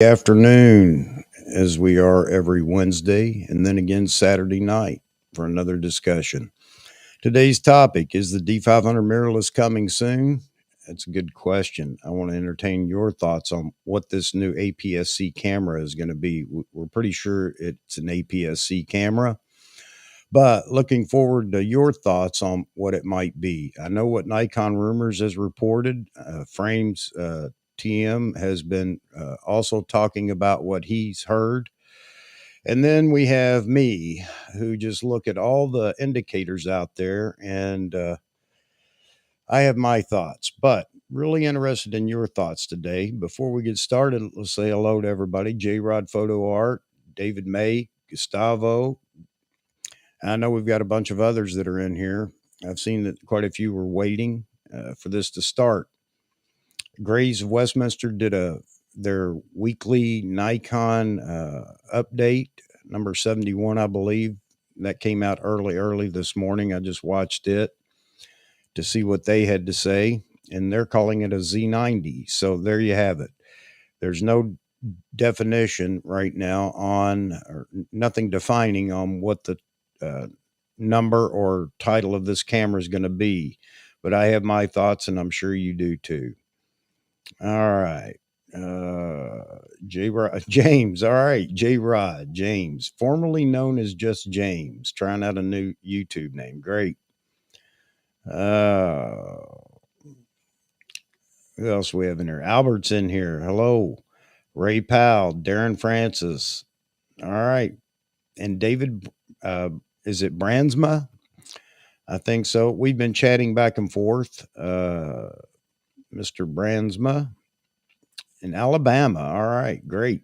Afternoon, as we are every Wednesday, and then again Saturday night for another discussion. Today's topic is the D500 Mirrorless coming soon? That's a good question. I want to entertain your thoughts on what this new APS-C camera is going to be. We're pretty sure it's an APS-C camera, but looking forward to your thoughts on what it might be. I know what Nikon Rumors has reported. Frames TM has been also talking about what he's heard. And then we have me, who just look at all the indicators out there, and I have my thoughts, but really interested in your thoughts today. Before we get started, let's say hello to everybody. J Rod Photo Art, David May, Gustavo. I know we've got a bunch of others that are in here. I've seen that quite a few were waiting for this to start. Grays of Westminster did their weekly Nikon update, number 71, I believe. That came out early this morning. I just watched it to see what they had to say, and they're calling it a Z90. So there you have it. There's no definition right now on, or nothing defining on what the number or title of this camera is going to be. But I have my thoughts, and I'm sure you do too. All right. J Rod James. All right. J Rod James, formerly known as just James, trying out a new YouTube name. Great. Who else we have in here? Albert's in here. Hello. Ray Powell, Darren Francis. All right. And David, is it Brandsma? I think so. We've been chatting back and forth. Mr. Brandsma in Alabama. All right. Great.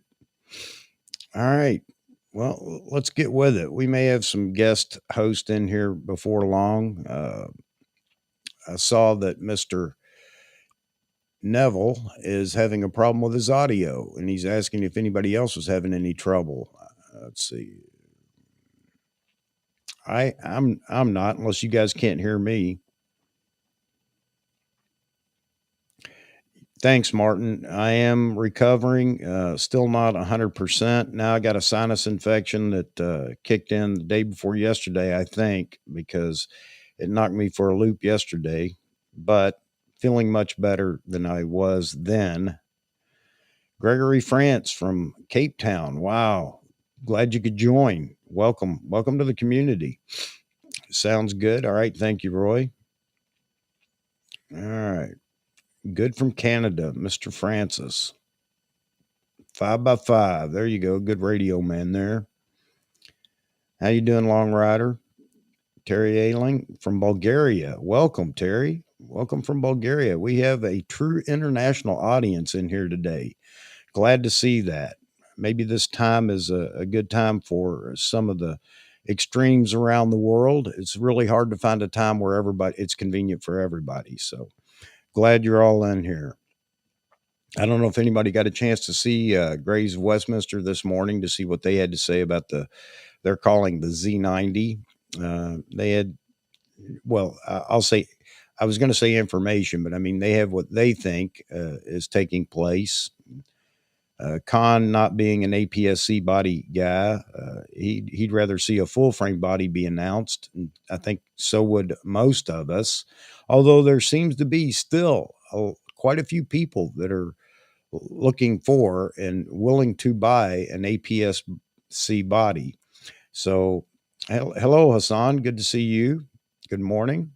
All right. Well, let's get with it. We may have some guest host in here before long. I saw that Mr. Neville is having a problem with his audio, and he's asking if anybody else was having any trouble. Let's see. I'm not, unless you guys can't hear me. Thanks, Martin. I am recovering, still not 100%. Now I got a sinus infection that kicked in the day before yesterday, I think, because it knocked me for a loop yesterday, but feeling much better than I was then. Gregory France from Cape Town. Wow. Glad you could join. Welcome. Welcome to the community. Sounds good. All right. Thank you, Roy. All right. Good from Canada, Mr. Francis. 5x5. There you go. Good radio man there. How you doing, Long Rider? Terry Ailing from Bulgaria. Welcome, Terry. Welcome from Bulgaria. We have a true international audience in here today. Glad to see that. Maybe this time is a good time for some of the extremes around the world. It's really hard to find a time where it's convenient for everybody. So glad you're all in here. I don't know if anybody got a chance to see Grays of Westminster this morning to see what they had to say about they're calling the Z90. They had, well, I'll say, I was going to say information, but I mean, they have what they think is taking place. Khan, not being an APS-C body guy, he'd rather see a full frame body be announced. And I think so would most of us, although there seems to be still quite a few people that are looking for and willing to buy an APS-C body. So hello, Hassan. Good to see you. Good morning.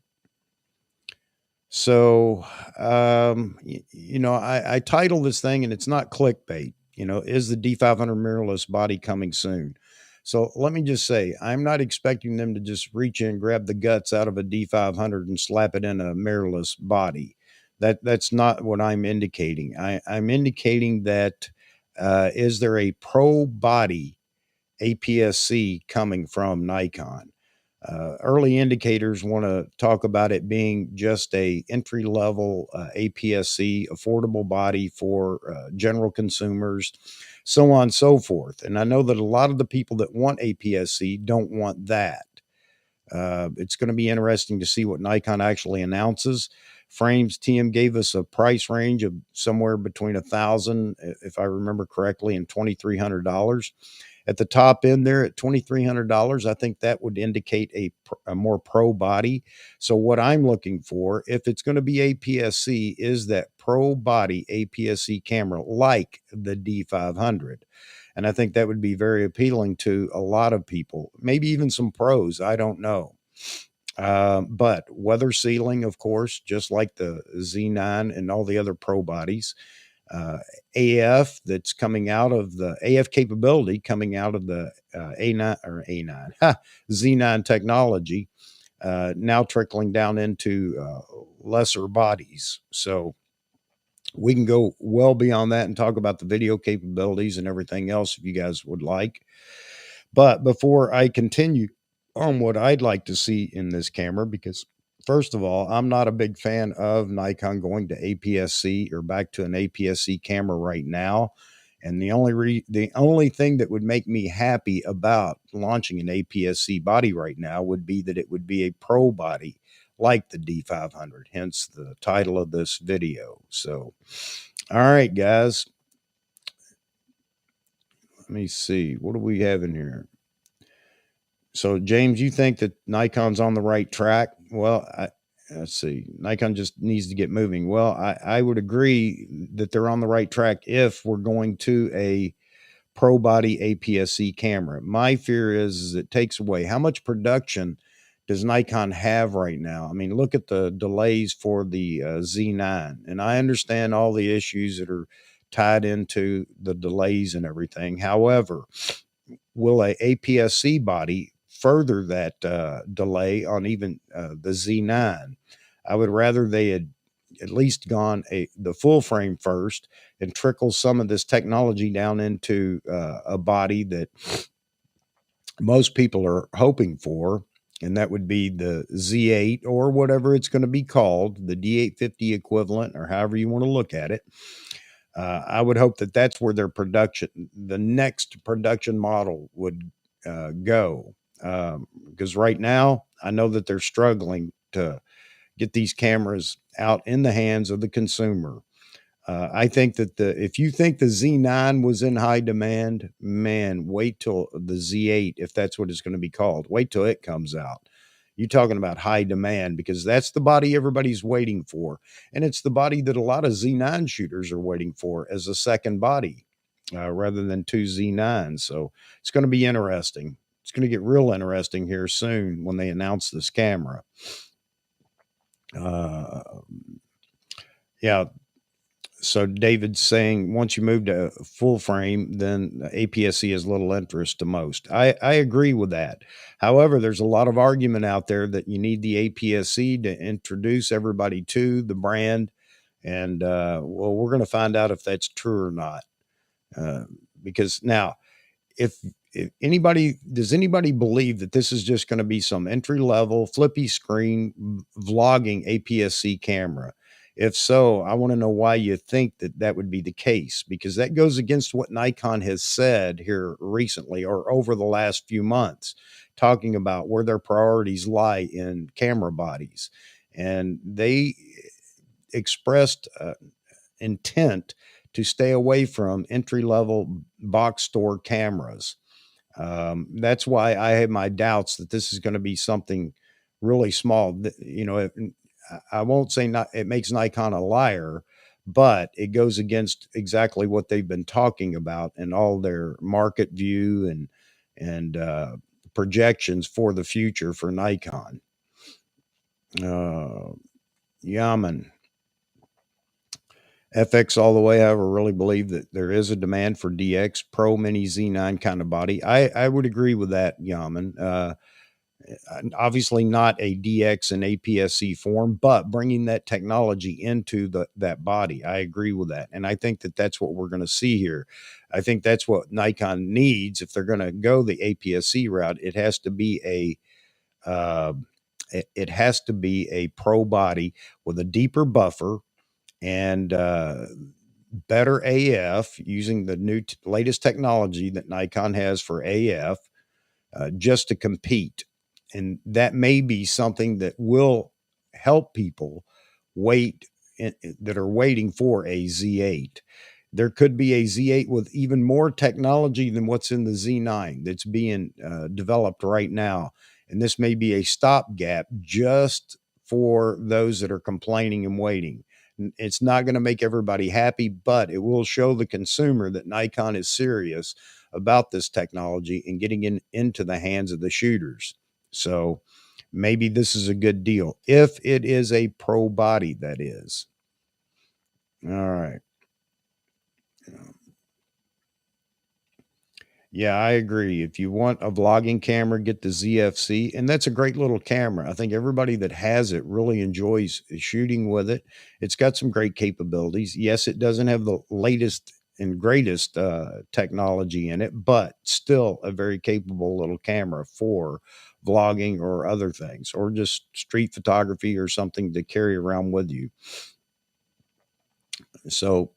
So, I title this thing, and it's not clickbait, is the D500 mirrorless body coming soon? So let me just say, I'm not expecting them to just reach in, grab the guts out of a D500 and slap it in a mirrorless body. That's not what I'm indicating. I'm indicating that, is there a pro body APS-C coming from Nikon? Early indicators want to talk about it being just a entry level APS-C affordable body for general consumers, so on and so forth. And I know that a lot of the people that want APS-C don't want that. It's going to be interesting to see what Nikon actually announces. frames. TM gave us a price range of somewhere between 1,000, if I remember correctly, and $2,300. At the top end there at $2,300, I think that would indicate a more pro body. So what I'm looking for, if it's going to be APS-C, is that pro body APS-C camera like the D500. And I think that would be very appealing to a lot of people, maybe even some pros. I don't know. But weather sealing, of course, just like the Z9 and all the other pro bodies. AF that's coming out of the AF capability coming out of the A9 Z9 technology, now trickling down into lesser bodies. So we can go well beyond that and talk about the video capabilities and everything else if you guys would like. But before I continue on what I'd like to see in this camera, because first of all, I'm not a big fan of Nikon going to APS-C or back to an APS-C camera right now. And the only thing that would make me happy about launching an APS-C body right now would be that it would be a pro body like the D500, hence the title of this video. So, all right, guys. Let me see. What do we have in here? So, James, you think that Nikon's on the right track? Well, let's see. Nikon just needs to get moving. Well, I would agree that they're on the right track if we're going to a pro body APS-C camera. My fear is it takes away. How much production does Nikon have right now? I mean, look at the delays for the Z9. And I understand all the issues that are tied into the delays and everything. However, will a APS-C body further that delay on even the Z9? I would rather they had at least gone the full frame first and trickle some of this technology down into a body that most people are hoping for, and that would be the Z8 or whatever it's going to be called, the D850 equivalent, or however you want to look at it. I would hope that that's where their the next production model would go. Because right now, I know that they're struggling to get these cameras out in the hands of the consumer. I think that if you think the Z9 was in high demand, man, wait till the Z8, if that's what it's going to be called. Wait till it comes out. You're talking about high demand because that's the body everybody's waiting for. And it's the body that a lot of Z9 shooters are waiting for as a second body rather than two Z9s. So it's going to be interesting. It's going to get real interesting here soon when they announce this camera. Yeah. So David's saying once you move to full frame, then APS-C has little interest to most. I agree with that. However, there's a lot of argument out there that you need the APS-C to introduce everybody to the brand. And well, we're going to find out if that's true or not. Because now, if anybody, does anybody believe that this is just going to be some entry level flippy screen vlogging APS-C camera? If so, I want to know why you think that that would be the case, because that goes against what Nikon has said here recently or over the last few months, talking about where their priorities lie in camera bodies. And they expressed intent to stay away from entry-level box store cameras. That's why I have my doubts that this is going to be something really small. You know, I won't say not, it makes Nikon a liar, but it goes against exactly what they've been talking about and all their market view and projections for the future for Nikon. Yaman. FX all the way. I really believe that there is a demand for DX Pro Mini Z9 kind of body. I would agree with that, Yaman. Obviously not a DX and APS-C form, but bringing that technology into that body. I agree with that. And I think that that's what we're going to see here. I think that's what Nikon needs. If they're going to go the APS-C route, it has to be a pro body with a deeper buffer and better AF using the latest technology that Nikon has for AF just to compete. And that may be something that will help people that are waiting for a Z8. There could be a Z8 with even more technology than what's in the Z9 that's being developed right now. And this may be a stopgap just for those that are complaining and waiting. It's not going to make everybody happy, but it will show the consumer that Nikon is serious about this technology and getting into the hands of the shooters. So maybe this is a good deal if it is a pro body, that is. All right. Yeah, I agree. If you want a vlogging camera, get the ZFC, and that's a great little camera. I think everybody that has it really enjoys shooting with it. It's got some great capabilities. Yes, it doesn't have the latest and greatest technology in it, but still a very capable little camera for vlogging or other things, or just street photography or something to carry around with you. So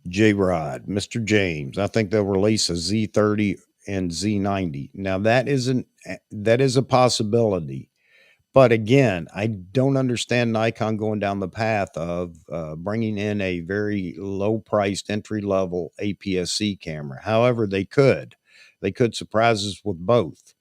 J-Rod, Mr. James, I think they'll release a Z30 and Z90. Now that is a possibility. But again, I don't understand Nikon going down the path of bringing in a very low priced entry level APS-C camera. However, they could surprise us with both.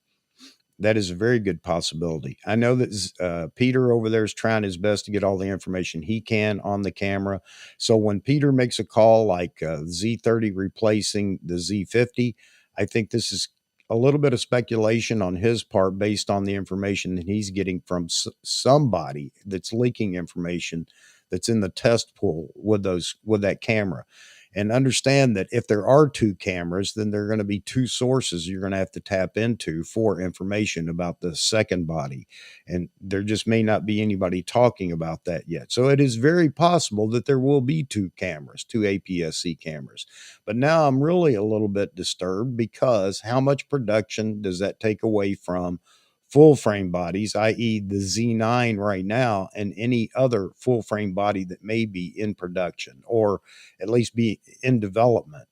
That is a very good possibility. I know that Peter over there is trying his best to get all the information he can on the camera. So when Peter makes a call like Z30 replacing the Z50, I think this is a little bit of speculation on his part based on the information that he's getting from somebody that's leaking information that's in the test pool with that camera. And understand that if there are two cameras, then there are going to be two sources you're going to have to tap into for information about the second body. And there just may not be anybody talking about that yet. So it is very possible that there will be two cameras, two APS-C cameras. But now I'm really a little bit disturbed because how much production does that take away from full frame bodies, i.e. the Z9 right now, and any other full frame body that may be in production or at least be in development?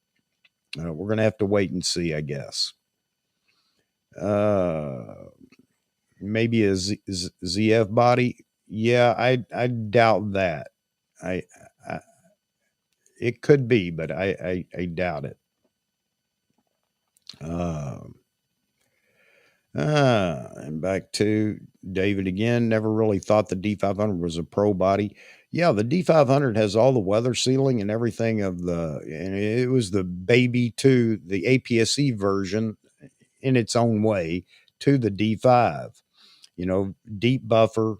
We're going to have to wait and see, I guess. Maybe a ZF body. Yeah, I doubt that. I, I it could be, but I doubt it. And back to David again. Never really thought the D500 was a pro body. Yeah, the D500 has all the weather sealing and everything and it was the baby to the APS-C version in its own way to the D5. Deep buffer,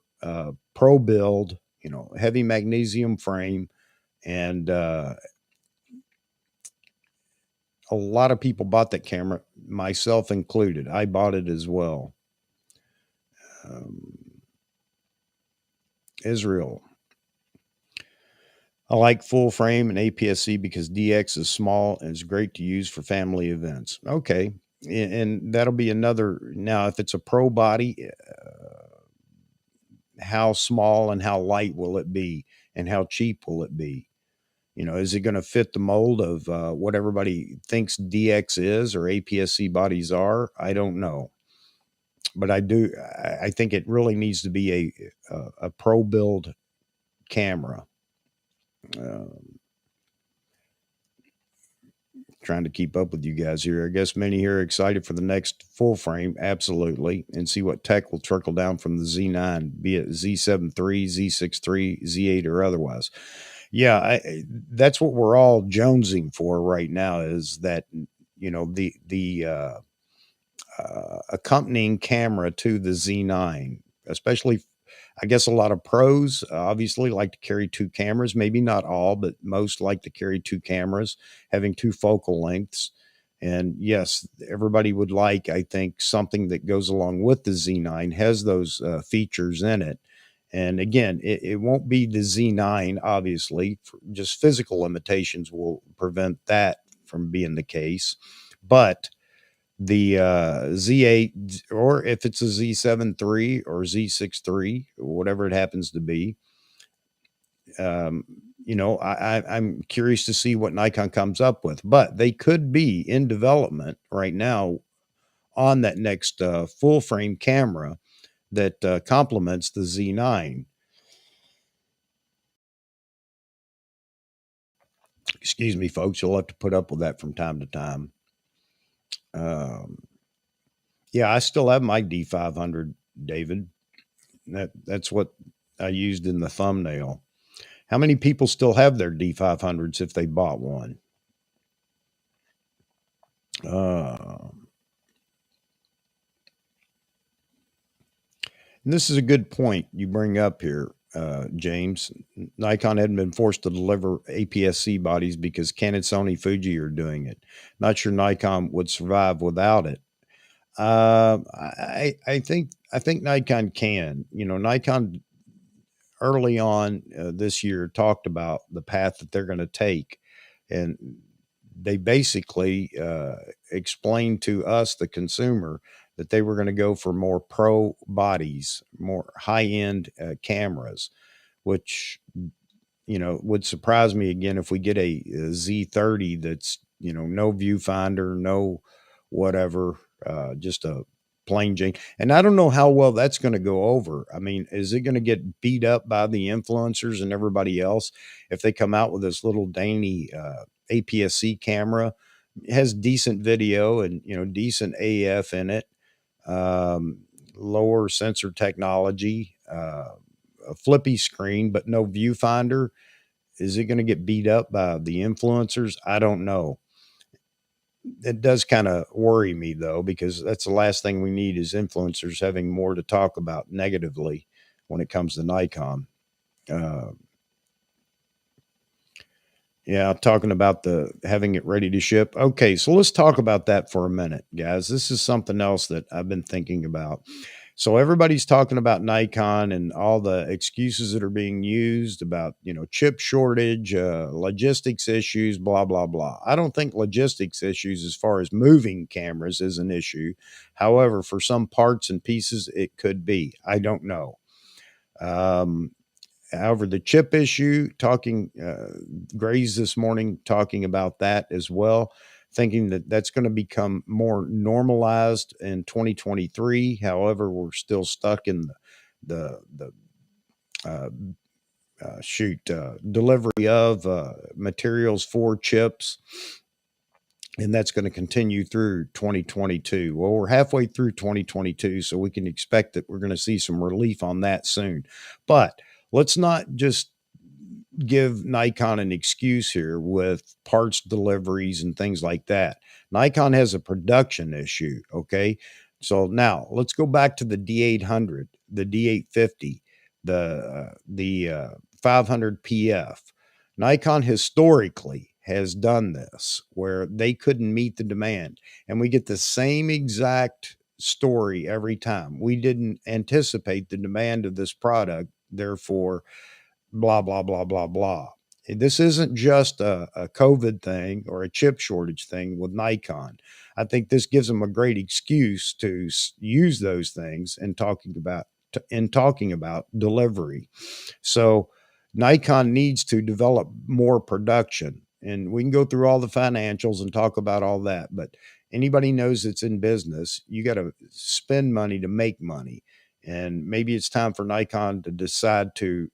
pro build, heavy magnesium frame, and a lot of people bought that camera, myself included. I bought it as well. Israel. I like full frame and APS-C because DX is small and is great to use for family events. Okay. And that'll be another. Now, if it's a pro body, how small and how light will it be? And how cheap will it be? Is it going to fit the mold of what everybody thinks DX is or APS-C bodies are? I don't know. But I think it really needs to be a pro build camera. Trying to keep up with you guys here. I guess many here are excited for the next full frame, absolutely, and see what tech will trickle down from the Z9, be it Z7 III, Z6 III, Z8, or otherwise. Yeah, that's what we're all jonesing for right now. Is that the accompanying camera to the Z9, especially. I guess a lot of pros obviously like to carry two cameras, maybe not all, but most like to carry two cameras, having two focal lengths. And yes, everybody would like, I think, something that goes along with the Z9, has those features in it. And again, it won't be the Z9, obviously. Just physical limitations will prevent that from being the case. But the Z8, or if it's a Z7 III or Z6 III, whatever it happens to be. I'm curious to see what Nikon comes up with, but they could be in development right now on that next full frame camera that complements the Z9. Excuse me, folks. You'll have to put up with that from time to time. Um, yeah, I still have my D500, David. That's what I used in the thumbnail. How many people still have their D500s if they bought one? Uh, and this is a good point you bring up here, James. Nikon hadn't been forced to deliver APS-C bodies because Canon, Sony, Fuji are doing it. Not sure Nikon would survive without it. I think Nikon can. You know, Nikon early on this year talked about the path that they're going to take, and they basically explained to us, the consumer, that they were going to go for more pro bodies, more high end cameras, which would surprise me again if we get a Z30 that's no viewfinder, no whatever, just a plain Jane. And I don't know how well that's going to go over. I mean, is it going to get beat up by the influencers and everybody else if they come out with this little dainty APS-C camera? It has decent video and decent AF in it, lower sensor technology, a flippy screen, but no viewfinder. Is it going to get beat up by the influencers? I don't know. It does kind of worry me though, because that's the last thing we need is influencers having more to talk about negatively when it comes to Nikon. Uh, yeah, talking about the having it ready to ship. Okay, so let's talk about that for a minute, guys. This is something else that I've been thinking about. So everybody's talking about Nikon and all the excuses that are being used about, chip shortage, logistics issues, blah, blah, blah. I don't think logistics issues as far as moving cameras is an issue. However, for some parts and pieces, it could be. I don't know. However, the chip issue, talking, Gray's this morning talking about that as well, thinking that that's going to become more normalized in 2023. However, we're still stuck in the uh, delivery of materials for chips. And that's going to continue through 2022. Well, we're halfway through 2022, so we can expect that we're going to see some relief on that soon. But let's not just give Nikon an excuse here with parts deliveries and things like that. Nikon has a production issue, okay? So now let's go back to the D800, the D850, the 500 PF. Nikon historically has done this where they couldn't meet the demand, and we get the same exact story every time. We didn't anticipate the demand of this product, therefore blah, blah, blah, blah, blah. This isn't just a COVID thing or a chip shortage thing with Nikon. I think this gives them a great excuse to use those things in talking about delivery. So Nikon needs to develop more production, and we can go through all the financials and talk about all that. But anybody knows that's in business, you got to spend money to make money. And maybe it's time for Nikon to decide to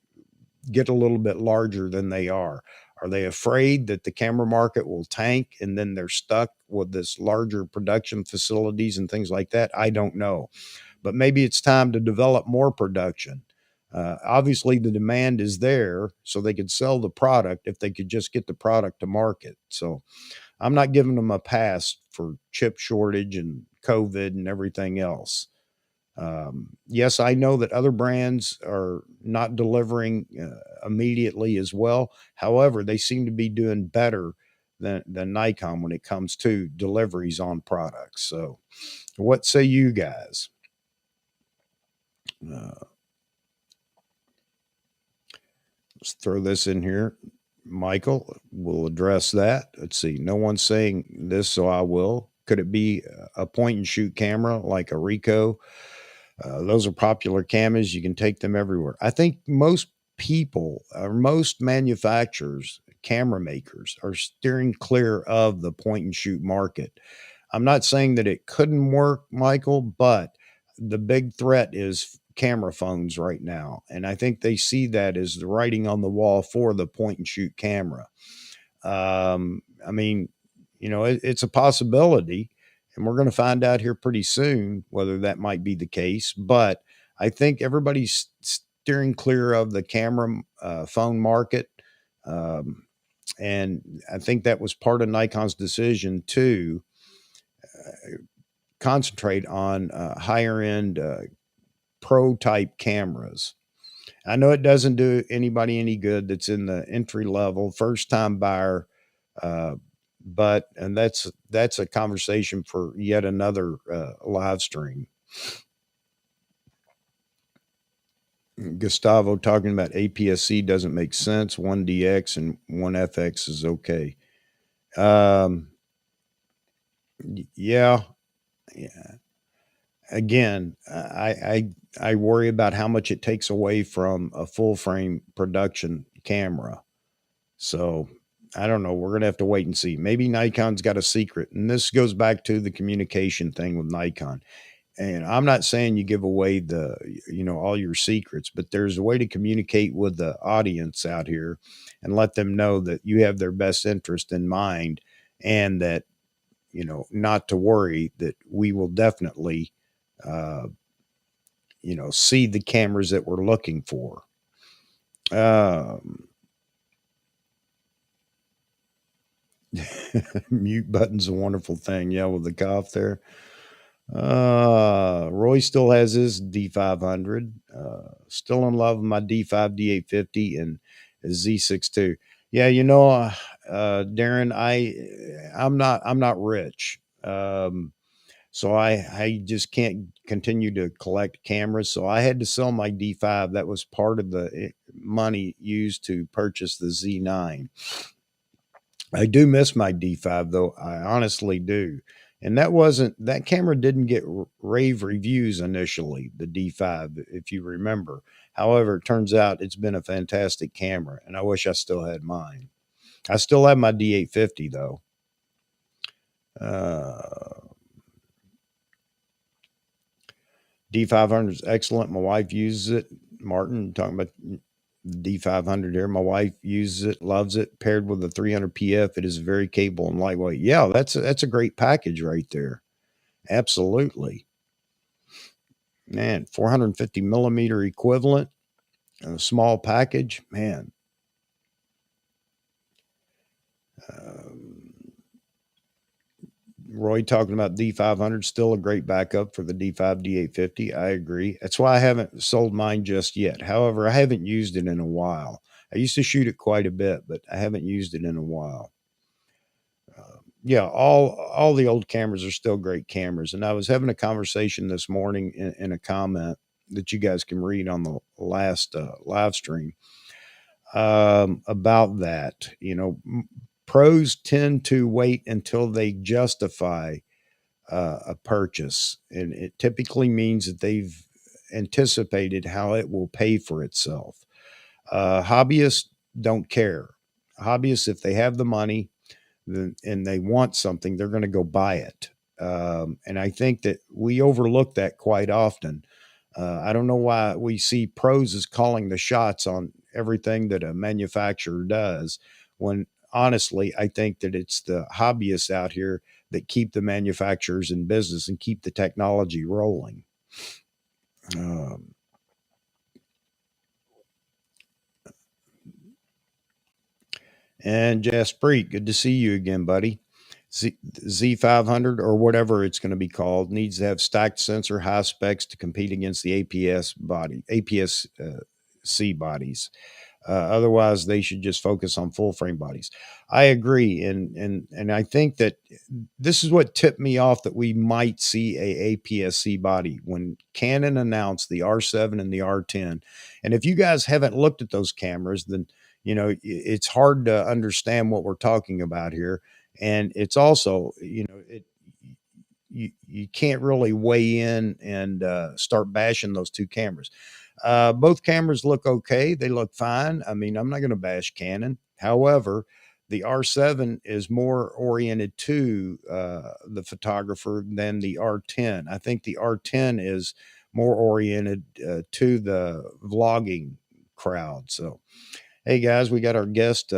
get a little bit larger than they are. Are they afraid that the camera market will tank and then they're stuck with this larger production facilities and things like that? I don't know. But maybe it's time to develop more production. Obviously, the demand is there, so they could sell the product if they could just get the product to market. So I'm not giving them a pass for chip shortage and COVID and everything else. Yes, I know that other brands are not delivering immediately as well. However, they seem to be doing better than Nikon when it comes to deliveries on products. So, what say you guys? Uh, let's throw this in here. Michael will address that. Let's see. No one's saying this, so I will. Could it be a point and shoot camera like a Ricoh? Those are popular cameras. You can take them everywhere. I think most people or most manufacturers, camera makers, are steering clear of the point and shoot market. I'm not saying that it couldn't work, Michael, but the big threat is camera phones right now. And I think they see that as the writing on the wall for the point and shoot camera. I mean, it's a possibility, and we're going to find out here pretty soon whether that might be the case. But I think everybody's steering clear of the camera phone market. Um, and I think that was part of Nikon's decision to concentrate on higher end pro type cameras. I know it doesn't do anybody any good that's in the entry level first time buyer, uh, but and that's a conversation for yet another live stream. Gustavo talking about APSC doesn't make sense. One DX and one FX is okay. Um, yeah, yeah. Again, I worry about how much it takes away from a full frame production camera. So I don't know. We're going to have to wait and see. Maybe Nikon's got a secret. And this goes back to the communication thing with Nikon. And I'm not saying you give away all your secrets, but there's a way to communicate with the audience out here and let them know that you have their best interest in mind and that, not to worry, that we will definitely, uh, see the cameras that we're looking for. Um, Mute button's a wonderful thing. Yeah, with the cough there. Roy still has his D500. Still in love with my D5, D850, and Z62. Yeah, Darren, I'm not rich. So I just can't continue to collect cameras. So I had to sell my D5. That was part of the money used to purchase the Z9. I do miss my D5 though. I honestly do. And that camera didn't get rave reviews initially, the D5, if you remember. However, it turns out it's been a fantastic camera, and I wish I still had mine. I still have my D850 though. D500 is excellent. My wife uses it. Martin, talking about the D500 here. My wife uses it, loves it. Paired with the 300 PF, it is very capable and lightweight. Yeah, that's a great package right there. Absolutely, man. 450 millimeter equivalent, a small package, man. Um, Roy talking about D500, still a great backup for the D5 D850. I agree. That's why I haven't sold mine just yet. However, I haven't used it in a while. I used to shoot it quite a bit, but I haven't used it in a while. Yeah, all the old cameras are still great cameras. And I was having a conversation this morning in a comment that you guys can read on the last live stream about that. Pros tend to wait until they justify a purchase, and it typically means that they've anticipated how it will pay for itself. Hobbyists don't care. Hobbyists, if they have the money and they want something, they're going to go buy it. And I think that we overlook that quite often. I don't know why we see pros as calling the shots on everything that a manufacturer does, when honestly, I think that it's the hobbyists out here that keep the manufacturers in business and keep the technology rolling. Um, and Jaspreet, good to see you again, buddy. Z500 or whatever it's going to be called needs to have stacked sensor, high specs to compete against the APS-C bodies. Otherwise, they should just focus on full frame bodies. I agree, and I think that this is what tipped me off that we might see a APS-C body when Canon announced the R7 and the R10. And if you guys haven't looked at those cameras, then it's hard to understand what we're talking about here. And it's also, you can't really weigh in and start bashing those two cameras. Both cameras look okay. They look fine. I mean, I'm not going to bash Canon. However, the R7 is more oriented to the photographer than the R10. I think the R10 is more oriented to the vlogging crowd. So, hey guys, we got our guest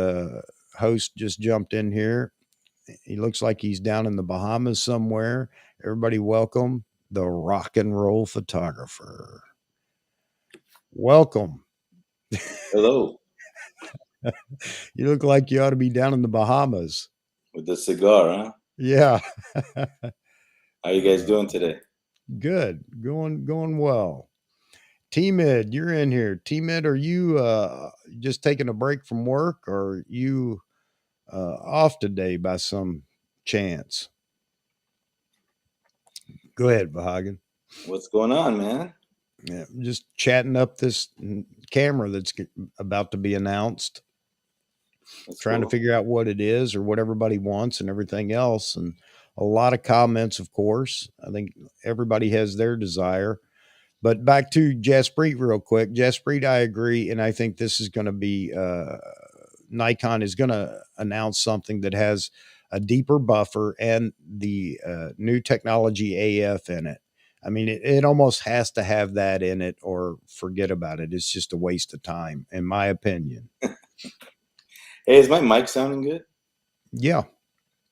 host just jumped in here. He looks like he's down in the Bahamas somewhere. Everybody, welcome the rock and roll photographer. Welcome. Hello, You look like you ought to be down in the Bahamas. with the cigar, huh? Yeah. How you guys doing today? Good. Going well. T-Mid, you're in here. T-Mid, are you just taking a break from work, or are you off today by some chance? Go ahead, Vahagan. What's going on, man? Yeah, just chatting up this camera that's about to be announced, That's trying to cool. figure out what it is or what everybody wants and everything else. And a lot of comments, of course. I think everybody has their desire. But back to Jaspreet real quick. Jaspreet, I agree. And I think this is going to be Nikon is going to announce something that has a deeper buffer and the new technology AF in it. I mean, it almost has to have that in it or forget about it. It's just a waste of time, in my opinion. Hey, is my mic sounding good? Yeah.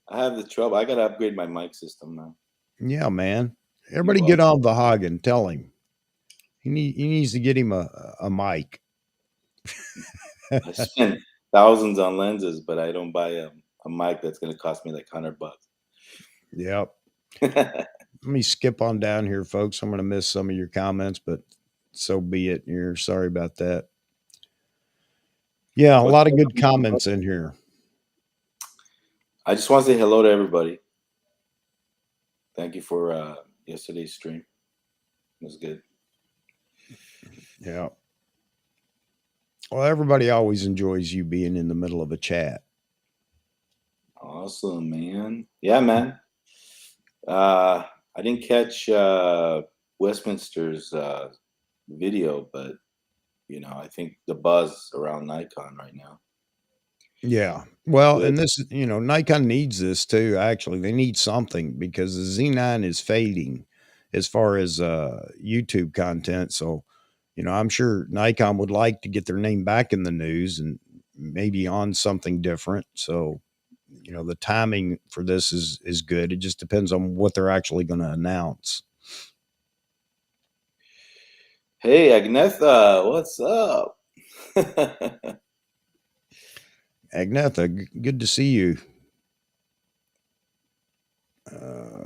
I have the trouble. I gotta upgrade my mic system now. Yeah, man. Everybody Well, get on the Hagen. Tell him. He needs to get him a mic. I spend thousands on lenses, but I don't buy a mic that's gonna cost me like $100. Yep. Let me skip on down here, folks. I'm going to miss some of your comments, but so be it. You're sorry about that. Yeah, a What's lot of going good on, man? comments in here. I just want to say hello to everybody. Thank you for yesterday's stream. It was good. Yeah. Well, everybody always enjoys you being in the middle of a chat. Awesome, man. Yeah, man. I didn't catch Westminster's video, but I think the buzz around Nikon right now. Yeah. Well, Good. and this, Nikon needs this too. Actually, they need something because the Z9 is fading as far as YouTube content. So, I'm sure Nikon would like to get their name back in the news and maybe on something different. So, the timing for this is good. It just depends on what they're actually going to announce. Hey, Agnetha, what's up? Agnetha, good to see you. Uh,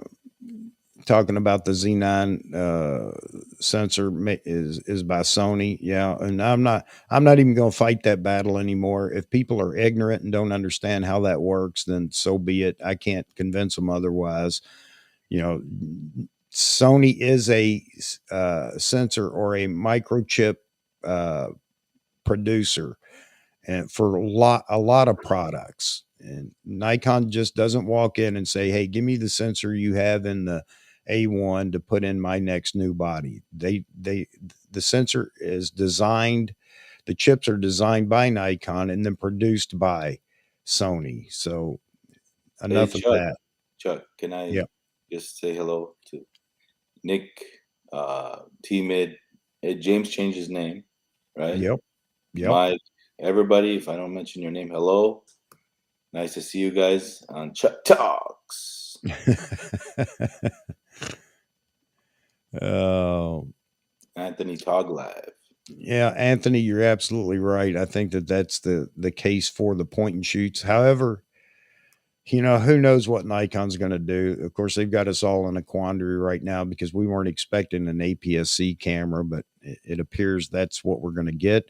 Talking about the Z9 sensor is by Sony. Yeah, and I'm not even going to fight that battle anymore. If people are ignorant and don't understand how that works, then so be it. I can't convince them otherwise. Sony is a sensor or a microchip uh, producer, and for a lot of products. And Nikon just doesn't walk in and say, "Hey, give me the sensor you have in the A1 to put in my next new body." The sensor is designed, the chips are designed by Nikon and then produced by Sony. So Hey, enough of Chuck. that. Chuck, can I Yep. just say hello to Nick, T-Mid? Hey, James changed his name, right? Yep. Yep. Mike, everybody, if I don't mention your name, hello. Nice to see you guys on Chuck Talks. Oh, Anthony Tog Live. yeah, Anthony, you're absolutely right. I think that that's the case for the point and shoots. However, who knows what Nikon's going to do? Of course, they've got us all in a quandary right now because we weren't expecting an APS-C camera, but it appears that's what we're going to get.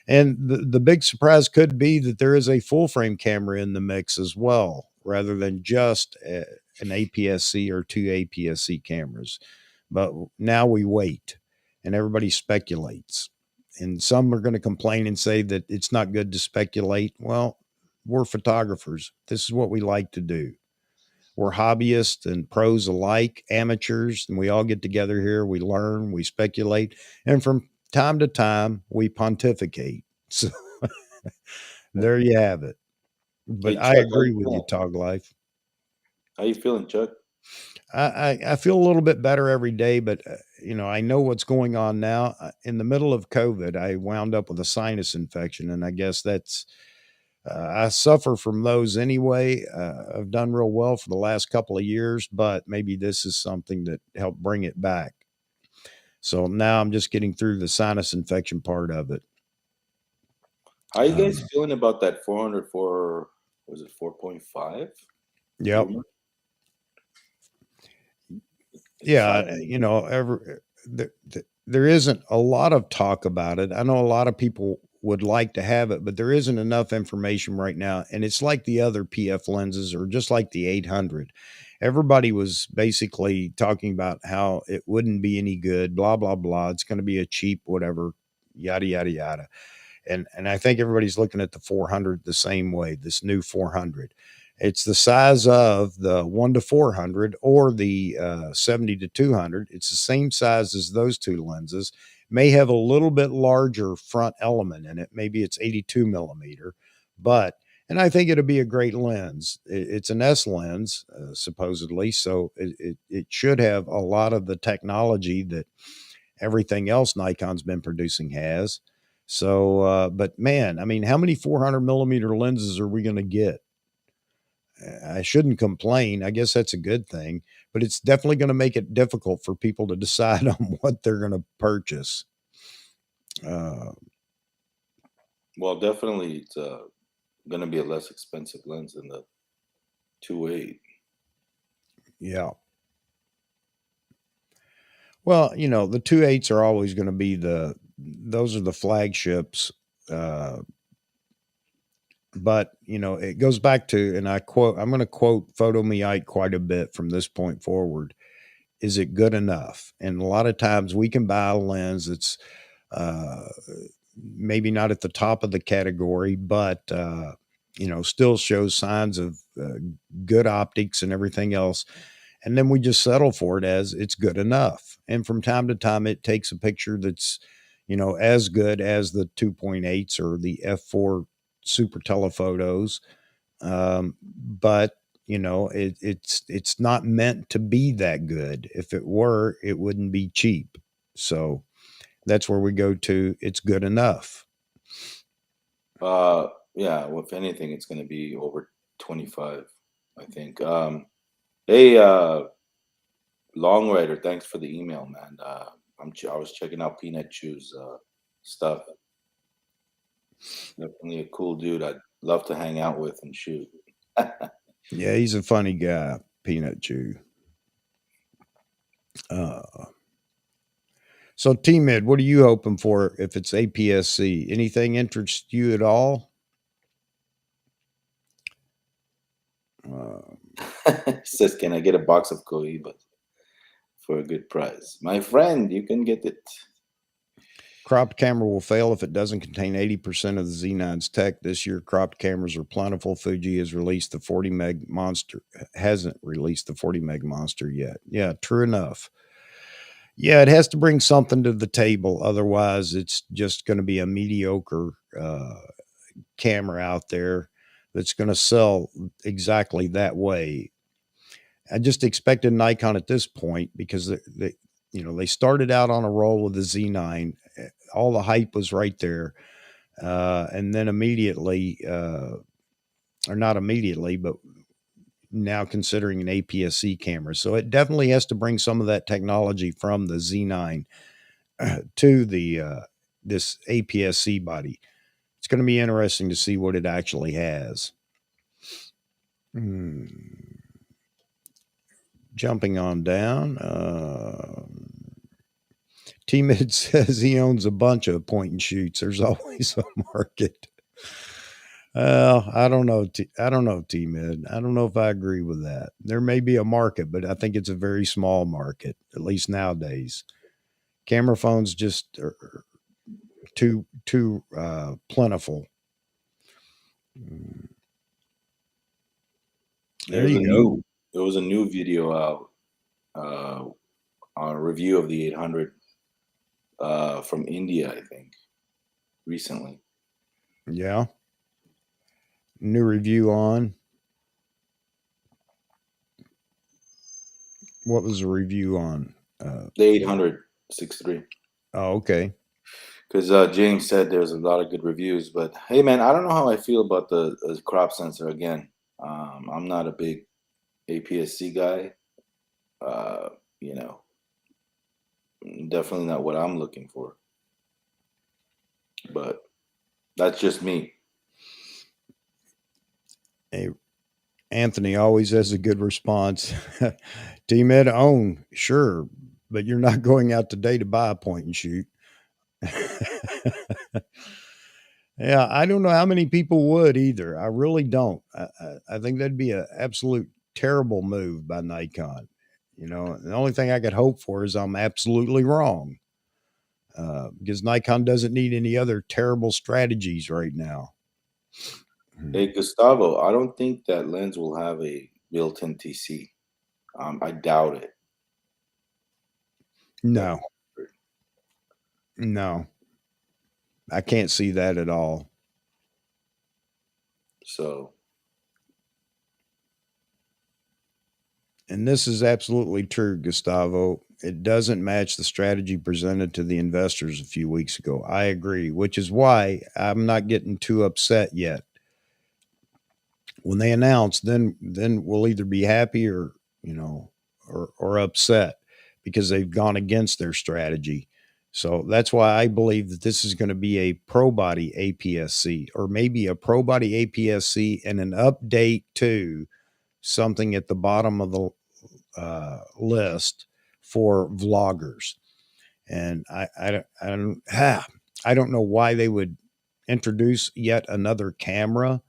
And the big surprise could be that there is a full frame camera in the mix as well, rather than just an APS-C or two APS-C cameras. But now we wait and everybody speculates. And some are going to complain and say that it's not good to speculate. Well, we're photographers. This is what we like to do. We're hobbyists and pros alike, amateurs, and we all get together here. We learn, we speculate, and from time to time, we pontificate. So there you have it. But Hey, I Chuck, how agree you with you, feeling? Tog Life. How you feeling, Chuck? I feel a little bit better every day, but I know what's going on now. In the middle of COVID, I wound up with a sinus infection, and I guess that's I suffer from those anyway. I've done real well for the last couple of years, but maybe this is something that helped bring it back. So now I'm just getting through the sinus infection part of it. How are you guys feeling about that 404? Was it 4.5? Yep. Yeah, you know, there isn't a lot of talk about it. I know a lot of people would like to have it, but there isn't enough information right now. And it's like the other PF lenses, or just like the 800. Everybody was basically talking about how it wouldn't be any good, blah, blah, blah. It's going to be a cheap whatever, yada, yada, yada. And I think everybody's looking at the 400 the same way, this new 400. It's the size of the 1 to 400 or the 70 to 200. It's the same size as those two lenses. May have a little bit larger front element in it. Maybe it's 82 millimeter, but and I think it'll be a great lens. It's an S lens, supposedly, so it should have a lot of the technology that everything else Nikon's been producing has. So, but man, I mean, how many 400 millimeter lenses are we going to get? I shouldn't complain. I guess that's a good thing, but it's definitely going to make it difficult for people to decide on what they're going to purchase. Well, definitely it's going to be a less expensive lens than the 2.8. Yeah. Well, you know, the 2.8s are always going to be those are the flagships. But you know, it goes back to, and I'm going to quote Photo Me Ike quite a bit from this point forward. Is it good enough? And a lot of times we can buy a lens that's uh, maybe not at the top of the category, but you know, still shows signs of good optics and everything else. And then we just settle for it as it's good enough. And from time to time, it takes a picture that's, you know, as good as the 2.8s or the f4 super telephotos. But you know, it's not meant to be that good. If it were, it wouldn't be cheap. So that's where we go to. It's good enough. Yeah, well, if anything, it's going to be over 25, I think. Hey, Long Rider, thanks for the email, man. I was checking out Peanut Chew's stuff. Definitely a cool dude. I'd love to hang out with and shoot. Yeah, he's a funny guy, Peanut Chew. Uh, so T Mid, what are you hoping for if it's APSC? Anything interest you at all? Says, can I get a box of Cohibas for a good price? My friend, you can get it. Cropped camera will fail if it doesn't contain 80% of the Z9's tech. This year, cropped cameras are plentiful. Fuji has released the 40 meg monster, hasn't released the 40 meg monster yet. Yeah, true enough. Yeah, it has to bring something to the table. Otherwise, it's just going to be a mediocre camera out there that's going to sell exactly that way. I just expected Nikon at this point because you know, they started out on a roll with the Z9. All the hype was right there. And then immediately, or not immediately, but now considering an APS-C camera. So it definitely has to bring some of that technology from the Z9 to the this APS-C body. It's going to be interesting to see what it actually has. Jumping on down. T-Mid says he owns a bunch of point and shoots. There's always a market. I don't know. I don't know, T-Mid. I don't know if I agree with that. There may be a market, but I think it's a very small market, at least nowadays. Camera phones just are too plentiful. There you go. There was a new video out on a review of the 800 from India, I think, recently. Yeah. New review on. What was the review on? The 800 6.3. Oh, okay. Because James said there's a lot of good reviews. But hey, man, I don't know how I feel about the crop sensor again. I'm not a big APS-C guy. Uh, you know, definitely not what I'm looking for. But that's just me. Hey, Anthony always has a good response. Team Ed own, sure, but you're not going out today to buy a point and shoot. Yeah, I don't know how many people would either. I really don't. I think that'd be an absolute terrible move by Nikon. You know, the only thing I could hope for is I'm absolutely wrong, because Nikon doesn't need any other terrible strategies right now. Hey, Gustavo, I don't think that lens will have a built-in TC. I doubt it. No, no, I can't see that at all. So, And this is absolutely true, Gustavo. It doesn't match the strategy presented to the investors a few weeks ago. I agree, which is why I'm not getting too upset yet. When they announce, then we'll either be happy or, you know, or upset because they've gone against their strategy. So that's why I believe that this is going to be a pro body APS-C, or maybe a pro body APS-C and an update to something at the bottom of the list for vloggers. And I don't know why they would introduce yet another camera,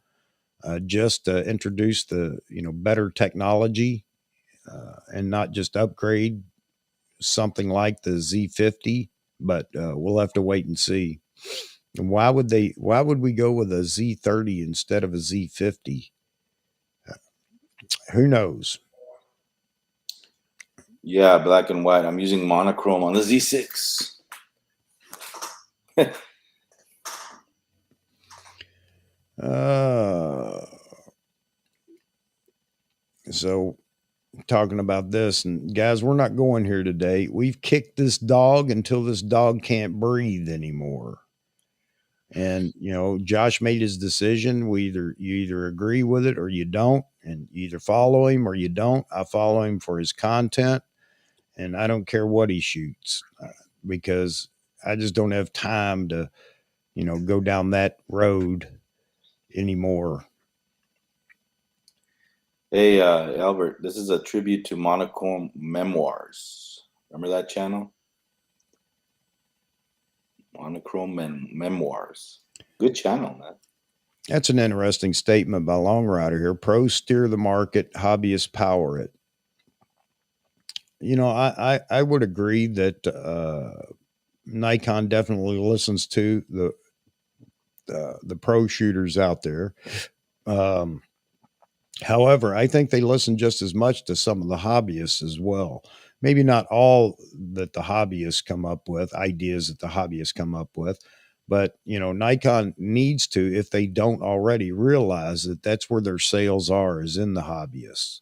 just to introduce the, you know, better technology, and not just upgrade something like the Z50. But we'll have to wait and see. And why would we go with a Z30 instead of a Z50? Who knows? yeah, black and white. I'm using monochrome on the Z6. So talking about this, and guys, we're not going here today. We've kicked this dog until this dog can't breathe anymore. And you know, Josh made his decision. You either agree with it or you don't, and you either follow him or you don't. I follow him for his content, and I don't care what he shoots, because I just don't have time to, you know, go down that road anymore. Hey, Albert, this is a tribute to Monochrome Memoirs. Remember that channel? Monochrome Memoirs. Good channel, man. That's an interesting statement by Long Rider here. Pros steer the market, hobbyists power it. You know, I would agree that Nikon definitely listens to the pro shooters out there. Um, However, I think they listen just as much to some of the hobbyists as well. Maybe not all that the hobbyists come up with, ideas that the hobbyists come up with, but you know, Nikon needs to, if they don't already, realize that that's where their sales are, is in the hobbyists.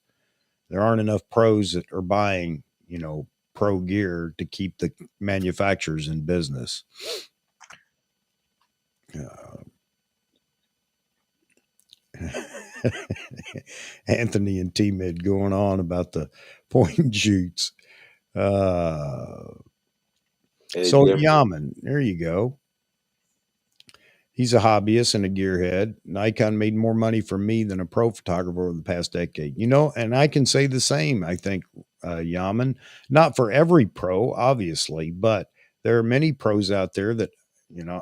There aren't enough pros that are buying, you know, pro gear to keep the manufacturers in business. Anthony and T Mid going on about the point and shoots. Hey, So Jeffrey. Yaman, there you go. He's a hobbyist and a gearhead. Nikon made more money for me than a pro photographer over the past decade. You know, and I can say the same, I think, Yaman. Not for every pro, obviously, but there are many pros out there that, you know,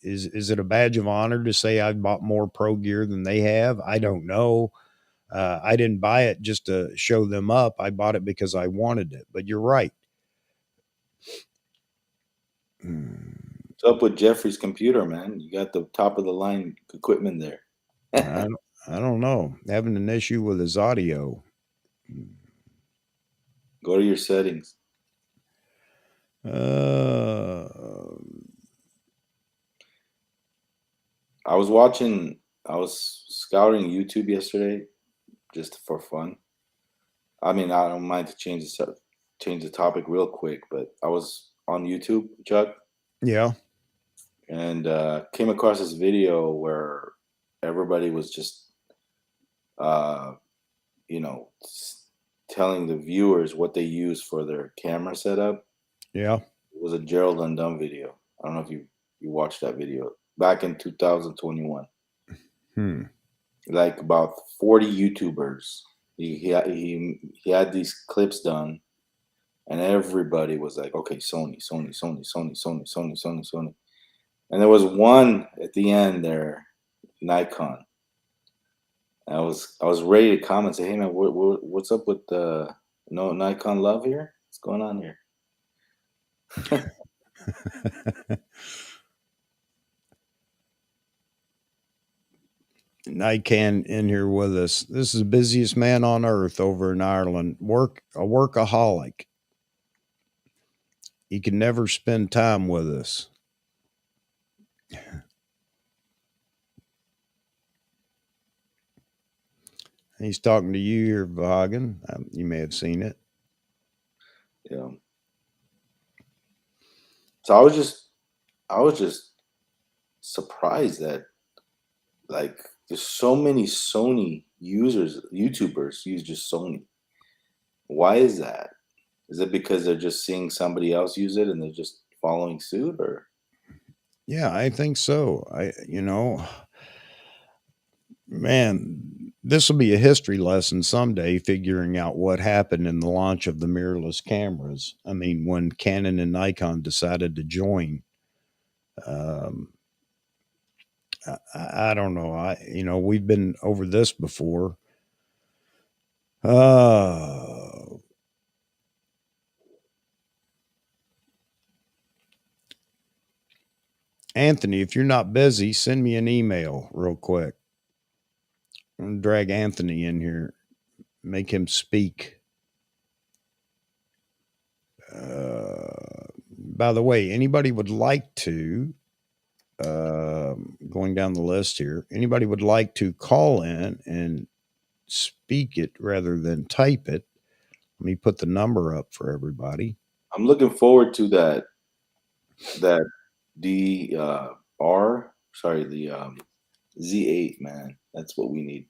is it a badge of honor to say I've bought more pro gear than they have? I don't know. I didn't buy it just to show them up. I bought it because I wanted it. But you're right. What's up with Jeffrey's computer, man? You got the top of the line equipment there. I don't know. Having an issue with his audio. Go to your settings. Uh, I was scouring YouTube yesterday just for fun. I mean, I don't mind to change the topic real quick, but I was on YouTube, Chuck, yeah. and came across this video where everybody was just, uh, you know, telling the viewers what they use for their camera setup. Yeah. It was a Gerald Undone video. I don't know if you watched that video back in 2021. Hmm. Like about 40 YouTubers. He had these clips done, and everybody was like, "Okay, Sony, Sony, Sony, Sony, Sony, Sony, Sony, Sony." And there was one at the end there, Nikon. I was ready to comment, say, "Hey man, what's up with the no Nikon love here? What's going on here?" Nikan in here with us. This is the busiest man on earth over in Ireland. A workaholic. He can never spend time with us. He's talking to you here, Vaughan. You may have seen it. Yeah. So I was just surprised that like there's so many Sony YouTubers use just Sony. Why is that? Is it because they're just seeing somebody else use it and they're just following suit, or? Yeah, I think so. Man, this will be a history lesson someday, figuring out what happened in the launch of the mirrorless cameras. I mean, when Canon and Nikon decided to join, um, I don't know. We've been over this before. Uh, Anthony, if you're not busy, send me an email real quick. I'm gonna drag Anthony in here, make him speak. By the way, anybody would like to, going down the list here, anybody would like to call in and speak it rather than type it, let me put the number up for everybody. I'm looking forward to that D R sorry, the Z8, man. That's what we need.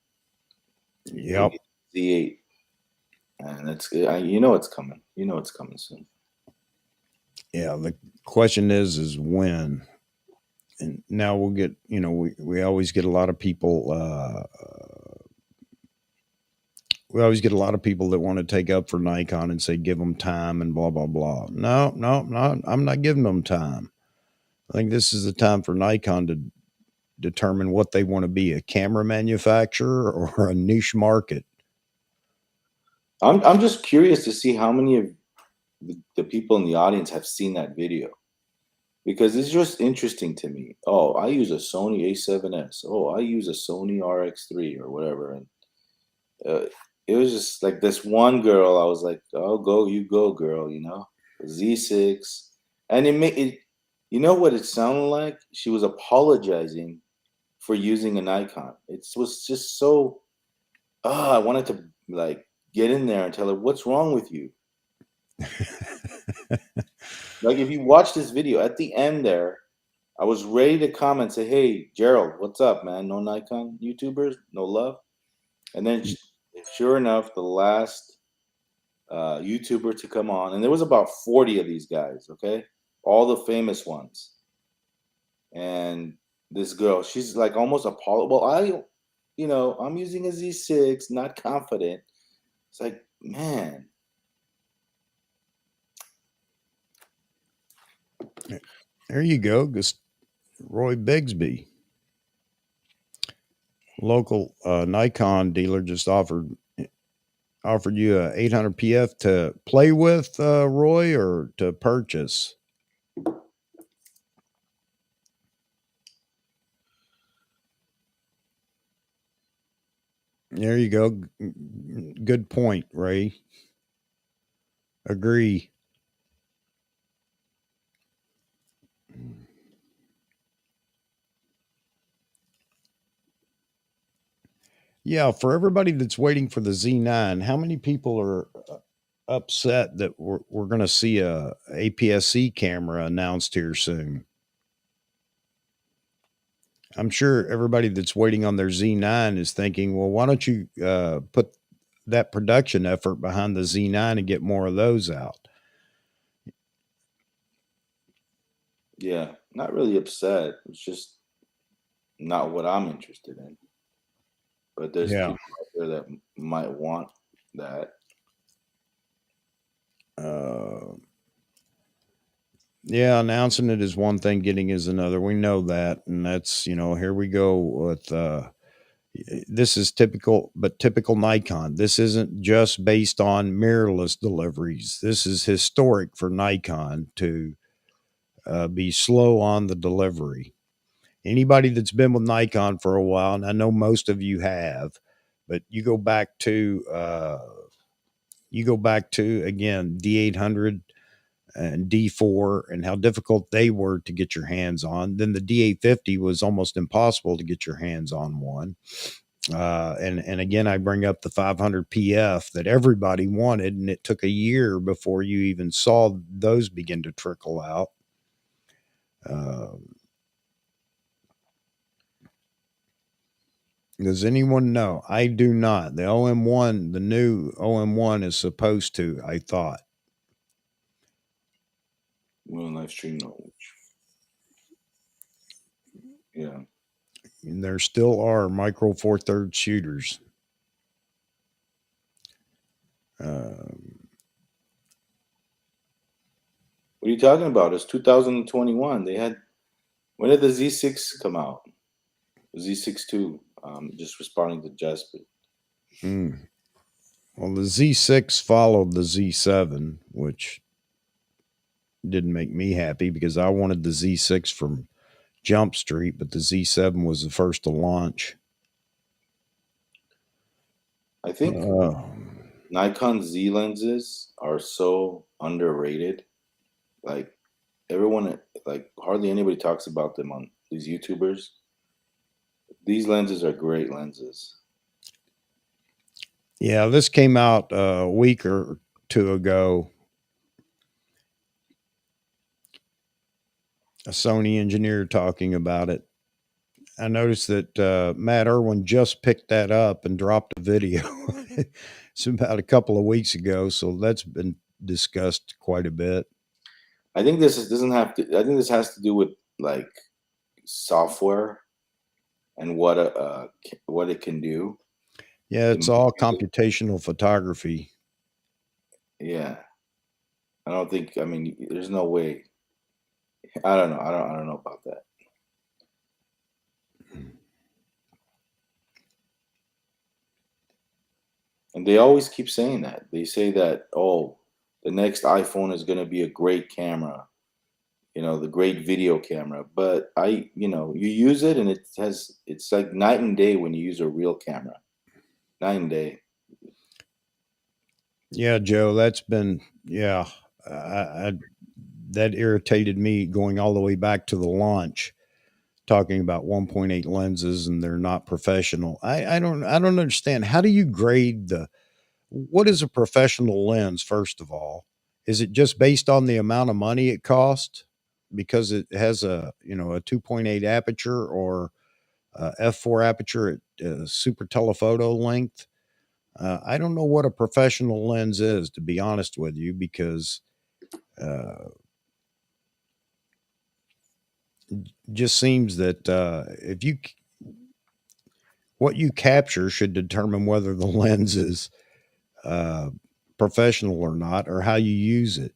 We Yep. need Z8. And you know it's coming. You know it's coming soon. Yeah. The question is when? And now we'll get, we always get a lot of people, we always get a lot of people that want to take up for Nikon and say, give them time and blah, blah, blah. No, no, no, I'm not giving them time. I think this is the time for Nikon to determine what they want to be, a camera manufacturer or a niche market. I'm just curious to see how many of the people in the audience have seen that video, because it's just interesting to me. Oh, I use a Sony A7S. Oh, I use a Sony RX3 or whatever. And uh, it was just like this one girl. I was like, "Oh, go, you go, girl." Z6, and it made it. You know what it sounded like? She was apologizing for using a Nikon. It was just so. I wanted to like get in there and tell her, "What's wrong with you?" Like, if you watch this video at the end there, I was ready to comment, say, "Hey, Gerald, what's up, man? No Nikon YouTubers, no love." And then, sure enough, the last YouTuber to come on, and there was about 40 of these guys, okay, all the famous ones. And this girl, she's like almost apologized. Well, I'm using a Z6, not confident. It's like, man. There you go. Roy Bigsby, local Nikon dealer, just offered you a 800 PF to play with, Roy, or to purchase. There you go. Good point, Ray. Agree. Yeah, for everybody that's waiting for the Z9, how many people are upset that we're going to see a APS-C camera announced here soon? I'm sure everybody that's waiting on their Z9 is thinking, well, why don't you put that production effort behind the Z9 and get more of those out? Yeah, not really upset. It's just not what I'm interested in. But there's Yeah. people out there that might want that. Yeah, announcing it is one thing, getting is another. We know that. And that's, here we go with this is typical, but typical Nikon. This isn't just based on mirrorless deliveries. This is historic for Nikon to be slow on the delivery. Anybody that's been with Nikon for a while, and I know most of you have, but you go back to again D800 and D4 and how difficult they were to get your hands on. Then the D850 was almost impossible to get your hands on one. And again, I bring up the 500 PF that everybody wanted, and it took a year before you even saw those begin to trickle out. Does anyone know? I do not. The OM1, the new OM1 is supposed to, I thought. We're on live stream knowledge. Yeah. And there still are micro four thirds shooters. What are you talking about? It's 2021. When did the Z6 come out? The Z6 II. Just responding to Jasper. Well, the Z6 followed the Z7, which didn't make me happy because I wanted the Z6 from Jump Street, but the Z7 was the first to launch. I think Nikon Z lenses are so underrated. Like everyone, like hardly anybody talks about them on these YouTubers. These lenses are great lenses. Yeah, this came out a week or two ago. A Sony engineer talking about it. I noticed that Matt Irwin just picked that up and dropped a video. It's about a couple of weeks ago, so that's been discussed quite a bit. I think doesn't have to. I think this has to do with like software and what it can do. Yeah, it's all computational photography. Yeah, I don't think. I mean, there's no way. I don't know. I don't know about that. And they always keep saying that. They say that, oh, the next iPhone is going to be a great camera, the great video camera. But you use it and it's like night and day when you use a real camera. Night and day. Yeah, Joe, that's been, yeah, that irritated me going all the way back to the launch, talking about 1.8 lenses and they're not professional. I don't understand. How do you grade what is a professional lens, first of all? Is it just based on the amount of money it costs because it has a 2.8 aperture or f4 aperture at super telephoto length? I don't know what a professional lens is, to be honest with you, because just seems that what you capture should determine whether the lens is professional or not, or how you use it.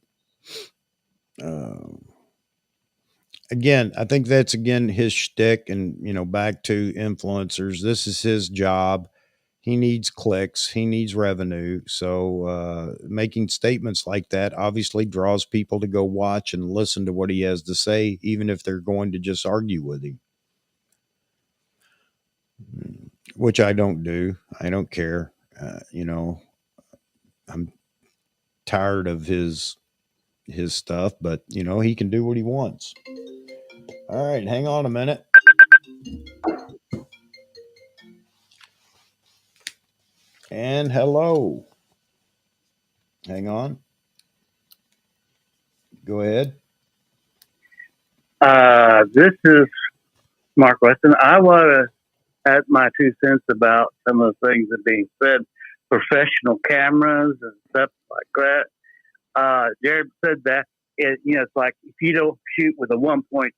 Again, I think that's his shtick, and back to influencers. This is his job. He needs clicks. He needs revenue. So making statements like that obviously draws people to go watch and listen to what he has to say, even if they're going to just argue with him, which I don't do. I don't care. I'm tired of his stuff, but he can do what he wants. All right, hang on a minute. And hello. Hang on. Go ahead. This is Mark Weston. I want to add my 2 cents about some of the things that are being said. Professional cameras and stuff like that. Jared said that it's like if you don't shoot with a 1.2,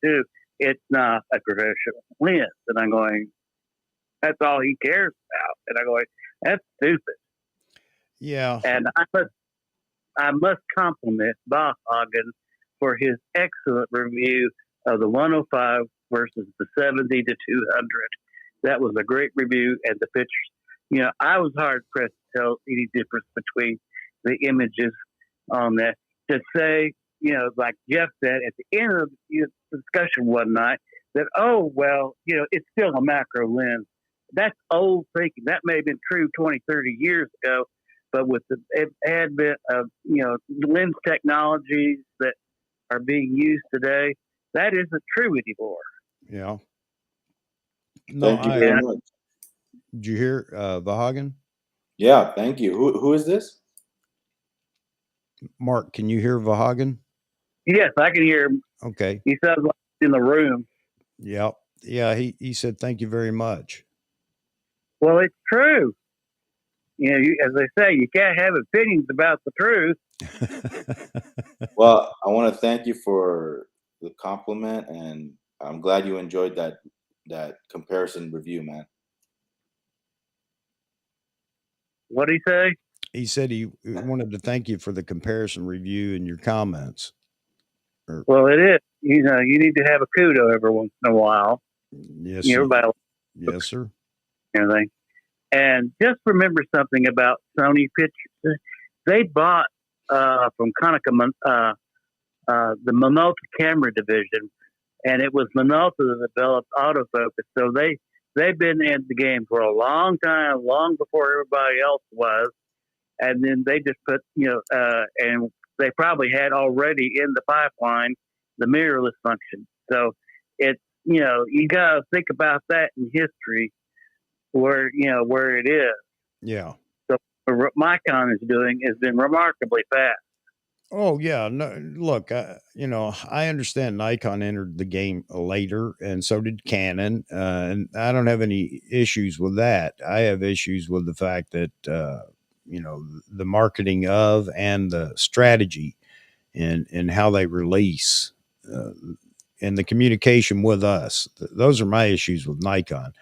it's not a professional lens. And I'm going, that's all he cares about. And I'm going, that's stupid. Yeah. And I must compliment Bob Hagen for his excellent review of the 105 versus the 70 to 200. That was a great review, and the pictures. I was hard pressed to tell any difference between the images on that. To say, like Jeff said at the end of the discussion one night, that, it's still a macro lens. That's old thinking. That may have been true 20, 30 years ago, but with the advent of, lens technologies that are being used today, that isn't true anymore. Yeah. No, thank you very much. Did you hear Vahagen? Yeah, thank you. Who is this? Mark, can you hear Vahagen? Yes, I can hear him. Okay. He sounds like he's in the room. Yep. Yeah, he said thank you very much. Well, it's true. As they say, you can't have opinions about the truth. Well, I want to thank you for the compliment, and I'm glad you enjoyed that comparison review, man. What did he say? He said he wanted to thank you for the comparison review and your comments. Well, it is. You need to have a kudo every once in a while. Yes, everybody. Yes, sir. Everything. And just remember something about Sony Pictures. They bought from Konica the Minolta camera division, and it was Minolta that developed autofocus. So they've been in the game for a long time, long before everybody else was. And then they just put, and they probably had already in the pipeline the mirrorless function. So it's, you got to think about that in history where it is. Yeah. So what Nikon is doing has been remarkably fast. Oh yeah, no. Look, I understand Nikon entered the game later, and so did Canon, and I don't have any issues with that. I have issues with the fact that the marketing of and the strategy and how they release and the communication with us. Those are my issues with Nikon.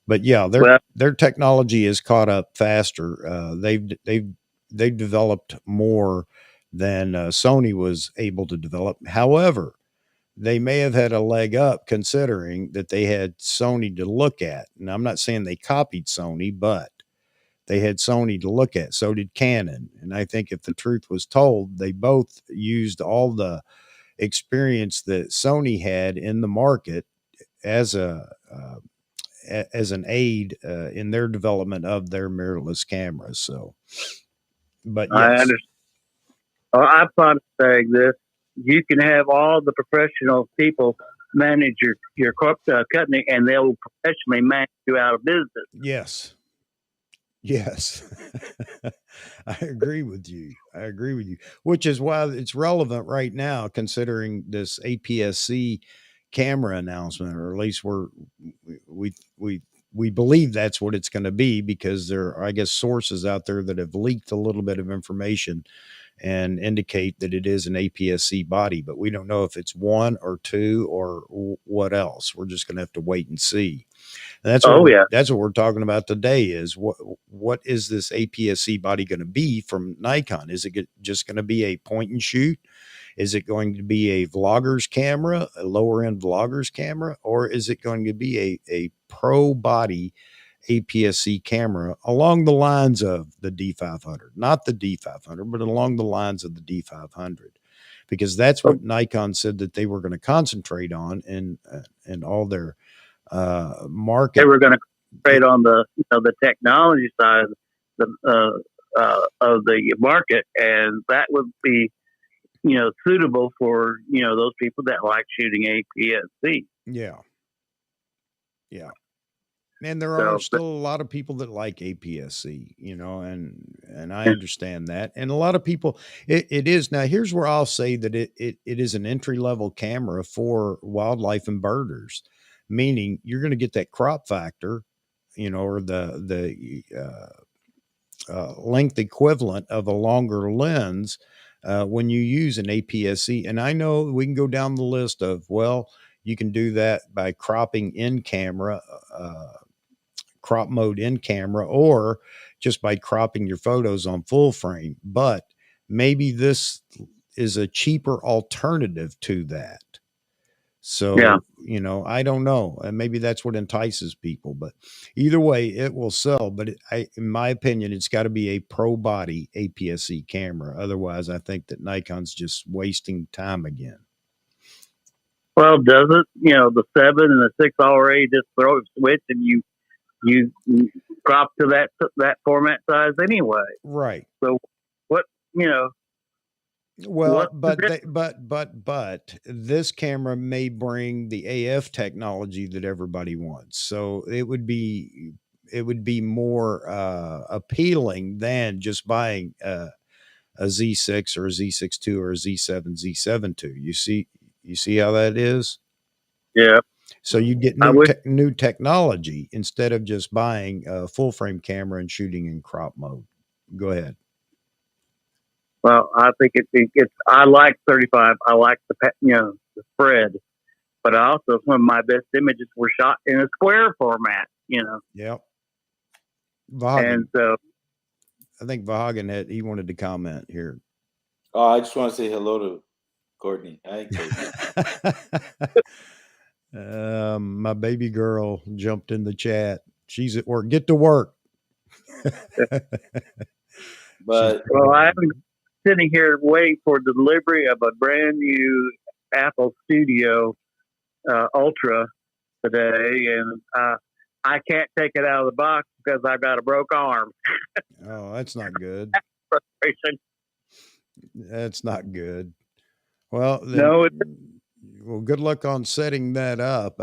But yeah, their technology is caught up faster. They've developed more than Sony was able to develop. However, they may have had a leg up considering that they had Sony to look at. And I'm not saying they copied Sony, but they had Sony to look at. So did Canon. And I think if the truth was told, they both used all the experience that Sony had in the market as as an aid in their development of their mirrorless cameras. So, but yes. I understand. I'm fond of saying this. You can have all the professional people manage your company, and they'll professionally manage you out of business. Yes. Yes. I agree with you. Which is why it's relevant right now, considering this APSC camera announcement, or at least we believe that's what it's going to be, because there are, I guess, sources out there that have leaked a little bit of information and indicate that it is an APS-C body, but we don't know if it's one or two or what else. We're just going to have to wait and see. And that's what we're talking about today is what is this APS-C body going to be from Nikon? Is it just going to be a point and shoot? Is it going to be a vlogger's camera, a lower end vlogger's camera, or is it going to be a pro body APS-C camera along the lines of the D500, not the D500, but along the lines of the D500, because that's what Nikon said that they were going to concentrate on in all their market. They were going to concentrate on the technology side of the market, and that would be suitable for those people that like shooting APS-C. Yeah. And there are still a lot of people that like APS-C, and I understand that. And a lot of people, it is. Now, here's where I'll say that it is an entry-level camera for wildlife and birders, meaning you're going to get that crop factor, or the length equivalent of a longer lens when you use an APS-C. And I know we can go down the list of, well, you can do that by cropping in camera, crop mode in camera, or just by cropping your photos on full frame. But maybe this is a cheaper alternative to that. So, Yeah. I don't know. And maybe that's what entices people, but either way, it will sell. But in my opinion, it's got to be a pro body APS-C camera. Otherwise, I think that Nikon's just wasting time again. Well, does it? The 7 and the 6 already just throw a switch and you crop to that format size anyway. Right. So what? Well, what's but this camera may bring the AF technology that everybody wants. So it would be more appealing than just buying a Z6 or a Z6 II or a Z7 Z7 II. You see how that is? Yeah. So you get I wish. new technology instead of just buying a full frame camera and shooting in crop mode. Go ahead. Well, I think it's. I like 35. I like the spread, but also some of my best images were shot in a square format. Yep. And so I think Vahagan he wanted to comment here. Oh, I just want to say hello to Courtney. Hi, Courtney. My baby girl jumped in the chat. She's at work. Get to work. But I'm sitting here waiting for delivery of a brand new Apple Studio Ultra today, and I can't take it out of the box because I've got a broke arm. Oh, that's not good. Frustration. That's not good. Well, No. Well, good luck on setting that up.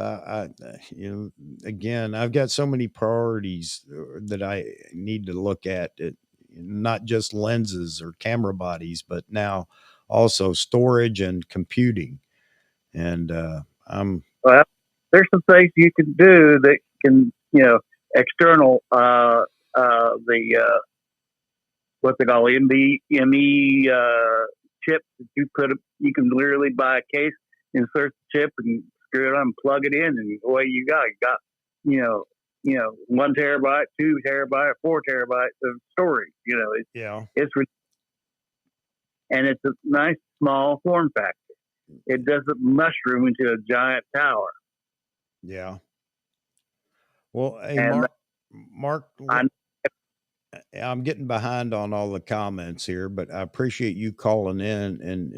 Again, I've got so many priorities that I need to look at. Not just lenses or camera bodies, but now also storage and computing. And Well, there's some things you can do that can, external, the what they call ME chips that you can literally buy a case, insert the chip, and screw it on, plug it in, and away you go. You got 1 terabyte, 2 terabyte, 4 terabytes of storage. It's and it's a nice small form factor. It doesn't mushroom into a giant tower. Yeah. Well, hey, And Mark, I'm getting behind on all the comments here, but I appreciate you calling in and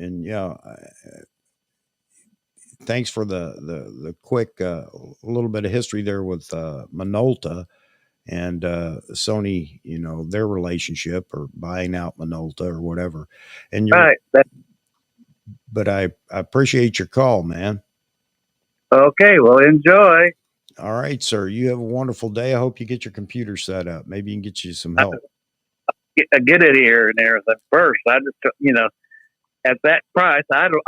thanks for the quick little bit of history there with Minolta and Sony, their relationship or buying out Minolta or whatever. And you're right. But I appreciate your call, man. Okay, well, enjoy. All right, sir. You have a wonderful day. I hope you get your computer set up. Maybe you can get you some help. Get it here and everything first. I just, at that price, I'm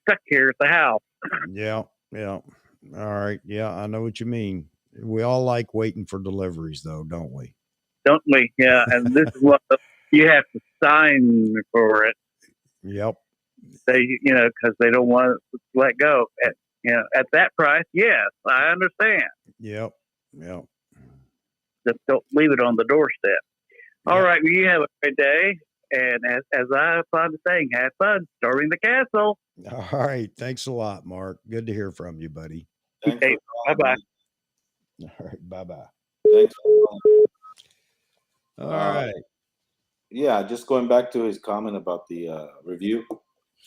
stuck here at the house. Yeah. All right. Yeah, I know what you mean. We all like waiting for deliveries, though, don't we? Don't we? Yeah, and this is what you have to sign for it. Yep. Because they don't want to let go. At that price, yes, I understand. Yep. Just don't leave it on the doorstep. All right, well, you have a great day. And as I find the saying, have fun storming the castle. All right. Thanks a lot, Mark. Good to hear from you, buddy. Okay, bye-bye. All right, bye-bye. Thanks. All right. Yeah, just going back to his comment about the review.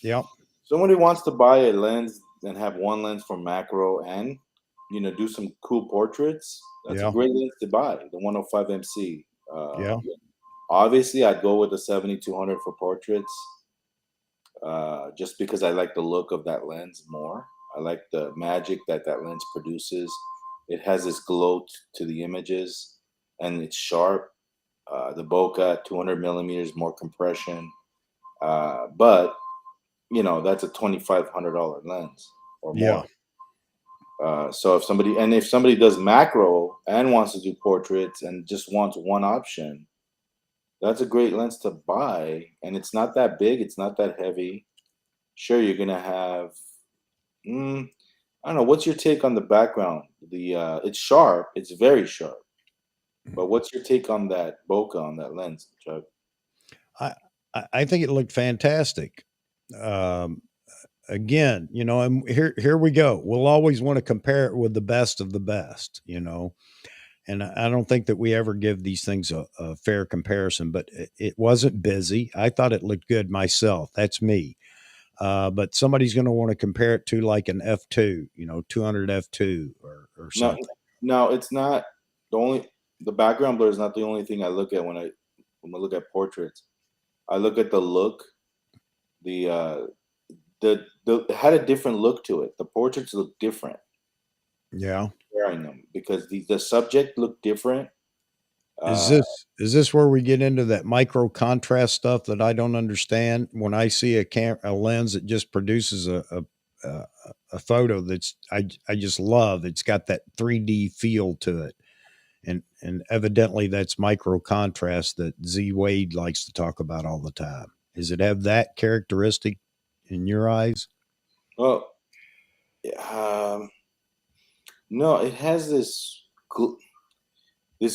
Yep. Somebody wants to buy a lens and have one lens for macro and, do some cool portraits. That's a great lens to buy, the 105 MC. Obviously, I'd go with the 7200 for portraits, just because I like the look of that lens more. I like the magic that lens produces. It has this glow to the images, and it's sharp. The bokeh, 200 millimeters, more compression. But, that's a $2,500 lens or more. So if somebody does macro and wants to do portraits and just wants one option, that's a great lens to buy. And it's not that big. It's not that heavy. Sure, you're gonna have. I don't know. What's your take on the background? It's sharp. It's very sharp. But what's your take on that bokeh on that lens, Chuck? I think it looked fantastic. Um, Again, and here we go. We'll always want to compare it with the best of the best, and I don't think that we ever give these things a fair comparison. But it wasn't busy. I thought it looked good myself. That's me. But somebody's going to want to compare it to like an F2, 200 F2 or No, something. no, it's not the background blur is not the only thing I look at when I look at portraits. I look at the look, the it had a different look to it. The portraits look different Yeah. wearing them because the subject looked different. Is Uh, this where we get into that micro contrast stuff that I don't understand? When I see a lens that just produces a, a photo I just love. It's got that 3D feel to it, and evidently that's micro contrast that Z Wade likes to talk about all the time. Does it have that characteristic in your eyes? well, um, no, it has this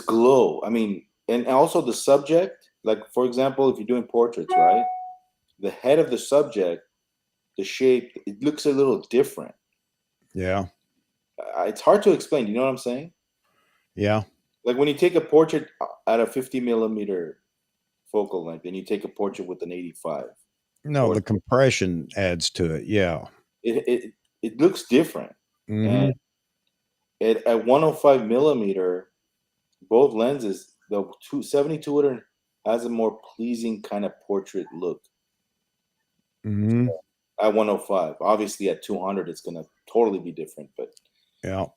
glow. I mean, and also the subject. Like for example, if you're doing portraits, right? The head of the subject, the shape, it looks a little different. Yeah. It's hard to explain. You know what I'm saying? Yeah. Like when you take a portrait at a 50 millimeter focal length, and you take a portrait with an 85, No, or the compression adds to it. Yeah. it looks different. And Hmm. at 105 millimeter, both lenses, the 7200 has a more pleasing kind of portrait look Hmm. at 105. Obviously, at 200, it's going to totally be different. Yeah.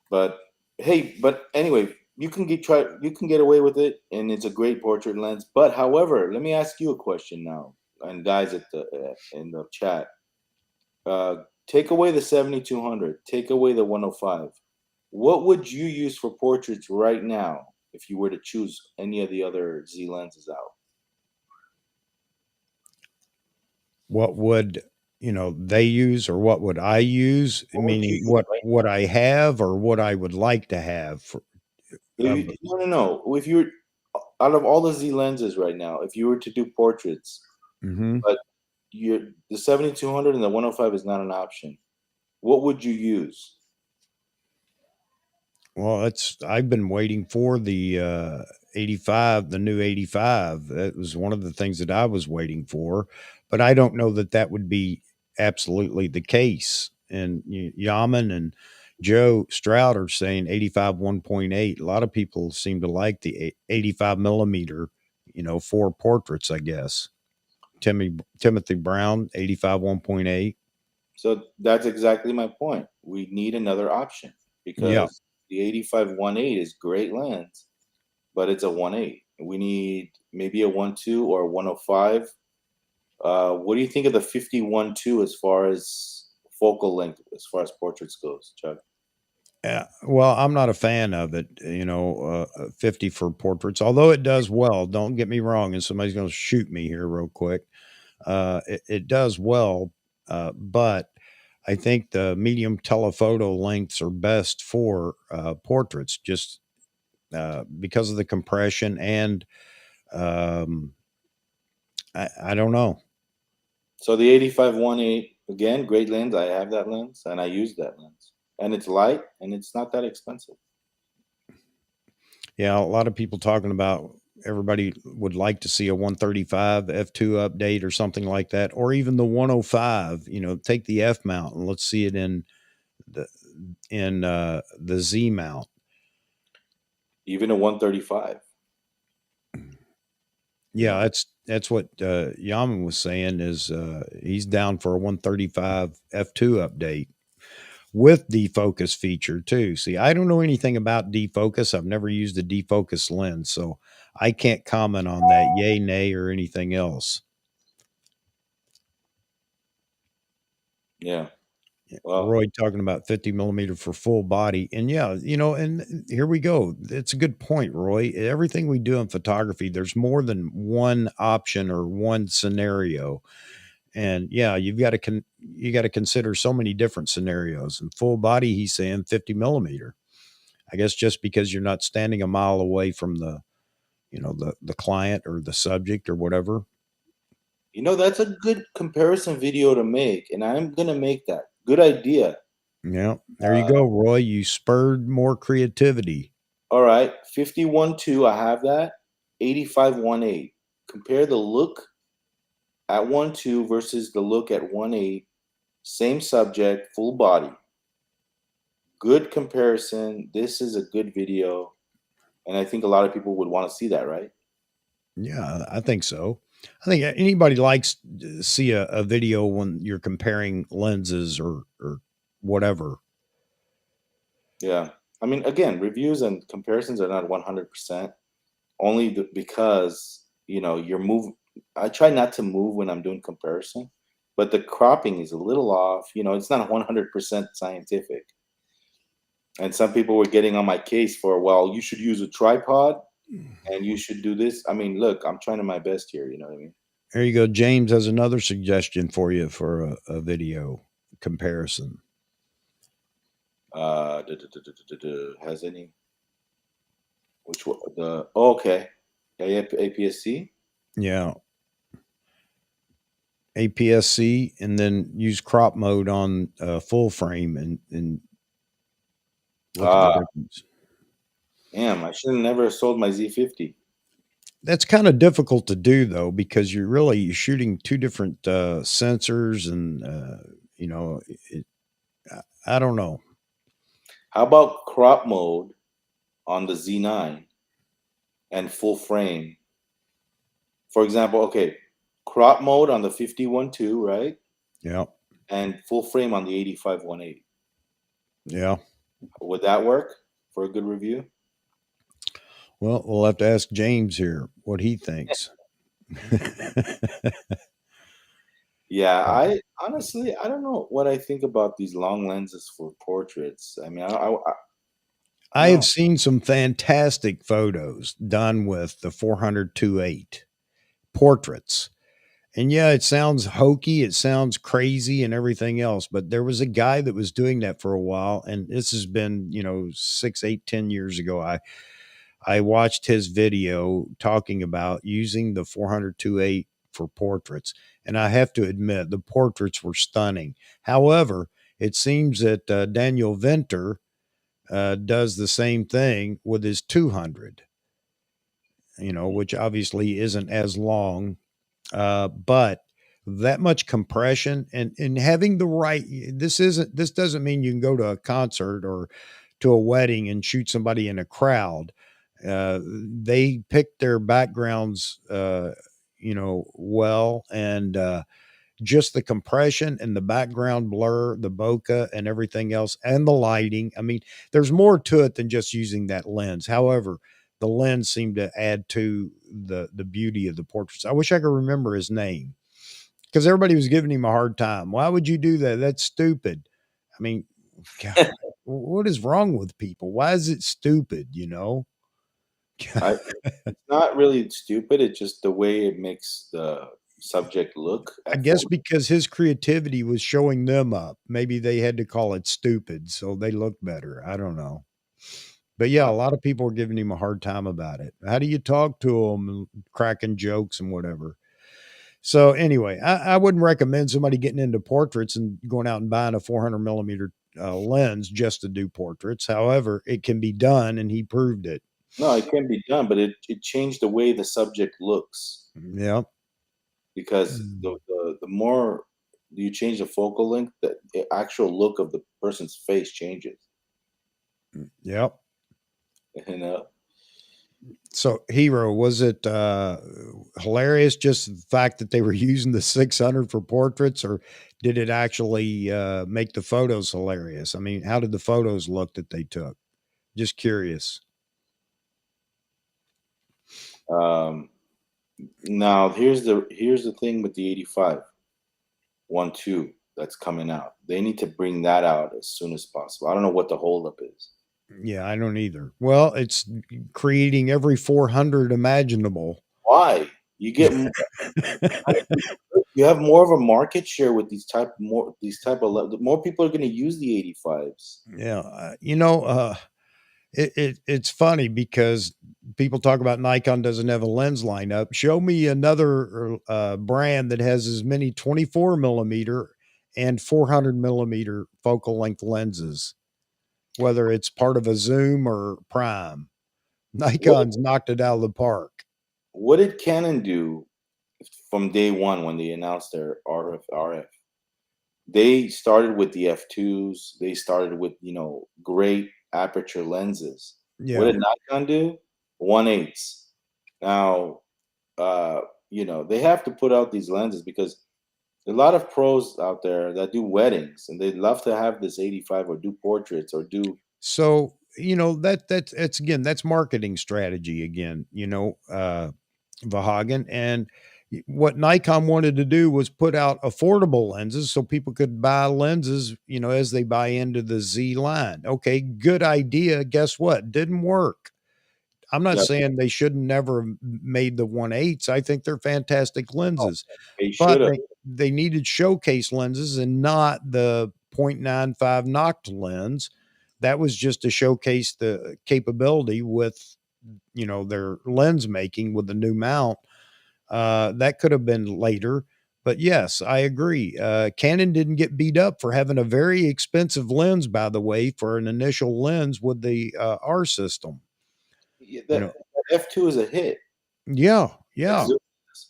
But hey, but anyway, you can get away with it, and it's a great portrait lens. But however, let me ask you a question now, and guys at the in the chat, take away the 7200, take away the 105. What would you use for portraits right now if you were to choose any of the other Z lenses out? What would they use, or what would I use? What would you Meaning use right what I have or what I would like to have for of No, no, no. If you were out of all the Z lenses right now, if you were to do portraits, hmm. but the 7200 and the 105 is not an option, what would you use? Well, I've been waiting for the 85, the new 85. That was one of the things that I was waiting for, but I don't know that that would be absolutely the case. And Yaman and Joe Stroud are saying 85 1.8. A lot of people seem to like the 85 millimeter, for portraits, I guess. Timothy Brown, 85 1.8. So that's exactly my point. We need another option Yeah. because the 85 1.8 is great lens, but it's a 1.8. We need maybe a 1.2 or a 105. What do you think of the 51.2 as far as focal length, as far as portraits goes, Chuck? Yeah, well, I'm not a fan of it, 50 for portraits, although it does well. Don't get me wrong, and somebody's going to shoot me here real quick. It does well, but I think the medium telephoto lengths are best for portraits, just because of the compression and um, I don't know. So the 85 1.8, again, great lens. I have that lens and I use that lens. And it's light and it's not that expensive. Yeah, a lot of people talking about everybody would like to see a 135 f2 update or something like that, or even the 105. Take the f mount and let's see it the the z mount. Even a 135. Yeah, that's what Yaman was saying, is he's down for a 135 f2 update with defocus feature too. See, I don't know anything about defocus. I've never used a defocus lens, so I can't comment on that yay, nay, or anything else. Yeah. Well, Roy talking about 50 millimeter for full body. And yeah, and here we go. It's a good point, Roy. Everything we do in photography, there's more than one option or one scenario. And yeah, you got to consider so many different scenarios. And full body, he's saying 50 millimeter. I guess just because you're not standing a mile away from the client or the subject or whatever. that's a good comparison video to make, and I'm gonna make that. Good idea. Yeah, there you go, Roy. You spurred more creativity. All right, 51.2, I have that. 85.18. Compare the look at 1.2 versus the look at 1.8. Same subject, full body. Good comparison. This is a good video, and I think a lot of people would want to see that, right? Yeah, I think so. I think anybody likes to see a video when you're comparing lenses or whatever. Yeah. I mean, again, reviews and comparisons are not 100%. Only because you're move. I try not to move when I'm doing comparison, but the cropping is a little off. It's not 100% scientific. And some people were getting on my case for, well, you should use a tripod and you should do this. I mean, look, I'm trying to my best here. You know what I mean? There you go. James has another suggestion for you for a video comparison. Has any? Which one? Okay. Yeah, APSC. Yeah. APSC and then use crop mode on full frame and look at the difference. Damn, I should have never sold my Z50. That's kind of difficult to do though, because you're shooting two different sensors and, it, I don't know. How about crop mode on the Z9 and full frame? For example, okay, crop mode on the 51.2, right? Yeah. And full frame on the 85.18. Yeah. Would that work for a good review? Well, we'll have to ask James here what he thinks. Yeah, I honestly, I don't know what I think about these long lenses for portraits. I mean, I I don't have know. seen some fantastic photos done with the 400-2.8 portraits. And yeah, it sounds hokey, it sounds crazy and everything else, but there was a guy that was doing that for a while. And this has been, 6, 8, 10 years ago. I watched his video talking about using the 400-2.8 for portraits. And I have to admit, the portraits were stunning. However, it seems that Daniel Venter does the same thing with his 200, which obviously isn't as long, but that much compression and having the right. This doesn't mean you can go to a concert or to a wedding and shoot somebody in a crowd. They pick their backgrounds, well, and just the compression and the background blur, the bokeh and everything else, and the lighting. I mean, there's more to it than just using that lens. However, the lens seemed to add to the beauty of the portraits. I wish I could remember his name because everybody was giving him a hard time. Why would you do that? That's stupid. I mean, God, what is wrong with people? Why is it stupid? I It's not really stupid. It's just the way it makes the subject look I at guess photo. because his creativity was showing them up. Maybe they had to call it stupid so they looked better. I don't know. But yeah, a lot of people were giving him a hard time about it. How do you talk to him and cracking jokes and whatever? So anyway, I wouldn't recommend somebody getting into portraits and going out and buying a 400 millimeter lens just to do portraits. However, it can be done, and he proved it. No, it can be done, but it changed the way the subject looks Yeah. because Mm. the more you change the focal length, the actual look of the person's face changes. Yep. You know, So, Hero, was it hilarious just the fact that they were using the 600 for portraits, or did it actually make the photos hilarious? I mean, how did the photos look that they took? Just curious. um, now here's the thing with the 85 1.2. that's coming out. They need to bring that out as soon as possible. I don't know what the holdup is. Yeah, I don't either. Well, it's creating every 400 imaginable. Why? You get you have more of a market share with these type more people are going to use the 85s. Yeah, it's funny because people talk about Nikon doesn't have a lens lineup. Show me another brand that has as many 24 millimeter and 400 millimeter focal length lenses, whether it's part of a zoom or prime. Nikon's knocked it out of the park. What did Canon do from day one when they announced their RF? They started with the f2s. They started with, great aperture lenses. What Yeah. did Nikon do? 1/8. Now, they have to put out these lenses because a lot of pros out there that do weddings and they'd love to have this 85 or do portraits or do. So, that's again, that's marketing strategy again, Vahagan. And what Nikon wanted to do was put out affordable lenses so people could buy lenses, as they buy into the Z line. Okay, good idea. Guess what? Didn't work. I'm not Yeah, saying they should never have made the 1/8s. I think they're fantastic lenses, they but should have. they needed showcase lenses and not the 0.95 Noct lens. That was just to showcase the capability with, their lens making with the new mount. That could have been later, but yes, I agree. Canon didn't get beat up for having a very expensive lens, by the way, for an initial lens with the R system. Yeah, You know, that f2 is a hit. yeah, Like yeah. Zoom is.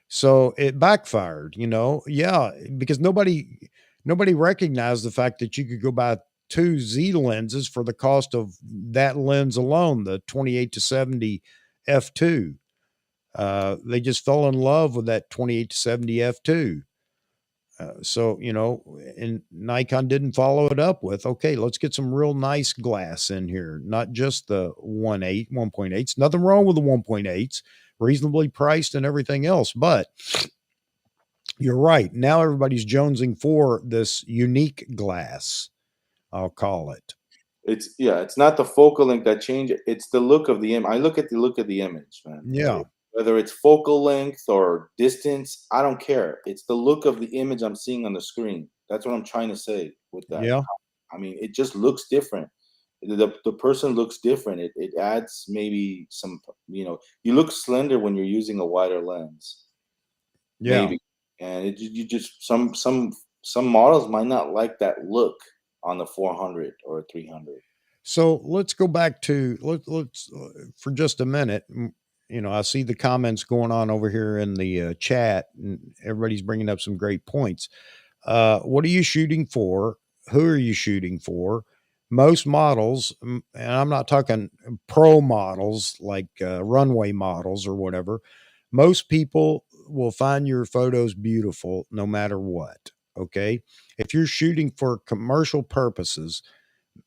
So it backfired, yeah, because nobody recognized the fact that you could go buy two Z lenses for the cost of that lens alone, the 28-70 f2. They just fell in love with that 28-70 f2. And Nikon didn't follow it up with, okay, let's get some real nice glass in here, not just the 1.8s. Nothing wrong with the 1.8s, reasonably priced and everything else. But you're right. Now everybody's jonesing for this unique glass, I'll call it. It's not the focal length that change it. It's the look of the image. I look at the look of the image, man. Yeah. Whether it's focal length or distance, I don't care. It's the look of the image I'm seeing on the screen. That's what I'm trying to say with that. Yeah. I mean, it just looks different. The person looks different. It adds maybe some, you look slender when you're using a wider lens. Yeah. Maybe. And you just some models might not like that look on the 400 or 300. So let's go back to let's for just a minute. I see the comments going on over here in the chat, and everybody's bringing up some great points. What are you shooting for? Who are you shooting for? Most models, and I'm not talking pro models like runway models or whatever. Most people will find your photos beautiful no matter what. Okay. If you're shooting for commercial purposes,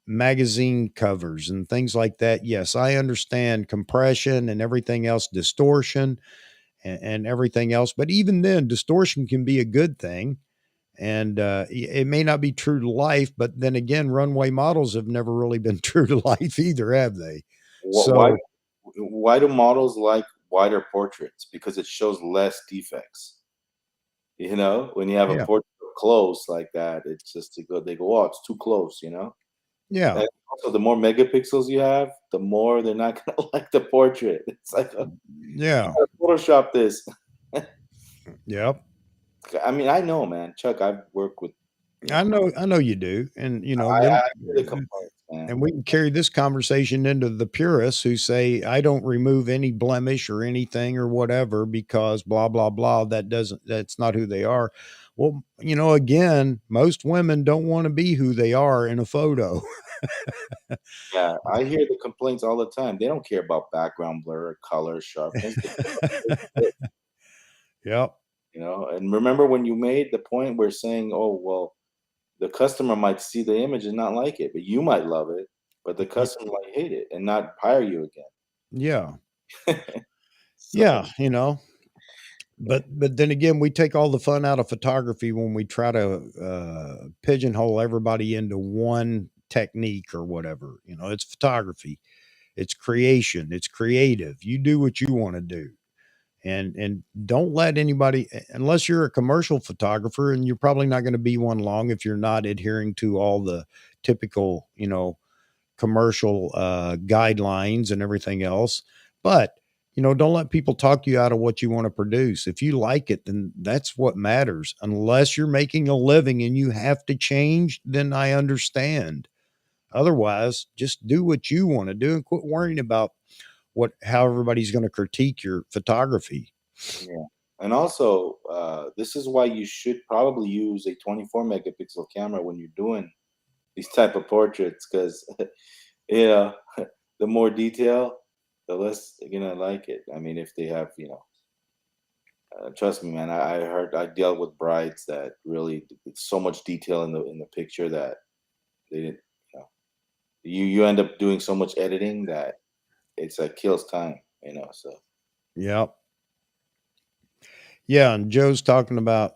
magazine covers and things like that, yes, I understand compression and everything else, distortion and everything else. But even then, distortion can be a good thing. And it may not be true to life, but then again, runway models have never really been true to life either, have they? Why So, why do models like wider portraits? Because it shows less defects. When you have a yeah, portrait close like that, it's just they go, oh, it's too close. yeah, And also, the more megapixels you have, the more they're not gonna like the portrait. It's like, you yeah, gotta Photoshop this. yep. I mean, I know, man. Chuck, I've worked with. I know you do. And, I hear the complaints, man. and we can carry this conversation into the purists who say, I don't remove any blemish or anything or whatever because blah, blah, blah. That's not who they are. Well, again, most women don't want to be who they are in a photo. Yeah, I hear the complaints all the time. They don't care about background blur, color, sharpness. Yep. And remember when you made the point where saying, oh, well, the customer might see the image and not like it, but you might love it, but the customer might hate it and not hire you again. Yeah. So, Yeah. But then again, we take all the fun out of photography when we try to pigeonhole everybody into one technique or whatever. You know, it's photography, it's creation, it's creative. You do what you want to do, and don't let anybody, unless you're a commercial photographer, and you're probably not going to be one long if you're not adhering to all the typical, you know, commercial guidelines and everything else. But you know, don't let people talk you out of what you want to produce. If you like it, then that's what matters. Unless you're making a living and you have to change, then I understand. Otherwise, just do what you want to do and quit worrying about how everybody's going to critique your photography. Yeah. And also, this is why you should probably use a 24 megapixel camera when you're doing these type of portraits, because you know, the more detail, the less you're gonna like it. I mean, if they have, you know, trust me, man. I dealt with brides that really, it's so much detail in the picture that they didn't. You know, you end up doing so much editing that it's like kills time. You know, so Yep. Yeah, and Joe's talking about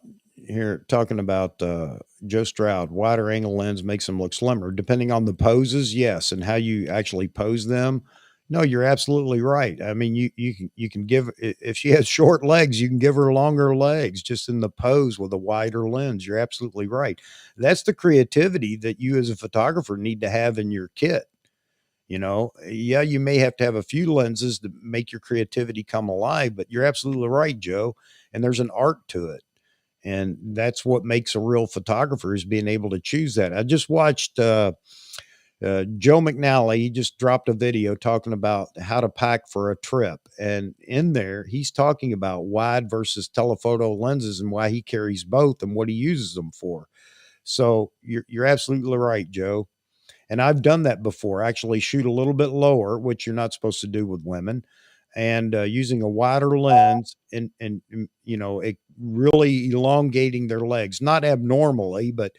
Joe Stroud. Wider angle lens makes them look slimmer, depending on the poses. Yes, and how you actually pose them. No, you're absolutely right. I mean, you can give, if she has short legs, you can give her longer legs just in the pose with a wider lens. You're absolutely right. That's the creativity that you as a photographer need to have in your kit. You know, yeah, you may have to have a few lenses to make your creativity come alive, but you're absolutely right, Joe. And there's an art to it. And that's what makes a real photographer, is being able to choose that. I just watched Joe McNally. He just dropped a video talking about how to pack for a trip. And in there, he's talking about wide versus telephoto lenses and why he carries both and what he uses them for. So you're absolutely right, Joe. And I've done that before. Actually, shoot a little bit lower, which you're not supposed to do with women, and using a wider lens and you know, it really elongating their legs, not abnormally, but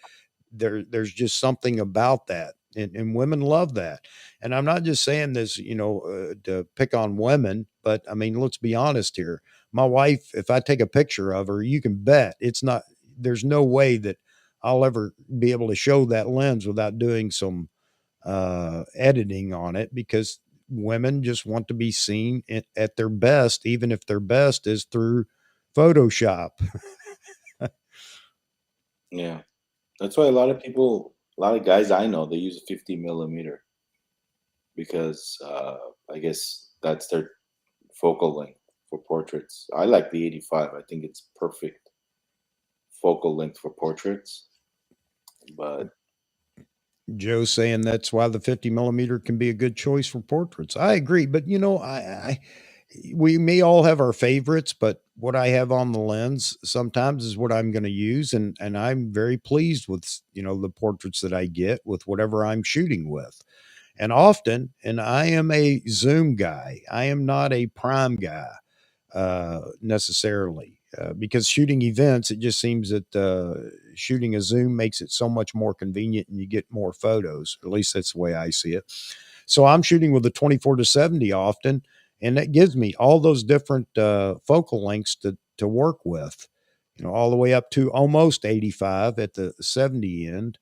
there's just something about that. And women love that. And I'm not just saying this, you know, to pick on women, but I mean, let's be honest here. My wife, if I take a picture of her, you can bet it's not, there's no way that I'll ever be able to show that lens without doing some editing on it, because women just want to be seen at their best, even if their best is through Photoshop. yeah, that's why a lot of people, a lot of guys I know, they use a 50 millimeter because I guess that's their focal length for portraits. I like the 85. I think it's perfect focal length for portraits. But Joe's saying that's why the 50 millimeter can be a good choice for portraits. I agree, but you know, we may all have our favorites, but what I have on the lens sometimes is what I'm going to use, and I'm very pleased with, you know, the portraits that I get with whatever I'm shooting with. And often, and I am a zoom guy. I am not a prime guy necessarily, because shooting events, it just seems that shooting a zoom makes it so much more convenient and you get more photos. At least that's the way I see it. So I'm shooting with a 24 to 70 often, and that gives me all those different focal lengths to work with, you know, all the way up to almost 85 at the 70 end,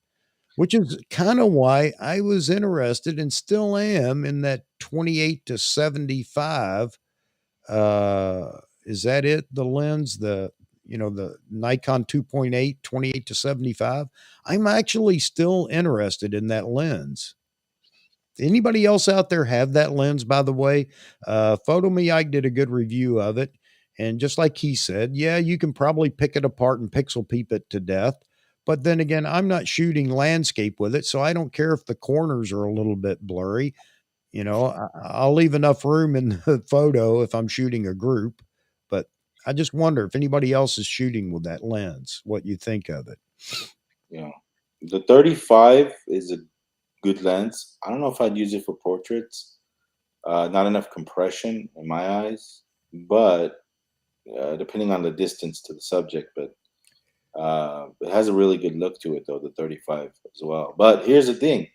which is kind of why I was interested and still am in that 28 to 75. Is that it? The lens, the, you know, the Nikon 2.8, 28 to 75. I'm actually still interested in that lens. Anybody else out there have that lens, by the way? Photo Me Ike did a good review of it. And just like he said, yeah, you can probably pick it apart and pixel peep it to death. But then again, I'm not shooting landscape with it, so I don't care if the corners are a little bit blurry. You know, I'll leave enough room in the photo if I'm shooting a group. But I just wonder if anybody else is shooting with that lens, what you think of it. you know, the 35 is a good lens. I don't know if I'd use it for portraits. Not enough compression in my eyes, but depending on the distance to the subject. But it has a really good look to it, though, the 35 as well. But here's the thing: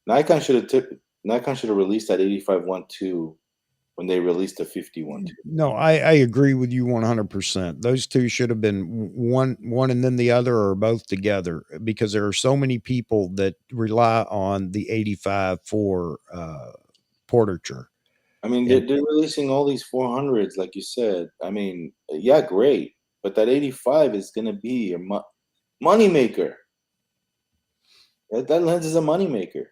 Nikon should have released that 85 1.2 when they released the 51 too. No, I agree with you 100%. Those two should have been one and then the other, or both together, because there are so many people that rely on the 85 for portraiture. I mean, And they're releasing all these 400s, like you said. I mean, yeah, great, but that 85 is gonna be a money maker. That lens is a money maker,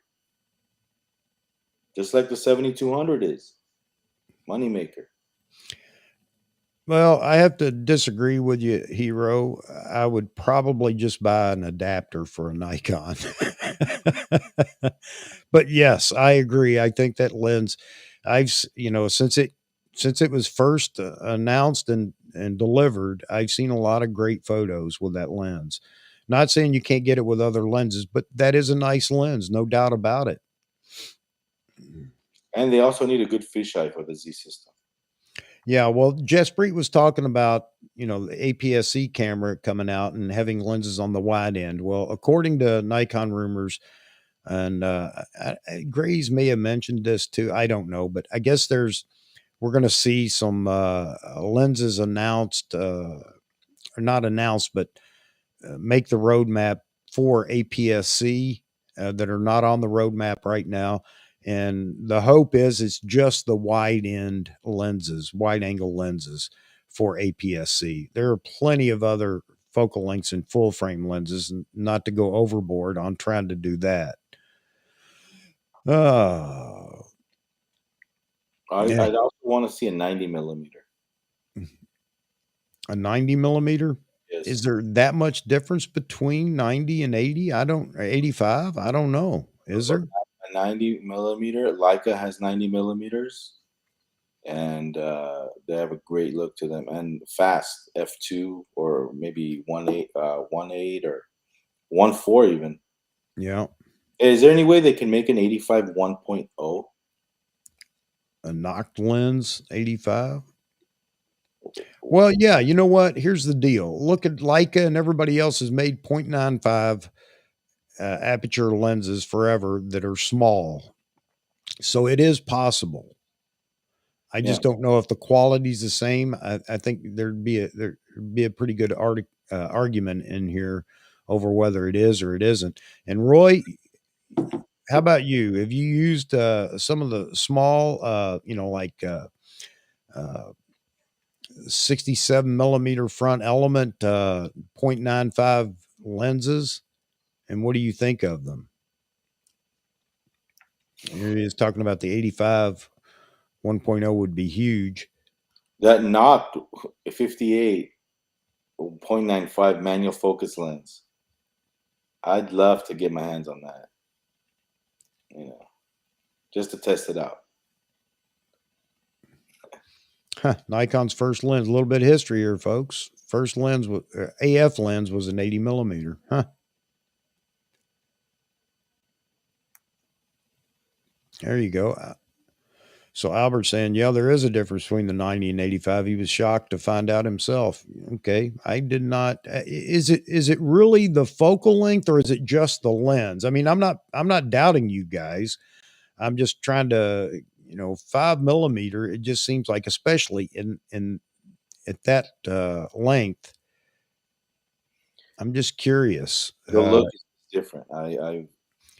just like the 7200 is money maker. well, I have to disagree with you, Hero. I would probably just buy an adapter for a Nikon. But yes, I agree. I think that lens, since it was first announced and delivered, I've seen a lot of great photos with that lens. Not saying you can't get it with other lenses, but that is a nice lens, no doubt about it. And they also need a good fisheye for the Z system. Yeah, well, Jaspreet was talking about, the APS-C camera coming out and having lenses on the wide end. Well, according to Nikon rumors, and Grays may have mentioned this too, I don't know, but I guess we're going to see some lenses announced, or not announced, but make the roadmap for APS-C that are not on the roadmap right now. And the hope is it's just the wide angle lenses for APS-C. There are plenty of other focal lengths and full frame lenses, and not to go overboard on trying to do that. Yeah. I'd also want to see a 90 millimeter. A 90 millimeter? Yes. Is there that much difference between 90 and 80? 85? I don't know. Is there? A 90 millimeter. Leica has 90 millimeters, and they have a great look to them, and fast f2 or maybe 1.8, 1.8 or 1.4 even. Yeah. Is there any way they can make an 85 1.0? A knocked lens 85? Well, yeah, you know what? Here's the deal. Look at Leica, and everybody else has made 0.95 aperture lenses forever that are small. So it is possible. I just don't know if the quality's the same. I think there'd be a pretty good argument in here over whether it is or it isn't. And Roy, how about you? Have you used some of the small, like 67 millimeter front element 0.95 lenses? And what do you think of them? Here he is talking about the 85 1.0 would be huge. That knocked 58 0.95 manual focus lens. I'd love to get my hands on that, just to test it out. Nikon's first lens. A little bit of history here, folks. First lens, AF lens, was an 80 millimeter. There you go. So Albert's saying, yeah, there is a difference between the 90 and 85. He was shocked to find out himself. Okay, I did not. Is it really the focal length, or is it just the lens? I mean, I'm not doubting you guys. I'm just trying to, 5 millimeter. It just seems like, especially in at that length. I'm just curious. The look is different.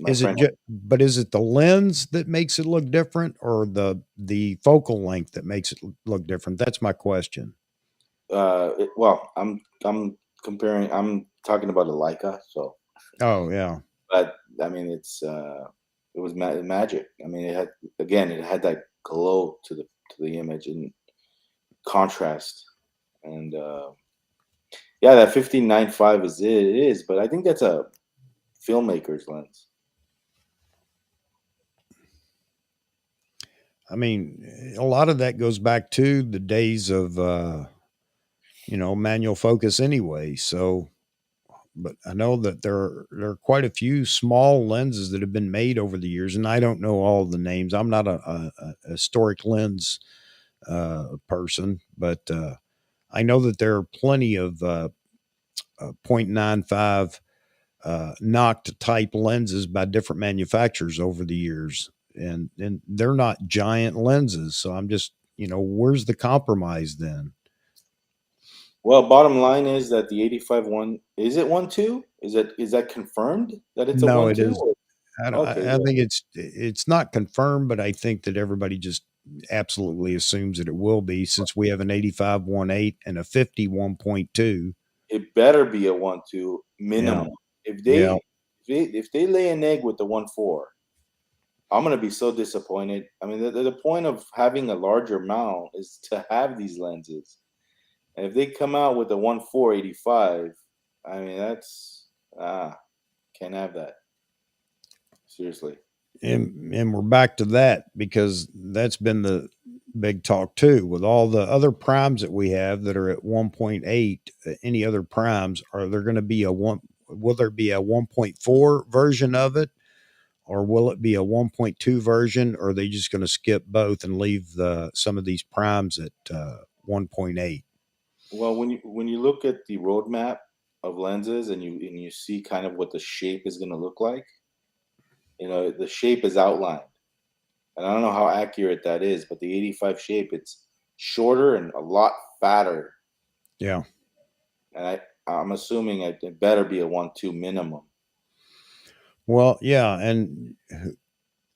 Is it the lens that makes it look different, or the focal length that makes it look different? That's my question. Well, I'm comparing. I'm talking about a Leica. So. Oh yeah. But I mean, it was magic. I mean, it had that glow to the image and contrast, and yeah, that 15.95 is it is. But I think that's a filmmaker's lens. I mean, a lot of that goes back to the days of, manual focus anyway. So, but I know that there are quite a few small lenses that have been made over the years, and I don't know all the names. I'm not a historic lens person, but I know that there are plenty of 0.95 knocked type lenses by different manufacturers over the years. and they're not giant lenses. So I'm just, where's the compromise then? Well, bottom line is that the 85 one, is it 1.2? Is that confirmed that it's a No, it 1.2? is. Okay, I good. think it's not confirmed, but I think that everybody just absolutely assumes that it will be, since we have an 85 1.8 and a 50 1.2. It better be a 1.2 Yeah, minimum. If yeah. they lay an egg with the 1.4, I'm gonna be so disappointed. I mean, the point of having a larger mount is to have these lenses. And if they come out with a 1.4 85, I mean that's can't have that. Seriously. And we're back to that, because that's been the big talk too, with all the other primes that we have that are at 1.8. Any other primes, are there going to be will there be a 1.4 version of it, or will it be a 1.2 version, or are they just going to skip both and leave some of these primes at 1.8? Well, when you look at the roadmap of lenses and you see kind of what the shape is going to look like, the shape is outlined. And I don't know how accurate that is, but the 85 shape, it's shorter and a lot fatter. Yeah. And I'm assuming it better be a 1.2 minimum. Well, yeah. And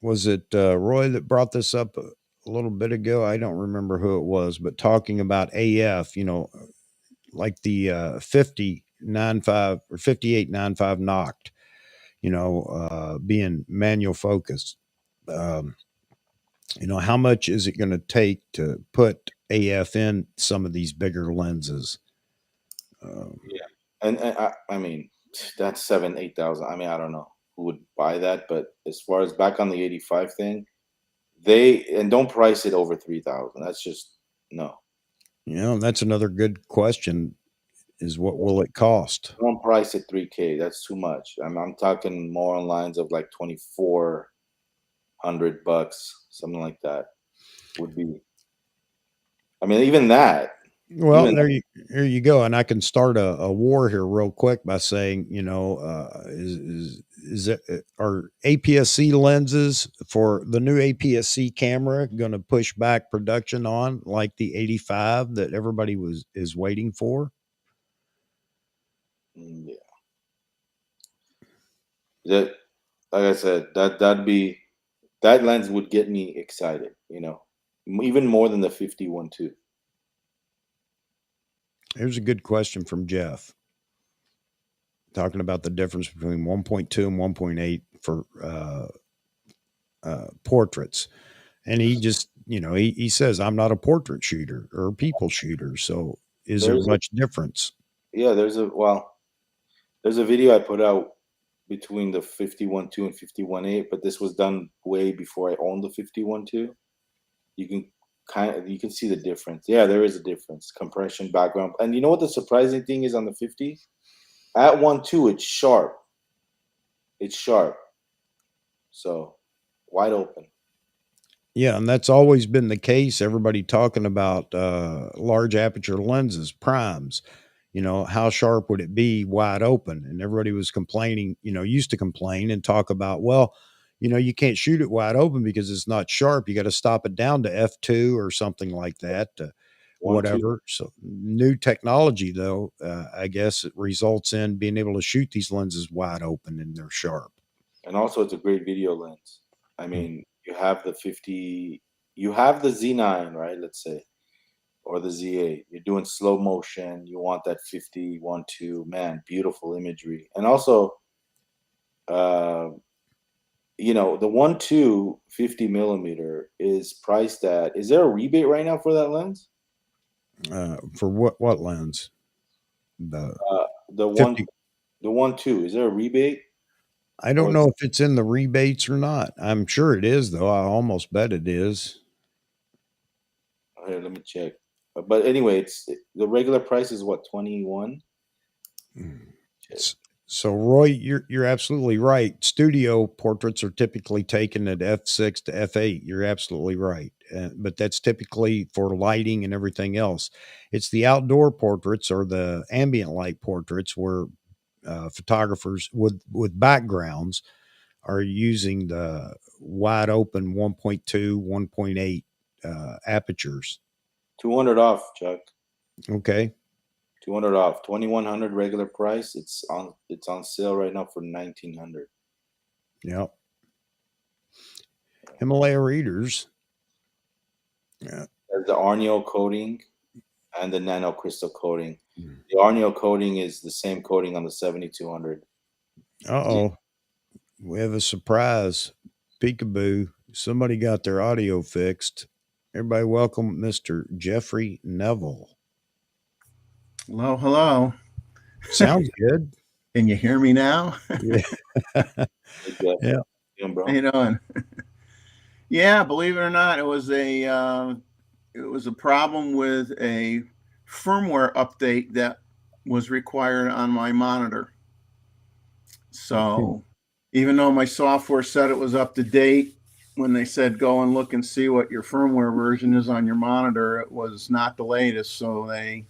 was it Roy that brought this up a little bit ago? I don't remember who it was, but talking about AF, like the 50.95 or 58.95 knocked, being manual focus. Um, how much is it going to take to put AF in some of these bigger lenses? Um, Yeah. And I mean, that's 8,000. I mean, I don't know who would buy that, but as far as back on the 85 thing, and don't price it over 3,000. That's just no. that's another good question, is what will it cost? Don't price it 3K. That's too much. I'm talking more on lines of like 2,400 bucks, something like that would be. I mean, even that, Well, even there you go, and I can start a war here real quick by saying, is it are APS-C lenses for the new APS-C camera going to push back production on, like the 85 that everybody is waiting for? yeah. That, like I said, that lens would get me excited. Even more than the 51 too. Here's a good question from Jeff, talking about the difference between 1.2 and 1.8 for portraits. And he just, he says, I'm not a portrait shooter or a people shooter. So is there There's a much difference? yeah, there's a video I put out between the 51.2 and 51.8, but this was done way before I owned the 51.2. You can you can see the difference. Yeah, there is a difference. Compression, background. And you know what the surprising thing is on the 50? At 1.2, it's sharp. It's sharp. So wide open. Yeah. And that's always been the case. Everybody talking about large aperture lenses, primes, how sharp would it be wide open? And everybody was complaining, used to complain and talk about, well, you can't shoot it wide open because it's not sharp. You got to stop it down to F2 or something like that, One, two. whatever. So new technology, though, I guess it results in being able to shoot these lenses wide open and they're sharp. And also it's a great video lens. I Mm. mean, you have the Z9, right? Let's say, or the Z8. You're doing slow motion. You want that 51.2, man, beautiful imagery. And also, uh, the 1.2 50 millimeter is priced at. Is there a rebate right now for that lens? For what lens? The The 50. 1.2. Is there a rebate? I don't Or know if it's in the rebates or not. I'm sure it is, though. I almost bet it is. here, let me check. But anyway, the regular price is what, 21? Mm. So, Roy, you're absolutely right. Studio portraits are typically taken at f6 to f8. You're absolutely right, but that's typically for lighting and everything else. It's the outdoor portraits or the ambient light portraits where photographers with backgrounds are using the wide open 1.2, 1.8 apertures. 200 off, Chuck. Okay. 200 off. 2100 regular price. It's on sale right now for 1900. Yep. Himalaya readers. Yeah. There's the Arneo coating and the nano crystal coating. Mm. The Arneo coating is the same coating on the 7200. Uh-oh. We have a surprise. Peekaboo. Somebody got their audio fixed. Everybody welcome Mr. Jeffrey Neville. Hello, hello. Sounds good. Can you hear me now? Yeah. Yeah. Bro. How you doing? Yeah, believe it or not, it was a problem with a firmware update that was required on my monitor. So even though my software said it was up to date, when they said go and look and see what your firmware version is on your monitor, it was not the latest. So they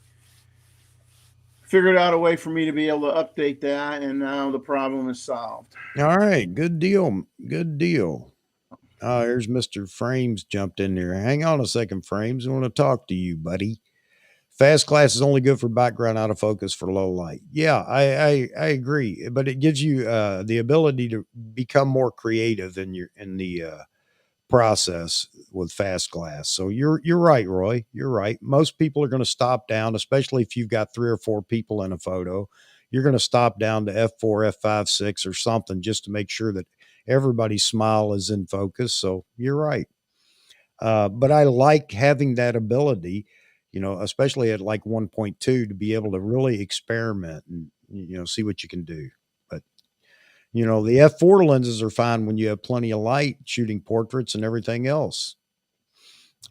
figured out a way for me to be able to update that, and now the problem is solved. All right. Good deal. Good deal. Here's Mr. Frames jumped in there. Hang on a second, Frames. I want to talk to you, buddy. Fast class is only good for background out of focus for low light. Yeah, I agree, but it gives you the ability to become more creative in the process with fast glass. So you're right, Roy. You're right. Most people are going to stop down, especially if you've got 3 or 4 people in a photo. You're going to stop down to f4, f5, 6 or something just to make sure that everybody's smile is in focus. So you're right. But I like having that ability, especially at like 1.2 to be able to really experiment and, see what you can do. But, the f4 lenses are fine when you have plenty of light shooting portraits and everything else.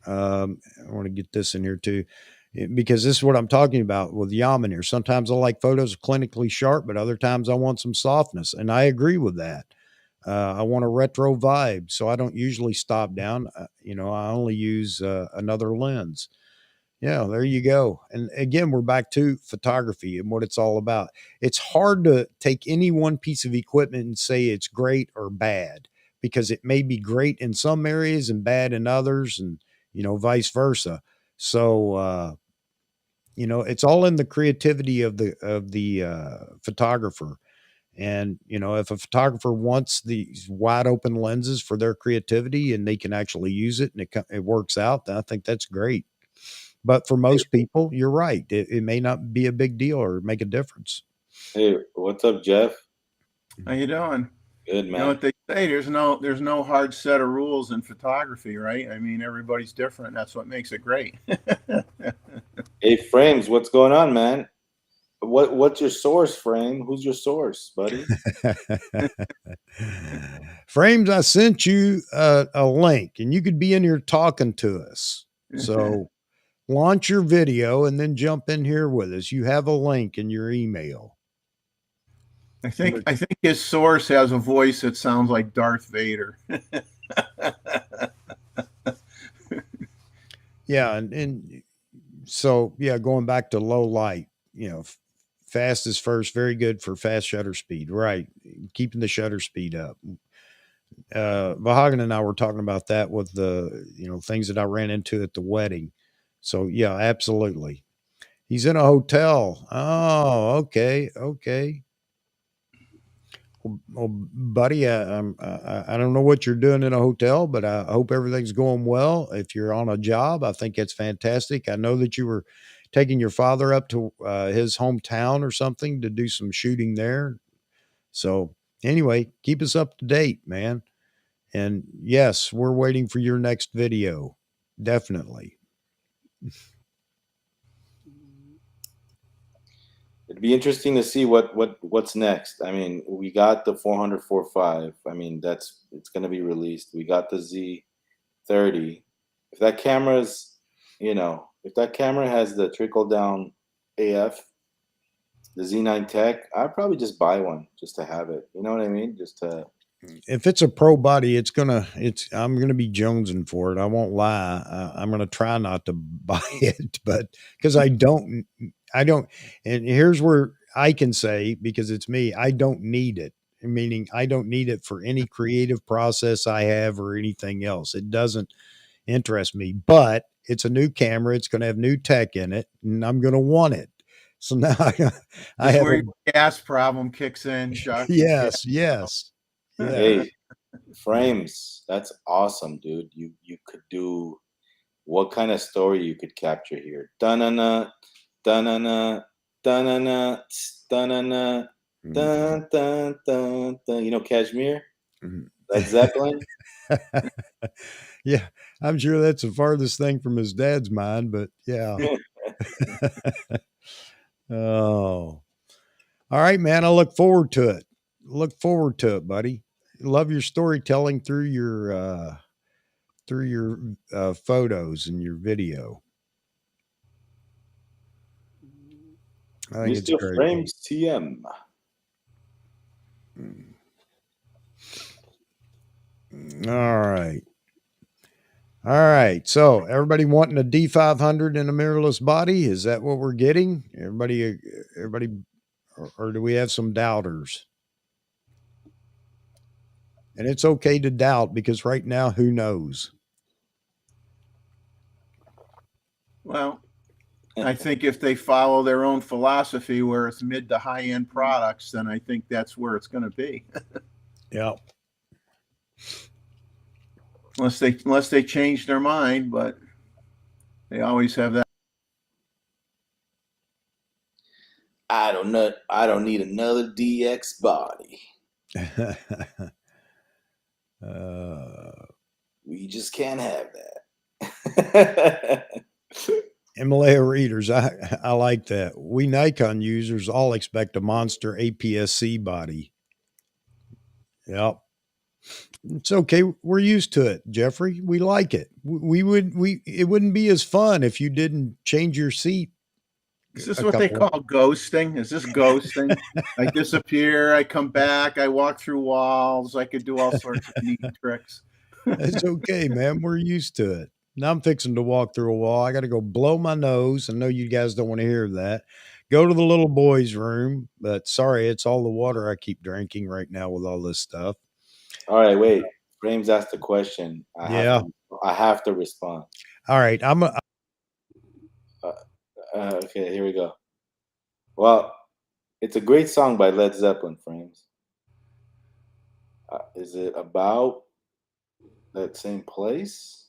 I want to get this in here too, because this is what I'm talking about with Yaman here. Sometimes I like photos clinically sharp, but other times I want some softness. And I agree with that. I want a retro vibe, so I don't usually stop down. I only use another lens. Yeah, there you go. And again, we're back to photography and what it's all about. It's hard to take any one piece of equipment and say it's great or bad, because it may be great in some areas and bad in others, and vice versa. So it's all in the creativity of the photographer. And, if a photographer wants these wide open lenses for their creativity and they can actually use it and it works out, then I think that's great. But for most people, you're right. It may not be a big deal or make a difference. Hey, what's up, Jeff? How you doing? Good, man. You know what they say, there's no hard set of rules in photography, right? I mean, everybody's different. That's what makes it great. Hey, Frames, what's going on, man? What's your source, Frame? Who's your source, buddy? Frames, I sent you a link, and you could be in here talking to us. So launch your video and then jump in here with us. You have a link in your email. I think his source has a voice that sounds like Darth Vader. Yeah, and so yeah, going back to low light, fast is first, very good for fast shutter speed, right? Keeping the shutter speed up. Vahagan and I were talking about that with the, things that I ran into at the wedding. So yeah, absolutely. He's in a hotel. Oh, okay. Well, buddy, I don't know what you're doing in a hotel, but I hope everything's going well. If you're on a job, I think it's fantastic. I know that you were taking your father up to his hometown or something to do some shooting there. So anyway, keep us up to date, man. And yes, we're waiting for your next video. Definitely. It'd be interesting to see what's next. I mean, we got the 400 4.5. I mean, it's going to be released. We got the Z30. If that camera's, if that camera has the trickle down AF, the Z9 Tech, I'd probably just buy one just to have it. You know what I mean? Just to. If it's a pro body, I'm going to be jonesing for it. I won't lie. I'm going to try not to buy it, but because I don't, and here's where I can say, because it's me, I don't need it. meaning I don't need it for any creative process I have or anything else. It doesn't interest me, but it's a new camera. It's going to have new tech in it, and I'm going to want it. So now I That's have where a, your gas problem kicks in, Chuck. yes, yes. Yeah. Hey, frames. That's awesome, dude. You could do what kind of story you could capture here? Da-na-na, da-na-na, da-na-na, da-na-na, dun, dun, dun, dun. You know Kashmir? Mhm. Led Zeppelin? Yeah, I'm sure that's the farthest thing from his dad's mind, but yeah. Oh, all right, man. I look forward to it. Look forward to it, buddy. Love your storytelling through your photos and your video. I think it's Mr. great. Frames TM. All right. All right. So everybody wanting a D500 in a mirrorless body? Is that what we're getting? Everybody, or do we have some doubters? And it's okay to doubt because right now, who knows? Well, I think if they follow their own philosophy where it's mid to high end products, then I think that's where it's going to be. Yeah. Unless they change their mind, but they always have that. I don't need another DX body. We just can't have that. Himalaya readers, I like that. We Nikon users all expect a monster APS-C body. Yep. It's okay. We're used to it, Jeffrey. We like it. It wouldn't be as fun if you didn't change your seat. Is this what they call ghosting? Is this ghosting? I disappear, I come back, I walk through walls, I could do all sorts of neat tricks. It's okay, man. We're used to it. Now I'm fixing to walk through a wall. I got to go blow my nose. I know you guys don't want to hear that. Go to the little boy's room, but sorry, it's all the water I keep drinking right now with all this stuff. All right, wait. Frames asked a question. Yeah. I have to respond. All right. Okay, here we go. Well, it's a great song by Led Zeppelin, Frames. Is it about that same place?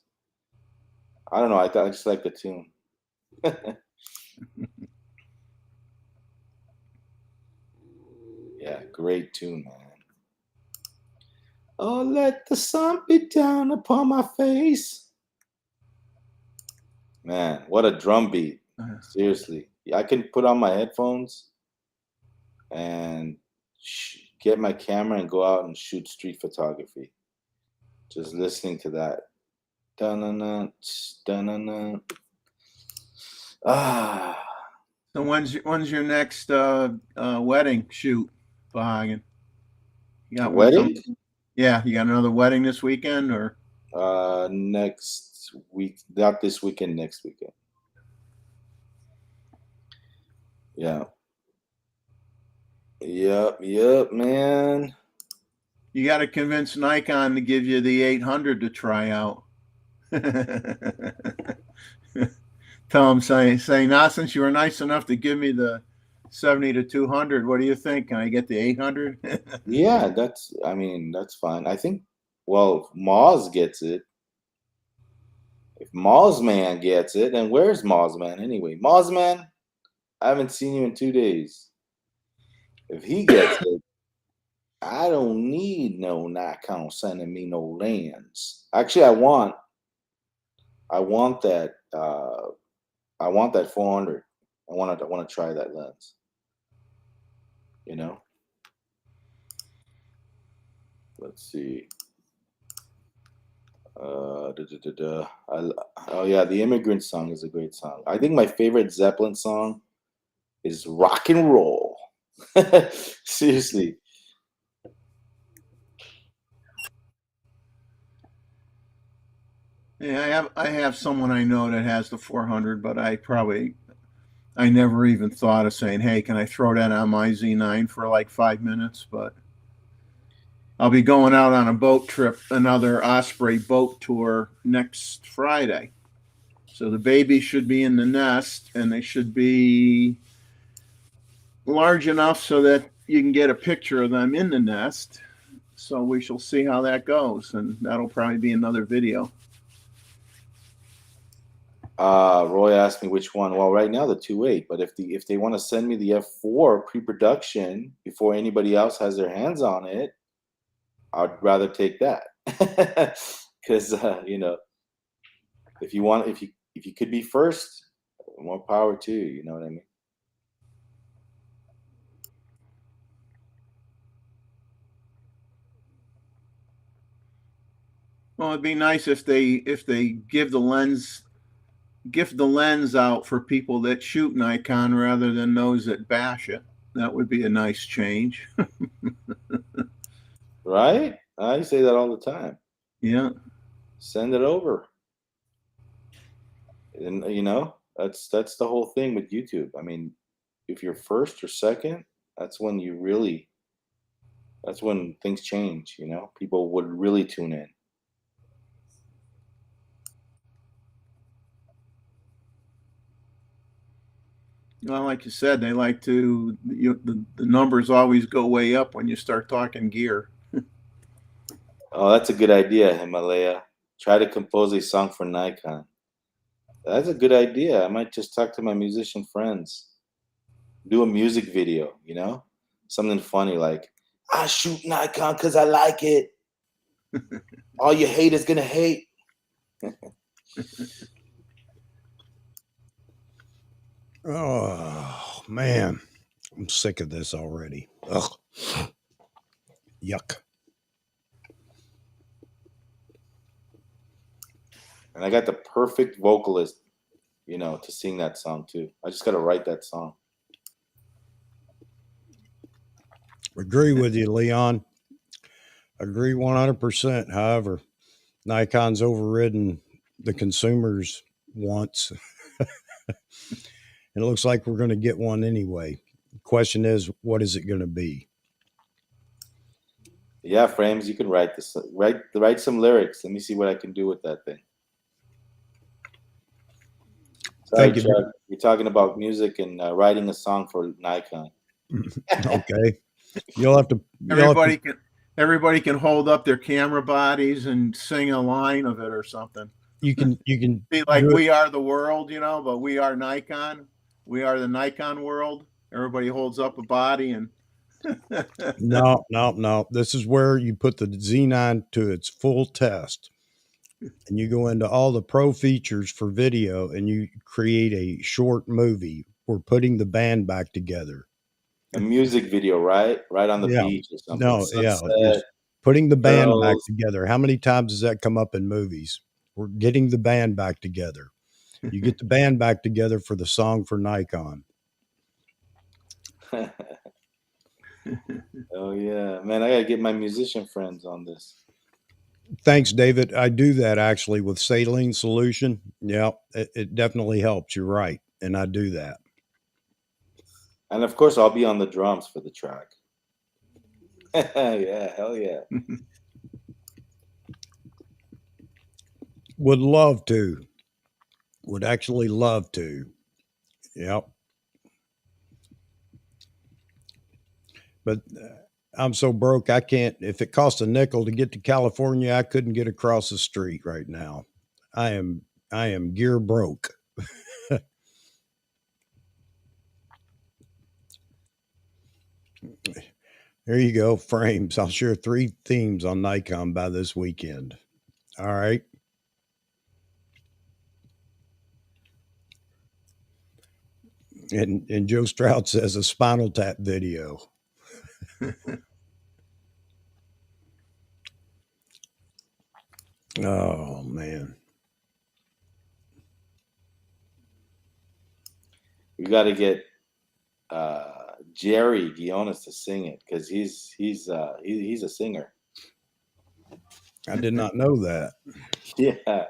I don't know. I just like the tune. Yeah, great tune, man. Oh, let the sun beat down upon my face. Man, what a drum beat. Seriously. I can put on my headphones and get my camera and go out and shoot street photography. Just listening to that. Dun-na-na, dun-na-na. Ah. So when's your next wedding shoot, Bahagen? You got Wedding? Yeah, you got another wedding this weekend or? Next week, not this weekend, next weekend. Yeah. Yep, man. You got to convince Nikon to give you the 800 to try out. Tell them, say, not since you were nice enough to give me the 70 to 200. What do you think? Can I get the 800? Yeah, that's fine. I think, well, if Moz gets it. If Mozman gets it, then where's Mozman anyway? Mozman, I haven't seen you in 2 days. If he gets it, I don't need no Nikon sending me no lens. Actually, I want that. I want that 400. I want to try that lens. You know. Let's see. Oh yeah, the Immigrant song is a great song. I think my favorite Zeppelin song is Rock and Roll. Seriously. Yeah, I have someone I know that has the 400, but I never even thought of saying, hey, can I throw that on my Z9 for like 5 minutes? But I'll be going out on a boat trip, another Osprey boat tour next Friday. So the babies should be in the nest, and they should be large enough so that you can get a picture of them in the nest. So we shall see how that goes, and that'll probably be another video. Roy asked me which one. Well, right now the 2.8, but if they want to send me the f4 pre-production before anybody else has their hands on it, I'd rather take that. Because you know, if you could be first, more power to you. You know what I mean? Well, it'd be nice if they give the lens out for people that shoot Nikon rather than those that bash it. That would be a nice change. Right? I say that all the time. Yeah. Send it over. And you know, that's the whole thing with YouTube. I mean, if you're first or second, that's when things change, you know? People would really tune in. Well, like you said, they like to, the numbers always go way up when you start talking gear. Oh, that's a good idea, Himalaya. Try to compose a song for Nikon. That's a good idea. I might just talk to my musician friends. Do a music video, you know? Something funny like, I shoot Nikon because I like it. All you haters gonna hate. Oh, man. I'm sick of this already. Ugh. Yuck. And I got the perfect vocalist, you know, to sing that song too. I just got to write that song. Agree with you, Leon. Agree 100%. However, Nikon's overridden the consumer's wants. It looks like we're going to get one anyway. The question is, what is it going to be? Yeah, Frames, you can write this. Write some lyrics. Let me see what I can do with that thing. Sorry, Thank you. Chuck. You're talking about music and writing a song for Nikon. Okay. You'll have to. Everybody can hold up their camera bodies and sing a line of it or something. You can be like We Are the World, you know, but we are Nikon. We are the Nikon world. Everybody holds up a body and No. This is where you put the Z9 to its full test. And you go into all the pro features for video and you create a short movie. We're putting the band back together. A music video, right? Right on the beach or something. No, Sunset, putting the band girls. back together. How many times does that come up in movies? We're getting the band back together. You get the band back together for the song for Nikon. Oh yeah, man! I gotta get my musician friends on this. Thanks, David. I do that actually with saline solution. Yeah, it definitely helps. You're right, and I do that. And of course, I'll be on the drums for the track. Yeah, hell yeah. Would love to. Would actually love to. Yep. But I'm so broke, I can't. If it costs a nickel to get to California, I couldn't get across the street right now. I am gear broke. There you go, Frames. I'll share 3 themes on Nikon by this weekend. All right. And Joe Stroud says a Spinal Tap video. Oh man. We got to get Jerry Guiones to sing it because he's a singer. I did not know that. Yeah.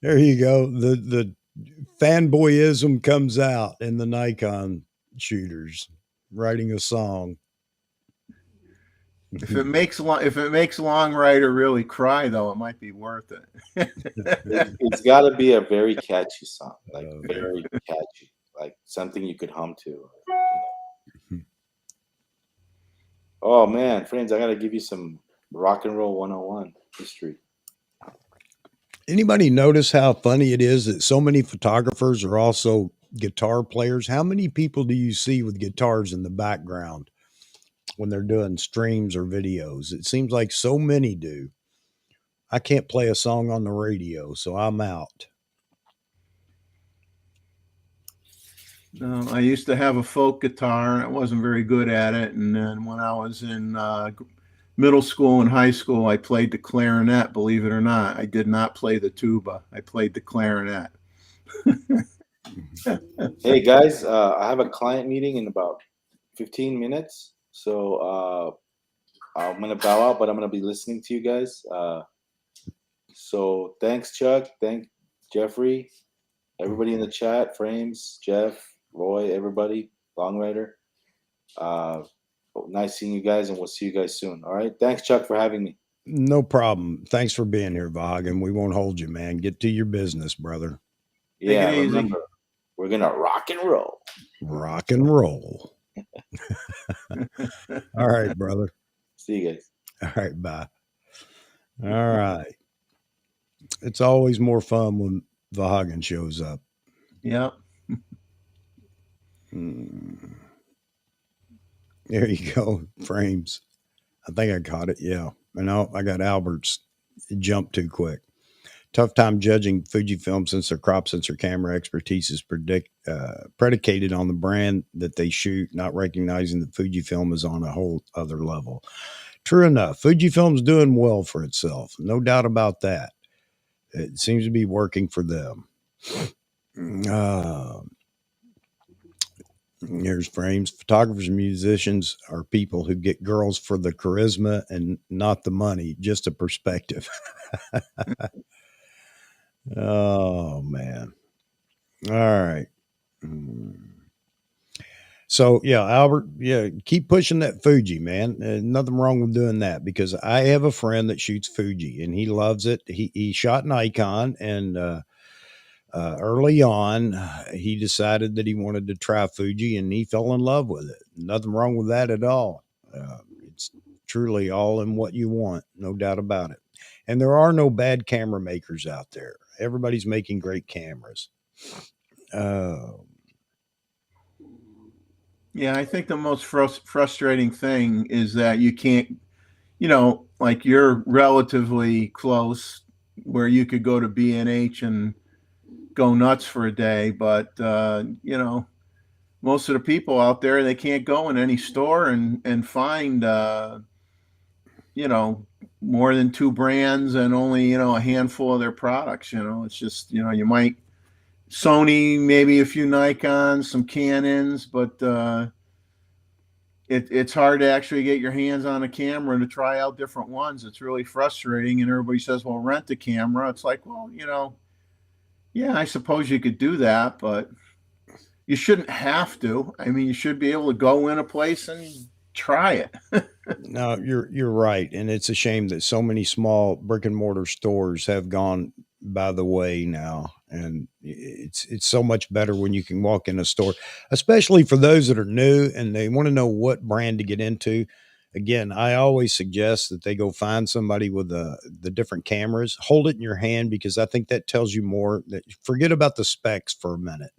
There you go. The fanboyism comes out in the Nikon shooters writing a song. If it makes Long Rider really cry, though, it might be worth it. It's got to be a very catchy song, like Oh, very catchy, like something you could hum to. Oh man, friends, I got to give you some rock and roll 101 history. Anybody notice how funny it is that so many photographers are also guitar players? How many people do you see with guitars in the background when they're doing streams or videos? It seems like so many do. I can't play a song on the radio, so I'm out. I used to have a folk guitar, and I wasn't very good at it. And then when I was in middle school and high school, I played the clarinet. Believe it or not, I did not play the tuba. I played the clarinet. Hey guys, I have a client meeting in about 15 minutes, so I'm gonna bow out, but I'm gonna be listening to you guys. So thanks, Chuck. Thank Jeffrey, everybody in the chat, Frames, Jeff, Roy, everybody, Long Rider. Nice seeing you guys, and we'll see you guys soon. All right. Thanks, Chuck, for having me. No problem. Thanks for being here, Vaughan. We won't hold you, man. Get to your business, brother. Yeah, Take it easy. remember, we're gonna rock and roll. Rock and roll. All right, brother. See you guys. All right, bye. All right. It's always more fun when Vaughan shows up. Yep. There you go. Frames. I think I caught it. Yeah. I know I got Albert's. It jumped too quick. Tough time judging Fujifilm since their crop sensor camera expertise is predicated on the brand that they shoot, not recognizing that Fujifilm is on a whole other level. True enough. Fujifilm's doing well for itself. No doubt about that. It seems to be working for them. Here's Frames. Photographers and musicians are people who get girls for the charisma and not the money, just a perspective. Oh, man. All right. So, yeah, Albert, yeah, keep pushing that Fuji, man. Nothing wrong with doing that, because I have a friend that shoots Fuji and he loves it. He shot Nikon, and early on, he decided that he wanted to try Fuji, and he fell in love with it. Nothing wrong with that at all. It's truly all in what you want, no doubt about it. And there are no bad camera makers out there. Everybody's making great cameras. Yeah, I think the most frustrating thing is that you can't, like you're relatively close where you could go to B&H and go nuts for a day, but most of the people out there, they can't go in any store and find more than two brands and only a handful of their products. It's just you might Sony, maybe a few Nikons, some Canons, but it's hard to actually get your hands on a camera to try out different ones. It's really frustrating, and everybody says, well, rent a camera. It's like, well, yeah, I suppose you could do that, but you shouldn't have to. I mean, you should be able to go in a place and try it. No, you're right. And it's a shame that so many small brick and mortar stores have gone by the way now. And it's so much better when you can walk in a store, especially for those that are new and they want to know what brand to get into. Again, I always suggest that they go find somebody with the different cameras, hold it in your hand, because I think that tells you more. That forget about the specs for a minute.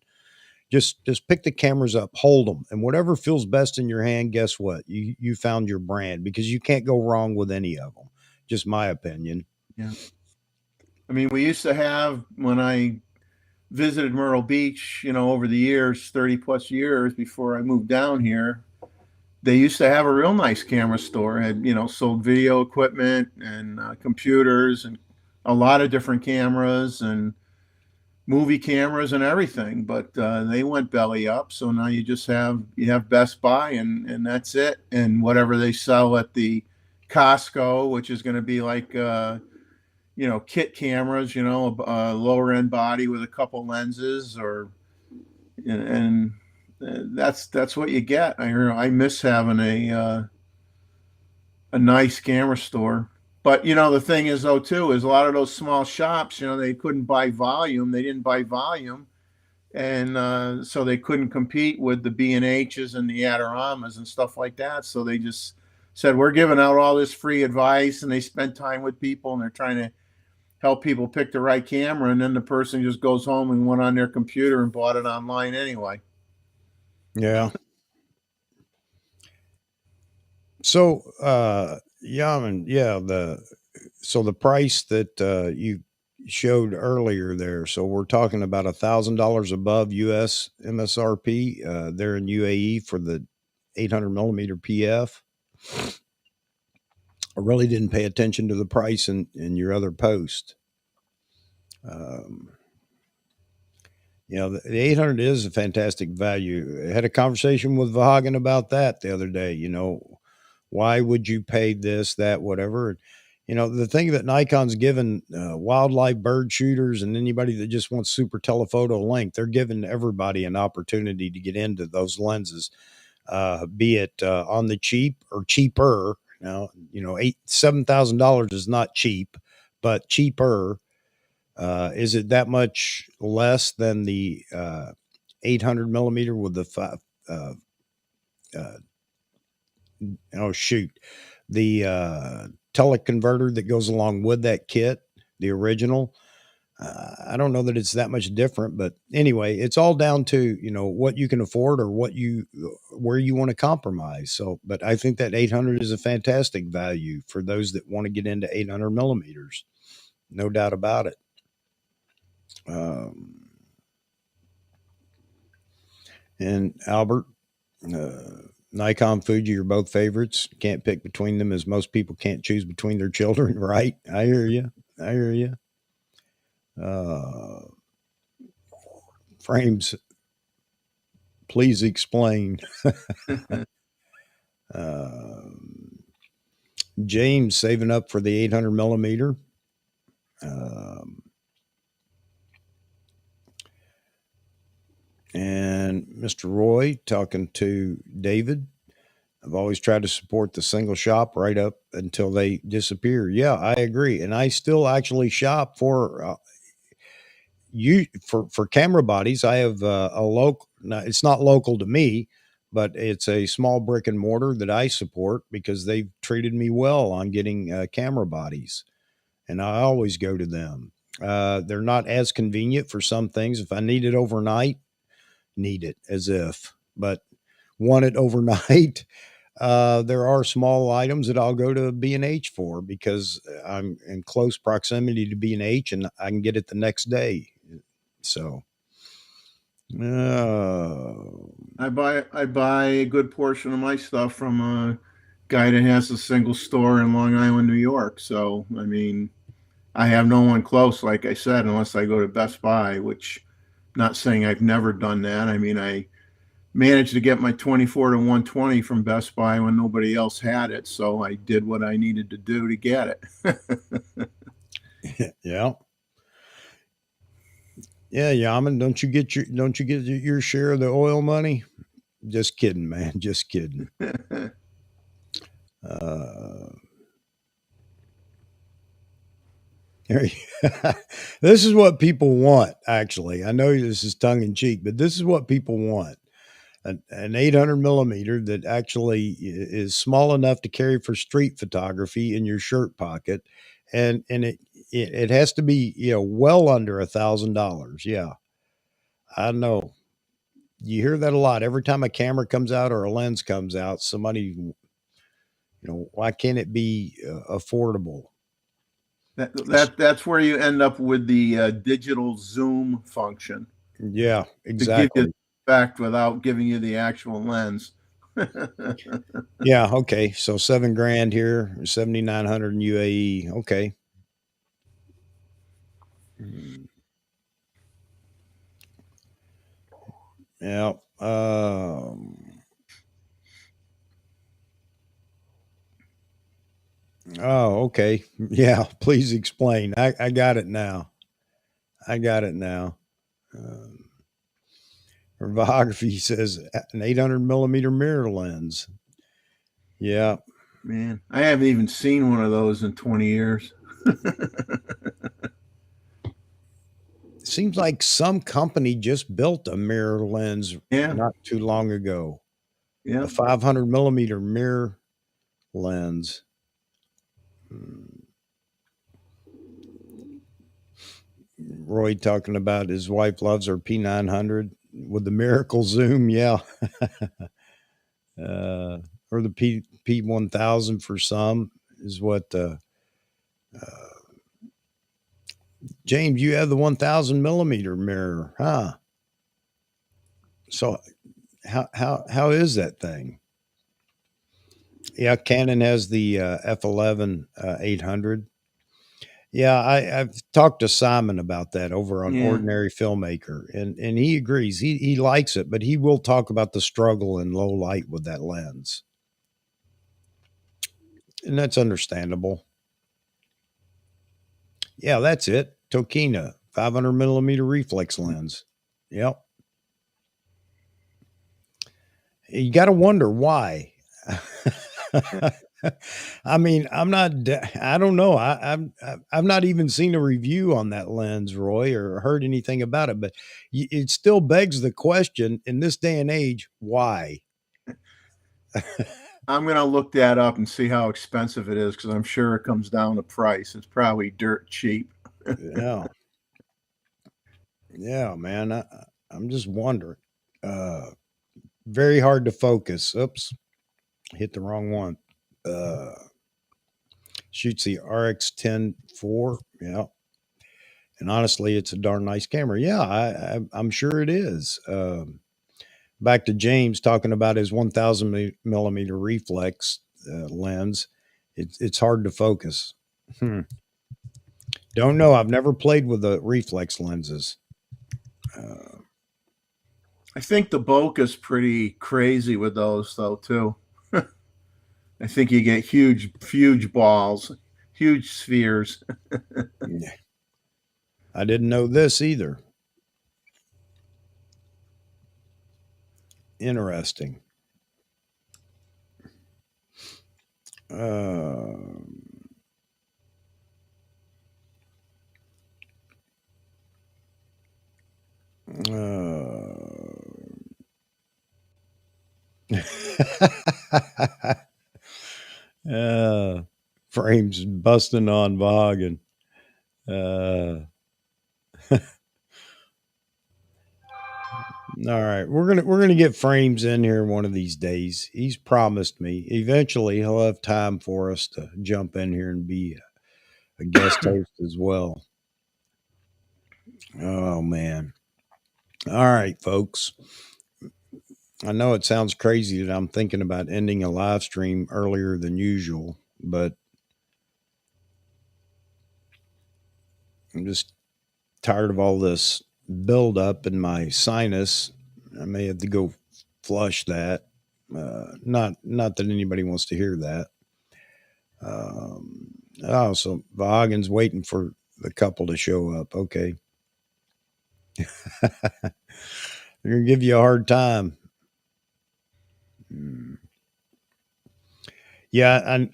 Just pick the cameras up, hold them, and whatever feels best in your hand, guess what? You found your brand, because you can't go wrong with any of them. Just my opinion. Yeah. I mean, we used to have, when I visited Myrtle Beach, over the years, 30 plus years before I moved down here, they used to have a real nice camera store. Had, sold video equipment and computers and a lot of different cameras and movie cameras and everything, but they went belly up. So now you have Best Buy and that's it. And whatever they sell at the Costco, which is going to be like, kit cameras, a lower end body with a couple lenses, and that's what you get. I miss having a nice camera store. But the thing is though too is a lot of those small shops, they couldn't buy volume. They didn't buy volume, and so they couldn't compete with the B&H's and the Adiramas and stuff like that. So they just said, we're giving out all this free advice, and they spend time with people, and they're trying to help people pick the right camera, and then the person just goes home and went on their computer and bought it online anyway. Yeah. So, Yaman, yeah, the price that you showed earlier there. So we're talking about $1,000 above US MSRP there in UAE for the 800 millimeter PF. I really didn't pay attention to the price in your other post. The 800 is a fantastic value. I had a conversation with Vahagan about that the other day. Why would you pay this, that, whatever? The thing that Nikon's given wildlife bird shooters and anybody that just wants super telephoto length, they're giving everybody an opportunity to get into those lenses, be it on the cheap or cheaper. Now, $7,000 is not cheap, but cheaper. Is it that much less than the 800 millimeter with the the teleconverter that goes along with that kit, the original? I don't know that it's that much different, but anyway, it's all down to what you can afford or where you want to compromise. So, but I think that 800 is a fantastic value for those that want to get into 800 millimeters, no doubt about it. And Albert, Nikon, Fuji are both favorites. Can't pick between them, as most people can't choose between their children, right? I hear you. Frames, please explain. James saving up for the 800 millimeter. And Mr. Roy talking to David. I've always tried to support the single shop right up until they disappear. Yeah, I agree. And I still actually shop for for camera bodies. I have a local, it's not local to me, but it's a small brick and mortar that I support because they've treated me well on getting camera bodies. And I always go to them. They're not as convenient for some things. If I need it overnight, but want it overnight. There are small items that I'll go to B&H for because I'm in close proximity to B&H and I can get it the next day. So, I buy a good portion of my stuff from a guy that has a single store in Long Island, New York. So, I mean, I have no one close, like I said, unless I go to Best Buy, which not saying I've never done that. I mean, I managed to get my 24 to 120 from Best Buy when nobody else had it. So I did what I needed to do to get it. Yeah. Yeah, Yaman, don't you get your share of the oil money? Just kidding, man. Just kidding. This is what people want, actually. I know this is tongue in cheek, but this is what people want. An 800 millimeter that actually is small enough to carry for street photography in your shirt pocket. And it has to be, well under $1,000. Yeah, I know. You hear that a lot. Every time a camera comes out or a lens comes out, somebody, why can't it be affordable? That's where you end up with the digital zoom function. Yeah, exactly. To give you the effect without giving you the actual lens. Yeah. Okay. So $7,000 here, 7,900 in UAE. Okay. Yeah. Oh, Oh, okay. Yeah, please explain. I got it now. I got it now. Photography says an 800 millimeter mirror lens. Yeah. Man, I haven't even seen one of those in 20 years. Seems like some company just built a mirror lens Yeah, not too long ago. yeah. A 500 millimeter mirror lens. Roy talking about his wife loves her P900 with the miracle zoom. Yeah. Or the P1000 for some is what, James, you have the 1000 millimeter mirror, huh? So how is that thing? Yeah, Canon has the F11 800. Yeah, I've talked to Simon about that over on Yeah. Ordinary Filmmaker, and he agrees. He likes it, but he will talk about the struggle in low light with that lens, and that's understandable. Yeah, that's it. Tokina 500 millimeter reflex lens. Yep. You got to wonder why. I mean, I don't know. I've not even seen a review on that lens, Roy, or heard anything about it, but it still begs the question in this day and age, why? I'm going to look that up and see how expensive it is, because I'm sure it comes down to price. It's probably dirt cheap. Yeah. Yeah, man. I'm just wondering. Very hard to focus. Oops. Hit the wrong one. Shoots the RX-10 IV. Yeah. And honestly, it's a darn nice camera. Yeah, I'm sure it is. Back to James talking about his 1000 millimeter reflex lens. It's hard to focus. Don't know. I've never played with the reflex lenses. I think the bokeh's pretty crazy with those, though, too. I think you get huge balls, huge spheres. I didn't know this either. Interesting. Frames busting on Vaughan. All right, we're gonna get Frames in here one of these days. He's promised me. Eventually, he'll have time for us to jump in here and be a guest host as well. Oh man! All right, folks. I know it sounds crazy that I'm thinking about ending a live stream earlier than usual, but I'm just tired of all this buildup in my sinus. I may have to go flush that. Not that anybody wants to hear that. So Vaughan's waiting for the couple to show up. Okay. They're going to give you a hard time. Yeah,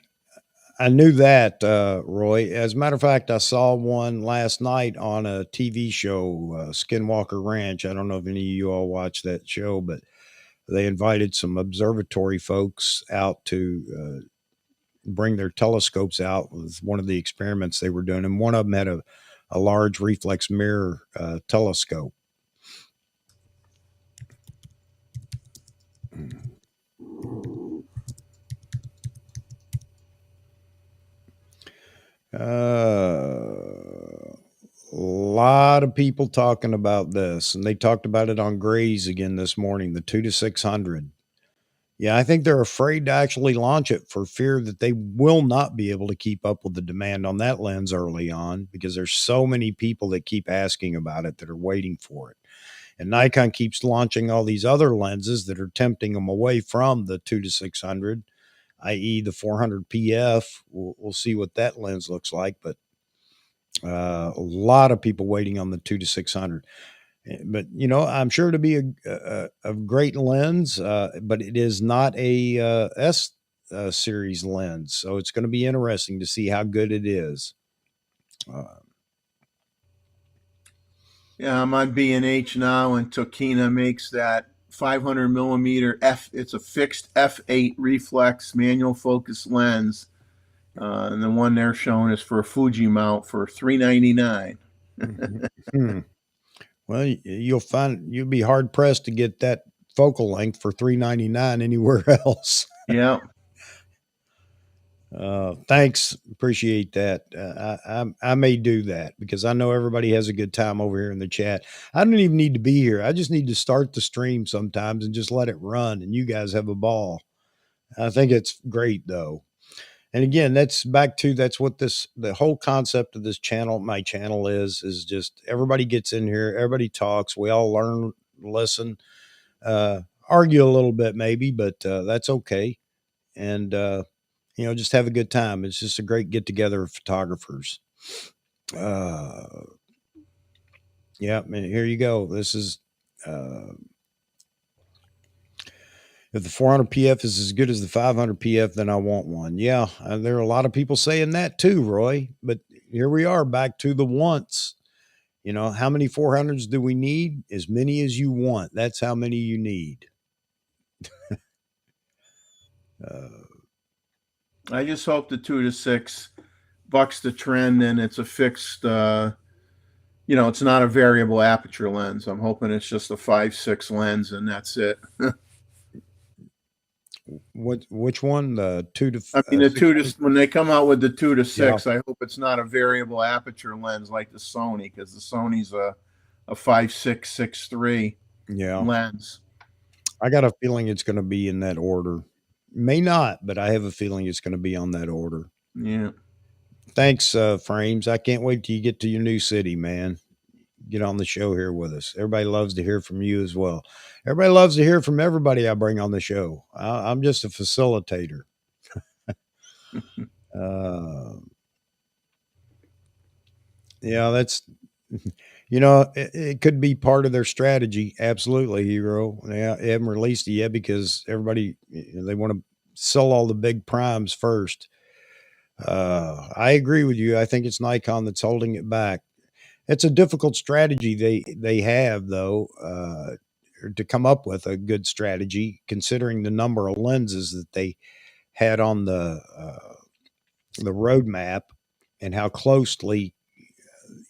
I knew that, Roy. As a matter of fact, I saw one last night on a TV show, Skinwalker Ranch. I don't know if any of you all watched that show, but they invited some observatory folks out to bring their telescopes out with one of the experiments they were doing. And one of them had a large reflex mirror telescope. A lot of people talking about this, and they talked about it on Gray's again this morning, the 2 to 600. Yeah, I think they're afraid to actually launch it for fear that they will not be able to keep up with the demand on that lens early on, because there's so many people that keep asking about it that are waiting for it. And Nikon keeps launching all these other lenses that are tempting them away from the 2 to 600. i.e. the 400 PF. We'll see what that lens looks like, but a lot of people waiting on the 2 to 600. But I'm sure to be a great lens, but it is not a S series lens, so it's going to be interesting to see how good it is. Yeah, I'm on B&H now, and Tokina makes that 500 millimeter it's a fixed f8 reflex manual focus lens, and the one they're showing is for a Fuji mount for $399. Well, you'll be hard pressed to get that focal length for $399 anywhere else. Yeah. Thanks, appreciate that. I may do that because I know everybody has a good time over here in the chat. I don't even need to be here. I just need to start the stream sometimes and just let it run, and you guys have a ball. I think it's great though. And again, that's what the whole concept of this channel, my channel is just everybody gets in here, everybody talks, we all learn, listen, argue a little bit maybe, but that's okay. And just have a good time. It's just a great get together of photographers. Yeah, here you go. This is if the 400 PF is as good as the 500 PF, then I want one. Yeah, there are a lot of people saying that too, Roy. But here we are back to the wants. How many 400s do we need? As many as you want. That's how many you need. I just hope the 2 to 6 bucks the trend, and it's a fixed. It's not a variable aperture lens. I'm hoping it's just a 5.6 lens, and that's it. Which one? The 2 to? I mean, the 2 to when they come out with the 2 to 6, yeah. I hope it's not a variable aperture lens like the Sony, because the Sony's a 5.6 6.3 lens. I got a feeling it's going to be in that order. May not, but I have a feeling it's going to be on that order. Yeah. Thanks, Frames. I can't wait till you get to your new city, man. Get on the show here with us. Everybody loves to hear from you as well. Everybody loves to hear from everybody I bring on the show. I'm just a facilitator. Yeah, that's, it could be part of their strategy. Absolutely, Hero. They haven't released it yet because everybody, they want to sell all the big primes first. I agree with you. I think it's Nikon that's holding it back. It's a difficult strategy they have, though, to come up with a good strategy, considering the number of lenses that they had on the roadmap and how close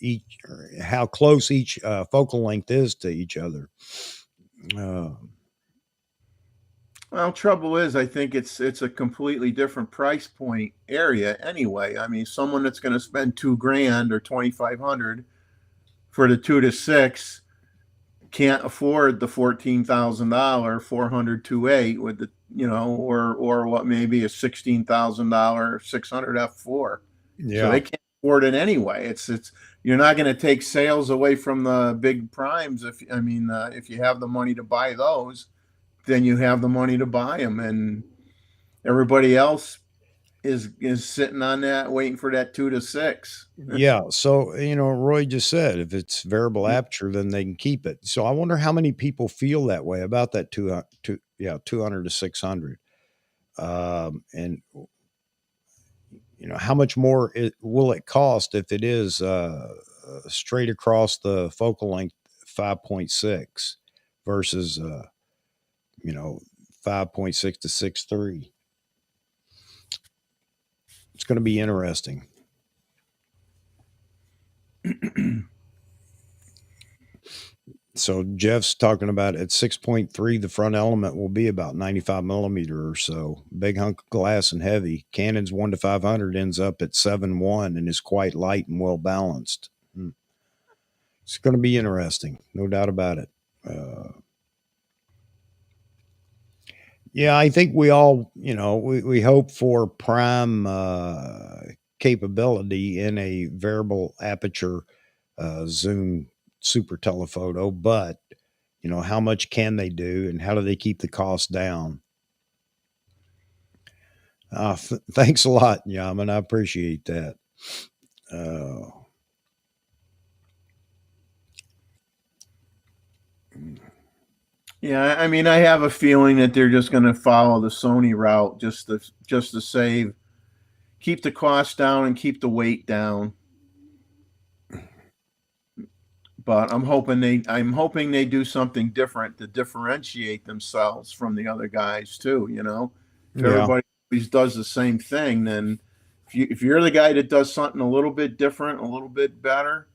each focal length is to each other. Well, trouble is, I think it's a completely different price point area anyway. I mean, someone that's going to spend $2,000 or $2,500 for the 2 to 6 can't afford the $14,000 400 2.8 with the or what maybe a $16,000 600 f4. Yeah. So they can't afford it anyway. It's you're not going to take sales away from the big primes. If you have the money to buy those, then you have the money to buy them, and everybody else is sitting on that, waiting for that 2 to 6. Yeah. So, Roy just said, if it's variable aperture, then they can keep it. So I wonder how many people feel that way about that 200 to 600. And how much more will it cost if it is straight across the focal length 5.6 versus 5.6 to 6.3. It's going to be interesting. So Jeff's talking about at 6.3, the front element will be about 95 millimeter or so. Big hunk of glass and heavy. Canon's 1 to 500 ends up at 7.1 and is quite light and well balanced. It's going to be interesting, no doubt about it. Yeah, I think we all, we hope for prime capability in a variable aperture zoom super telephoto, but how much can they do and how do they keep the cost down? Thanks a lot, Yaman. I appreciate that. Uh, Yeah, I mean, I have a feeling that they're just going to follow the Sony route, just to save, keep the cost down and keep the weight down. But I'm hoping they do something different to differentiate themselves from the other guys too. You know, if yeah, everybody always does the same thing, then if you're the guy that does something a little bit different, a little bit better,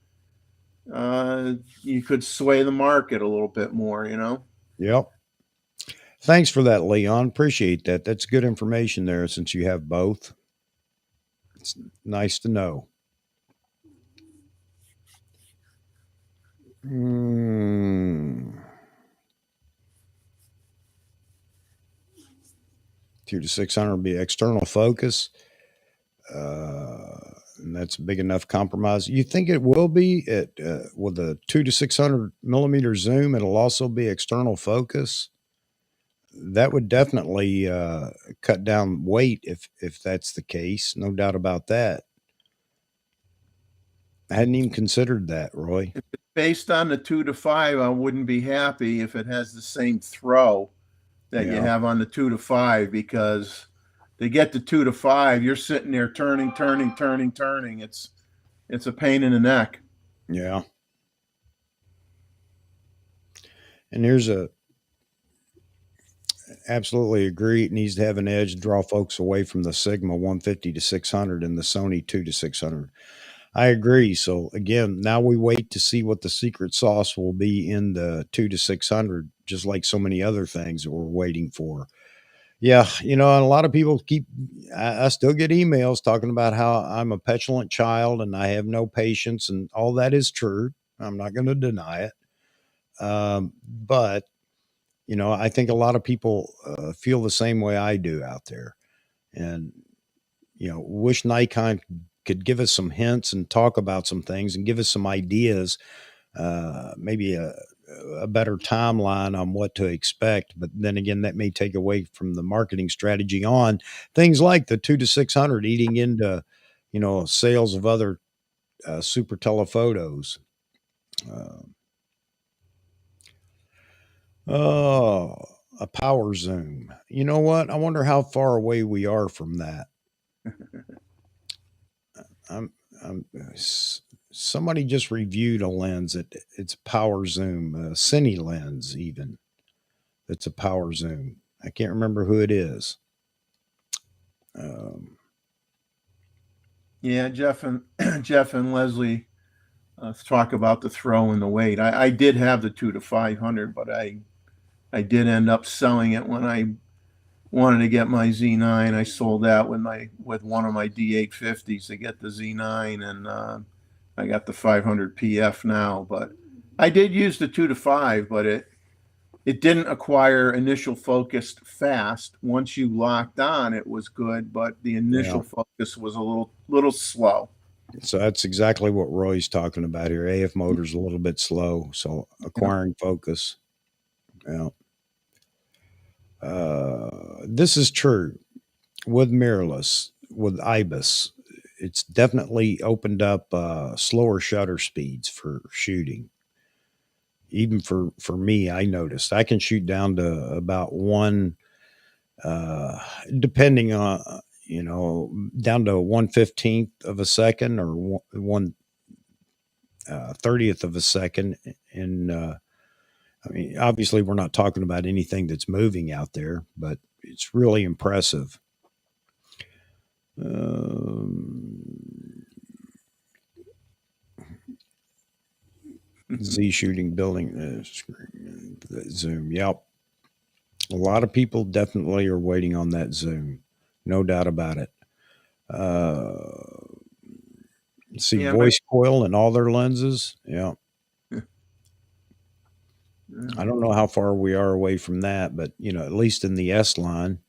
you could sway the market a little bit more. You know. yep. Thanks for that, Leon. Appreciate that. That's good information there since you have both. It's nice to know. Mm. 2 to 600 will be external focus. And that's a big enough compromise. You think it will be with a 2 to 600 millimeter zoom? It'll also be external focus. That would definitely cut down weight if that's the case. No doubt about that. I hadn't even considered that, Roy. Based on the 2 to 5, I wouldn't be happy if it has the same throw that you Yeah. have on the 2 to 5, because to get the 2 to 5, you're sitting there turning. It's a pain in the neck. Yeah. And here's absolutely agree. It needs to have an edge to draw folks away from the Sigma 150 to 600 and the Sony 2 to 600. I agree. So again, now we wait to see what the secret sauce will be in the 2 to 600, just like so many other things that we're waiting for. Yeah, and a lot of people I still get emails talking about how I'm a petulant child and I have no patience, and all that is true. I'm not going to deny it. But, I think a lot of people feel the same way I do out there. And, wish Nikon could give us some hints and talk about some things and give us some ideas, maybe a better timeline on what to expect. But then again, that may take away from the marketing strategy on things like the 2 to 600 eating into, sales of other super telephotos. Oh, a power zoom. You know what? I wonder how far away we are from that. Somebody just reviewed a lens. It's power zoom, a cine lens even. It's a power zoom. I can't remember who it is. Yeah, Jeff and Jeff and Leslie talk about the throw and the weight. I did have the 2 to 500, but I did end up selling it when I wanted to get my Z9. I sold that with one of my D850s to get the Z9, and I got the 500 PF now. But I did use the 2 to 5, but it didn't acquire initial focus fast. Once you locked on, it was good, but the initial focus was a little slow. So that's exactly what Roy's talking about here. AF motor's a little bit slow, so acquiring focus. Yeah. This is true with mirrorless, with IBIS. It's definitely opened up slower shutter speeds for shooting. Even for me, I noticed I can shoot down to about one, depending on, down to 1/15th of a second or 1/30th of a second. And I mean, obviously, we're not talking about anything that's moving out there, but it's really impressive. Z shooting building zoom. Yep. A lot of people definitely are waiting on that zoom. No doubt about it. See voice coil in all their lenses. Yeah. I don't know how far we are away from that, but at least in the S line.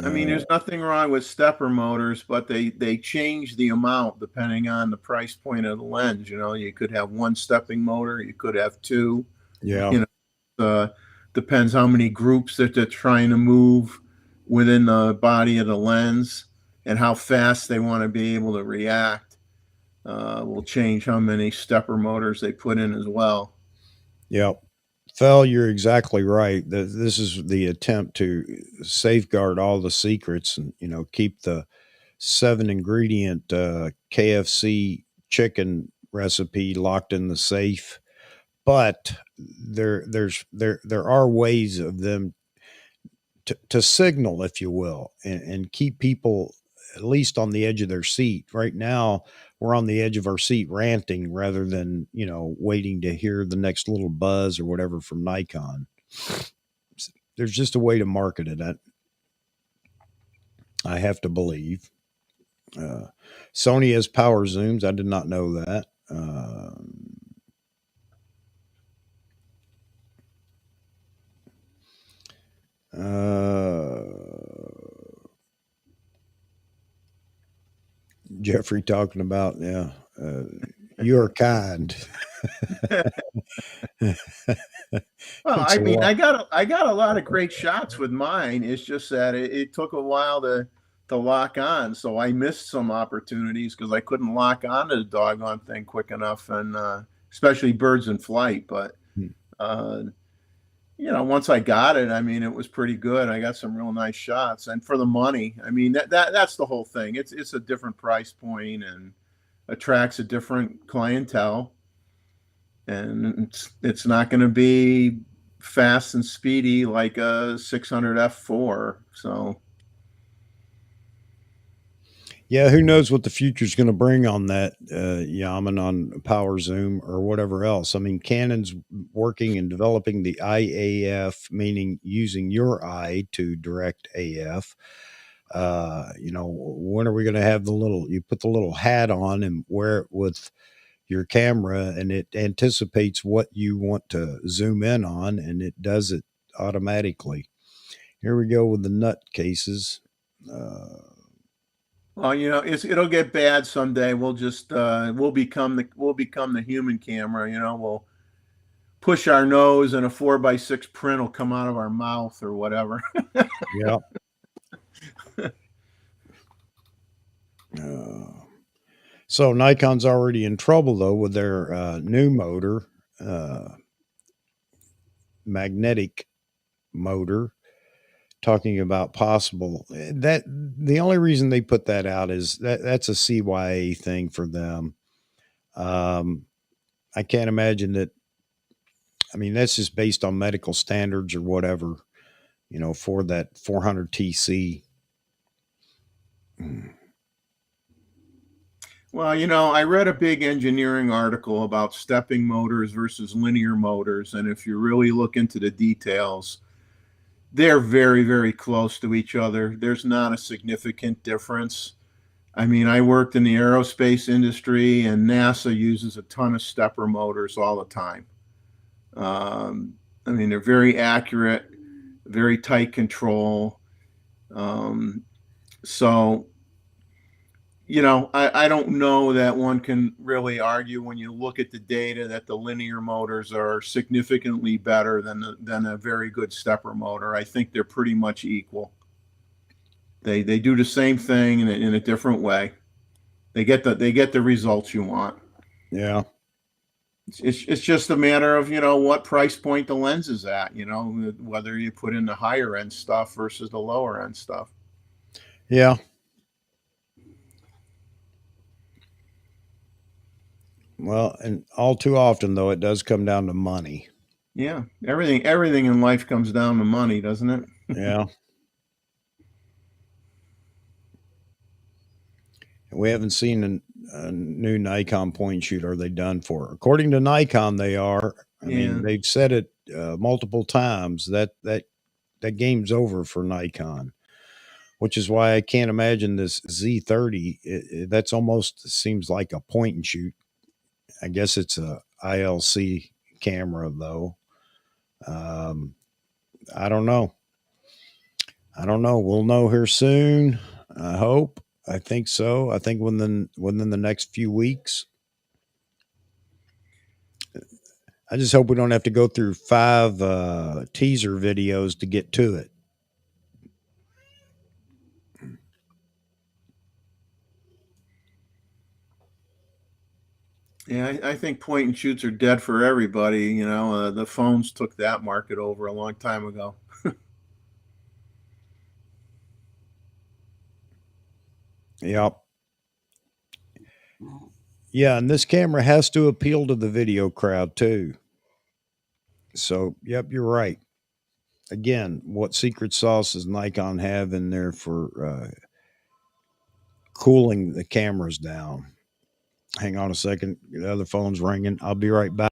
I mean, there's nothing wrong with stepper motors, but they change the amount depending on the price point of the lens. You could have one stepping motor, you could have two. Yeah. Depends how many groups that they're trying to move within the body of the lens, and how fast they want to be able to react will change how many stepper motors they put in as well. Yep. Phil, you're exactly right. This is the attempt to safeguard all the secrets and, keep the 7 ingredient KFC chicken recipe locked in the safe. But there are ways of them to signal, if you will, and keep people at least on the edge of their seat. Right now, we're on the edge of our seat ranting rather than, waiting to hear the next little buzz or whatever from Nikon. There's just a way to market it. I have to believe. Sony has power zooms. I did not know that. Jeffrey talking about, you're kind. Well, I mean, I got a lot of great shots with mine. It's just that it took a while to lock on, so I missed some opportunities because I couldn't lock onto the doggone thing quick enough, and especially birds in flight. But once I got it, I mean, it was pretty good. I got some real nice shots, and for the money, I mean, that's the whole thing. It's a different price point and attracts a different clientele, and it's not going to be fast and speedy like a 600 f4. So yeah, who knows what the future is going to bring on that Yaman on power zoom or whatever else. I mean, Canon's working and developing the IAF, meaning using your eye to direct AF. When are we going to have you put the little hat on and wear it with your camera, and it anticipates what you want to zoom in on, and it does it automatically. Here we go with the nut cases. Well, it'll get bad someday. We'll just we'll become the human camera. We'll push our nose and a 4x6 print will come out of our mouth or whatever. Yeah. So Nikon's already in trouble though with their new motor, magnetic motor. Talking about possible that the only reason they put that out is that's a CYA thing for them. I can't imagine that. I mean, that's just based on medical standards or whatever, for that 400 TC. Well, I read a big engineering article about stepping motors versus linear motors, and if you really look into the details, they're very, very close to each other. There's not a significant difference. I mean, I worked in the aerospace industry, and NASA uses a ton of stepper motors all the time. I mean, they're very accurate, very tight control. So, I don't know that one can really argue when you look at the data that the linear motors are significantly better than a very good stepper motor. I think they're pretty much equal. They do the same thing in a different way. They get the results you want. Yeah. It's just a matter of what price point the lens is at. Whether you put in the higher end stuff versus the lower end stuff. Yeah. Well, and all too often though, it does come down to money. Yeah, everything in life comes down to money, doesn't it? Yeah. We haven't seen a new Nikon point and shoot. Are they done for? According to Nikon, they are. I mean, they've said it multiple times that game's over for Nikon, which is why I can't imagine this Z30. That's almost seems like a point and shoot. I guess it's a ILC camera though. I don't know. We'll know here soon. I hope. I think so. I think within the next few weeks. I just hope we don't have to go through 5 teaser videos to get to it. Yeah, I think point and shoots are dead for everybody. You know, the phones took that market over a long time ago. Yep. Yeah, and this camera has to appeal to the video crowd too. So, yep, you're right. Again, what secret sauce does Nikon have in there for cooling the cameras down? Hang on a second. The other phone's ringing. I'll be right back.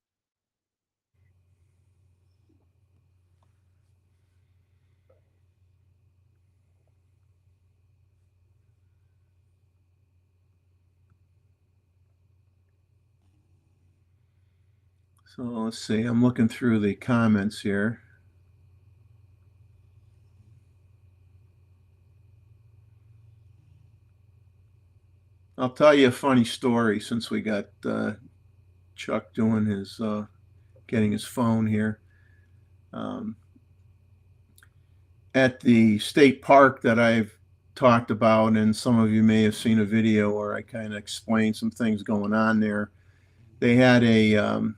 So let's see. I'm looking through the comments here. I'll tell you a funny story since we got Chuck doing his getting his phone here. At the state park that I've talked about, and some of you may have seen a video where I kind of explained some things going on there. They had a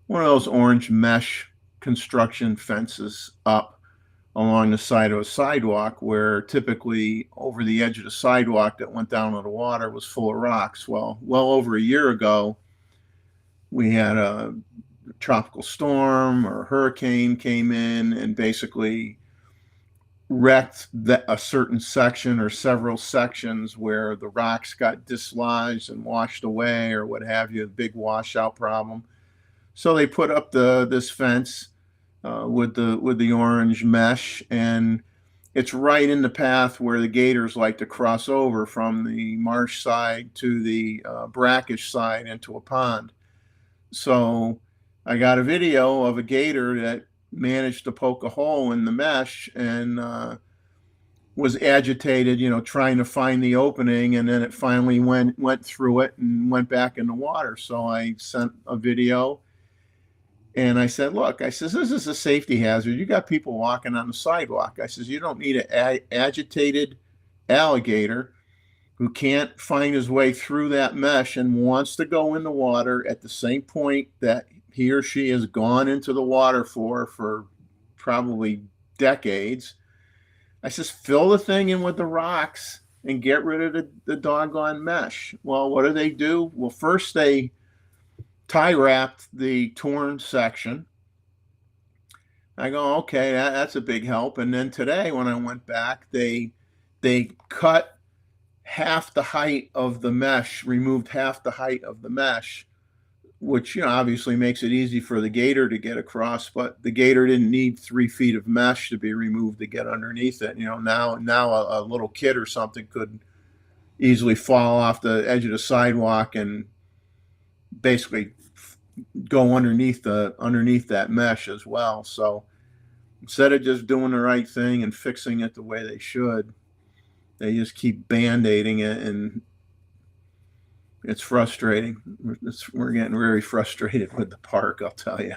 one of those orange mesh construction fences up along the side of a sidewalk, where typically over the edge of the sidewalk that went down to the water was full of rocks. Well over a year ago, we had a tropical storm or hurricane came in and basically wrecked a certain section or several sections where the rocks got dislodged and washed away or what have you, a big washout problem. So they put up this fence with the orange mesh, and it's right in the path where the gators like to cross over from the marsh side to the brackish side into a pond. So I got a video of a gator that managed to poke a hole in the mesh and was agitated, you know, trying to find the opening, and then it finally went through it and went back in the water. So I sent a video and I said, look, I says, this is a safety hazard. You got people walking on the sidewalk. I says, you don't need an agitated alligator who can't find his way through that mesh and wants to go in the water at the same point that he or she has gone into the water for probably decades. I says, fill the thing in with the rocks and get rid of the doggone mesh. Well, what do? Well, first they tie wrapped the torn section. I go, okay, that's a big help. And then today when I went back, they cut half the height of the mesh, removed half the height of the mesh, which, you know, obviously makes it easy for the gator to get across, but the gator didn't need 3 feet of mesh to be removed to get underneath it. You know, now a little kid or something could easily fall off the edge of the sidewalk and basically go underneath that mesh as well. So instead of just doing the right thing and fixing it the way they should, they just keep band-aiding it, and it's frustrating. We're getting very frustrated with the park, I'll tell you.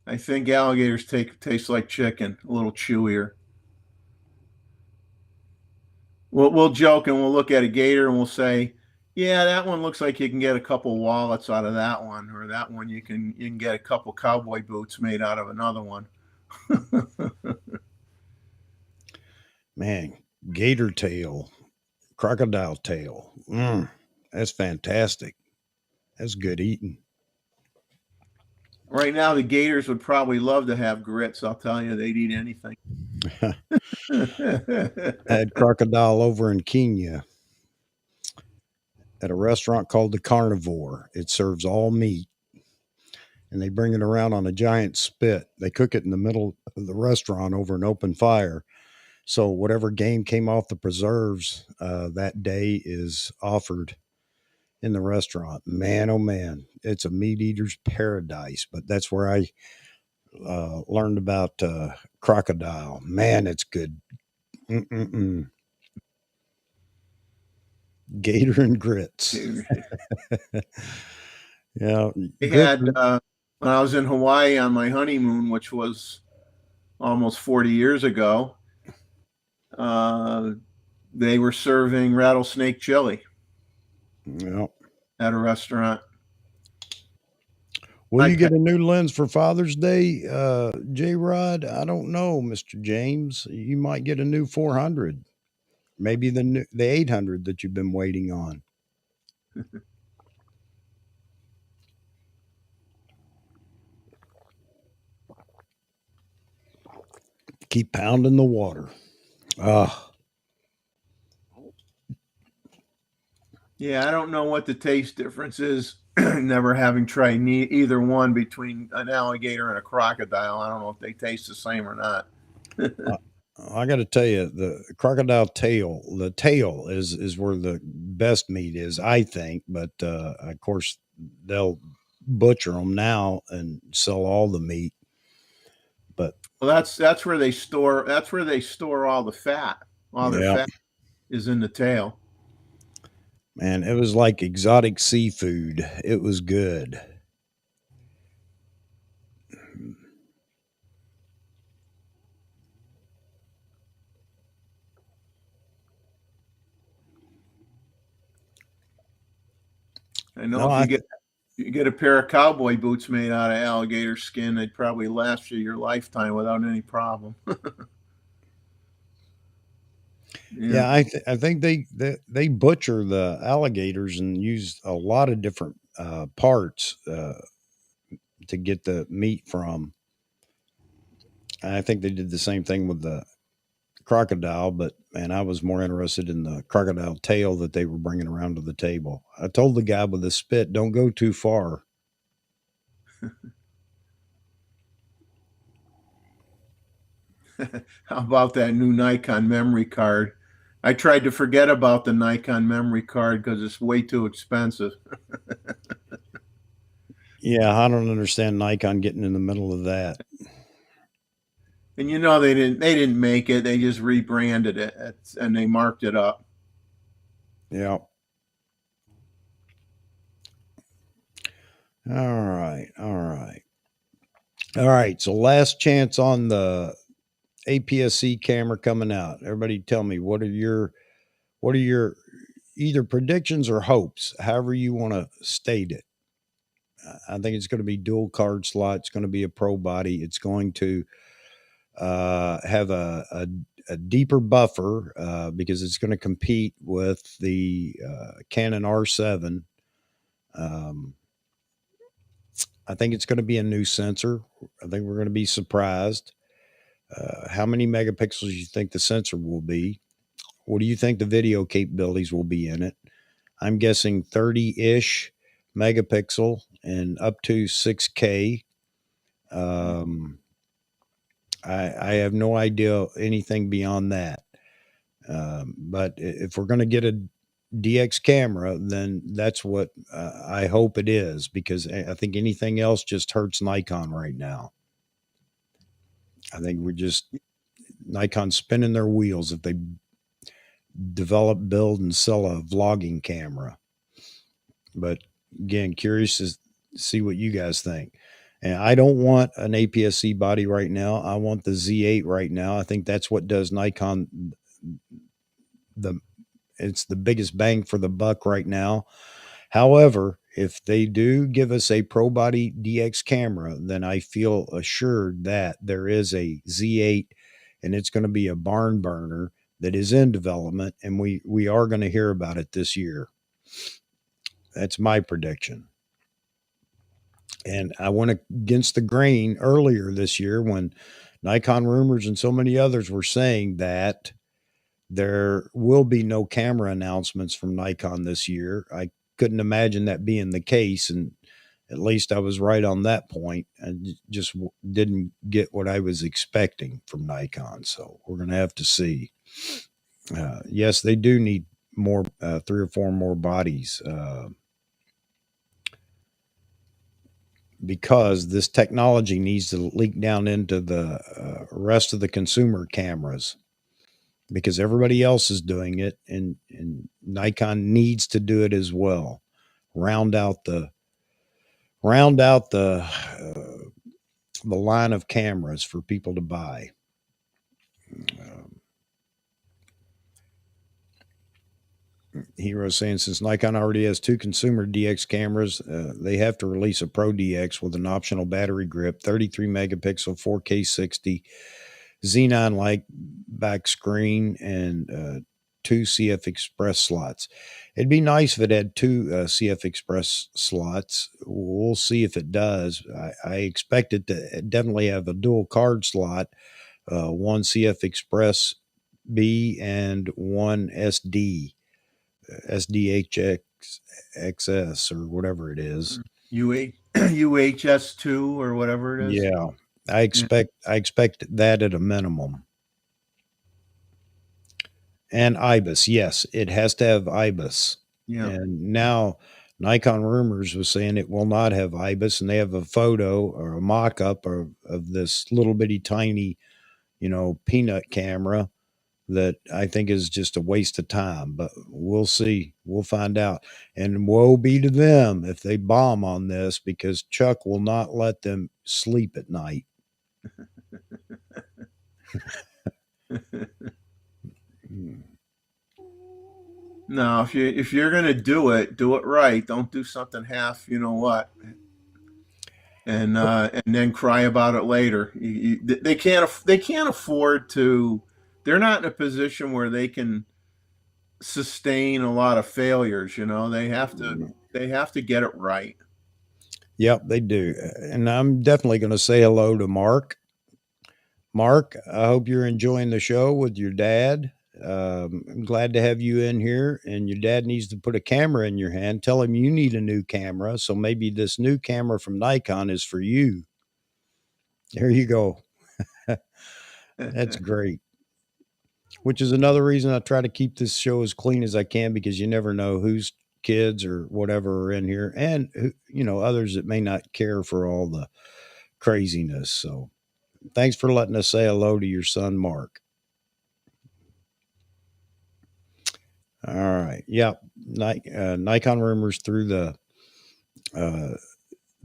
I think alligators taste like chicken, a little chewier. We'll joke and we'll look at a gator and we'll say, yeah, that one looks like you can get a couple wallets out of that one, or that one you can get a couple cowboy boots made out of another one. Man, gator tail, crocodile tail. That's fantastic. That's good eating. Right now, the gators would probably love to have grits. I'll tell you, they'd eat anything. I had crocodile over in Kenya at a restaurant called the Carnivore. It serves all meat, and they bring it around on a giant spit. They cook it in the middle of the restaurant over an open fire. So whatever game came off the preserves that day is offered in the restaurant. Man, oh man, it's a meat eater's paradise. But that's where I learned about crocodile. Man, it's good. Mm-mm-mm. Gator and grits. Yeah, They grits. had when I was in Hawaii on my honeymoon, which was almost 40 years ago. They were serving rattlesnake chili Yeah. at a restaurant. Will you get a new lens for Father's Day, J-Rod? I don't know, Mr. James. You might get a new 400, maybe the 800 that you've been waiting on. Keep pounding the water. Yeah, I don't know what the taste difference is. Never having tried either one between an alligator and a crocodile. I don't know if they taste the same or not. I got to tell you, the crocodile tail, the tail is where the best meat is, I think. But of course, they'll butcher them now and sell all the meat. But well, that's where they store all the fat. All their fat is in the tail. Man, it was like exotic seafood. It was good. I know if you get a pair of cowboy boots made out of alligator skin, they'd probably last you your lifetime without any problem. Yeah, I think they butcher the alligators and use a lot of different parts to get the meat from. And I think they did the same thing with the crocodile, but man, I was more interested in the crocodile tail that they were bringing around to the table. I told the guy with the spit, "Don't go too far." How about that new Nikon memory card? I tried to forget about the Nikon memory card because it's way too expensive. Yeah, I don't understand Nikon getting in the middle of that. And you know they didn't make it. They just rebranded it and they marked it up. Yeah. All right. So last chance on the APS-C camera coming out. Everybody tell me what are your either predictions or hopes, however you want to state it. I think it's going to be dual card slot. It's going to be a pro body. It's going to have a deeper buffer because it's going to compete with the Canon R7. I think it's going to be a new sensor. I think we're going to be surprised. How many megapixels you think the sensor will be? What do you think the video capabilities will be in it? I'm guessing 30-ish megapixel and up to 6K. I have no idea anything beyond that. But if we're going to get a DX camera, then that's what I hope it is, because I think anything else just hurts Nikon right now. I think Nikon spinning their wheels if they develop, build, and sell a vlogging camera. But again, curious to see what you guys think. And I don't want an APS-C body right now. I want the Z8 right now. I think that's what does Nikon it's the biggest bang for the buck right now. However, if they do give us a pro body DX camera, then I feel assured that there is a Z8 and it's going to be a barn burner that is in development, and we are going to hear about it this year. That's my prediction. And I went against the grain earlier this year when Nikon Rumors and so many others were saying that there will be no camera announcements from Nikon this year. I couldn't imagine that being the case, and at least I was right on that point. I just didn't get what I was expecting from Nikon, so we're going to have to see. Yes, they do need more, 3 or 4 more bodies. because this technology needs to leak down into the rest of the consumer cameras, because everybody else is doing it, and Nikon needs to do it as well. Round out the line of cameras for people to buy. Hero saying, since Nikon already has 2 consumer DX cameras, they have to release a Pro DX with an optional battery grip, 33 megapixel, 4K 60, Xenon like back screen, and 2 CF Express slots. It'd be nice if it had 2 CF Express slots. We'll see if it does. I expect it to definitely have a dual card slot, 1 CF Express B and 1 SDHX XS or whatever it is. UHS2 or whatever it is. Yeah. I expect that at a minimum. And IBIS, yes, it has to have IBIS. Yeah. And now Nikon Rumors was saying it will not have IBIS, and they have a photo or a mock-up of this little bitty tiny, peanut camera that I think is just a waste of time. But we'll see. We'll find out. And woe be to them if they bomb on this, because Chuck will not let them sleep at night. No, if you're gonna do it right. Don't do something half, you know what, and then cry about it later. They can't afford to. They're not in a position where they can sustain a lot of failures. They have to get it right. Yep, they do. And I'm definitely going to say hello to Mark. Mark, I hope you're enjoying the show with your dad. I'm glad to have you in here, and your dad needs to put a camera in your hand. Tell him you need a new camera. So maybe this new camera from Nikon is for you. There you go. That's great. Which is another reason I try to keep this show as clean as I can, because you never know whose kids or whatever are in here, and others that may not care for all the craziness. So thanks for letting us say hello to your son, Mark. All right. Yeah. Nikon Rumors threw the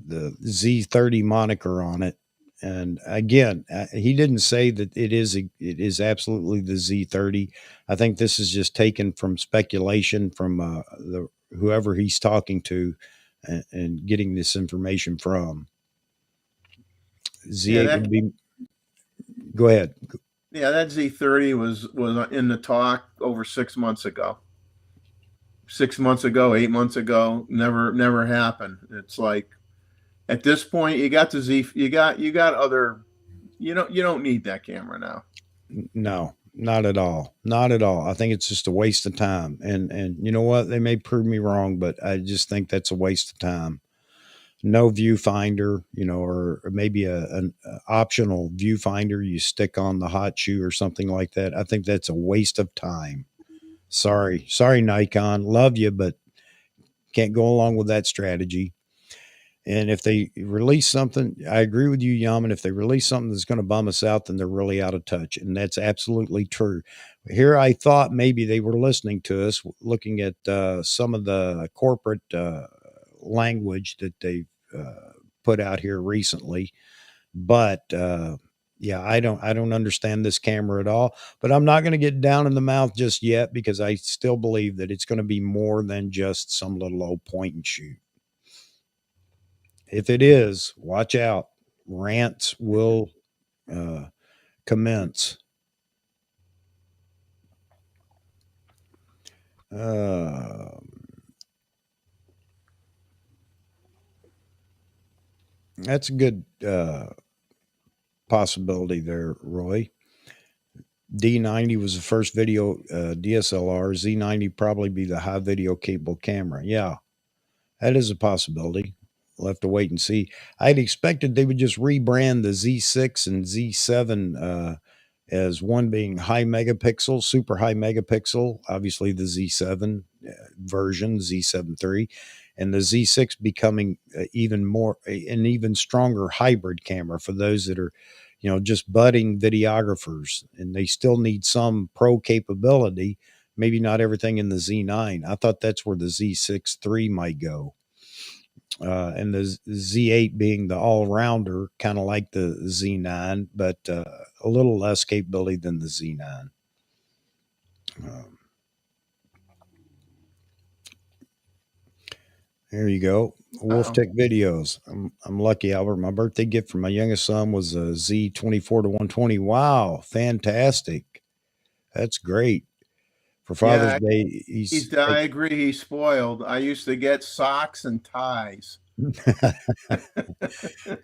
Z30 moniker on it. And again, he didn't say that it is absolutely the Z30. I think this is just taken from speculation from whoever he's talking to and getting this information from. Z8 would be. Go ahead. Yeah, that Z30 was in the talk over 6 months ago. 6 months ago, 8 months ago, never happened. It's like, at this point, you got the Z, you got other, you don't need that camera now. No, not at all. Not at all. I think it's just a waste of time. And you know what? They may prove me wrong, but I just think that's a waste of time. No viewfinder, or maybe an optional viewfinder you stick on the hot shoe or something like that. I think that's a waste of time. Sorry, Nikon. Love you, but can't go along with that strategy. And if they release something, I agree with you, Yaman. If they release something that's going to bum us out, then they're really out of touch. And that's absolutely true. Here, I thought maybe they were listening to us, looking at some of the corporate language that they've put out here recently. But yeah, I don't understand this camera at all. But I'm not going to get down in the mouth just yet, because I still believe that it's going to be more than just some little old point and shoot. If it is, watch out. Rants will commence. That's a good possibility there, Roy. D90 was the first video DSLR. Z90 probably be the high video capable camera. Yeah, that is a possibility. We'll have to wait and see. I'd expected they would just rebrand the Z6 and Z7 as one being high megapixel, super high megapixel, obviously the Z7 version, Z7 III, and the Z6 becoming an even stronger hybrid camera for those that are, just budding videographers, and they still need some pro capability. Maybe not everything in the Z9. I thought that's where the Z6 III might go. And the Z8 being the all-rounder, kind of like the Z9, but a little less capability than the Z9. There you go. Wolf Tech Videos. I'm lucky, Albert. My birthday gift from my youngest son was a Z24 to 120. Wow, fantastic. That's great. For Father's Day, I agree. He's spoiled. I used to get socks and ties.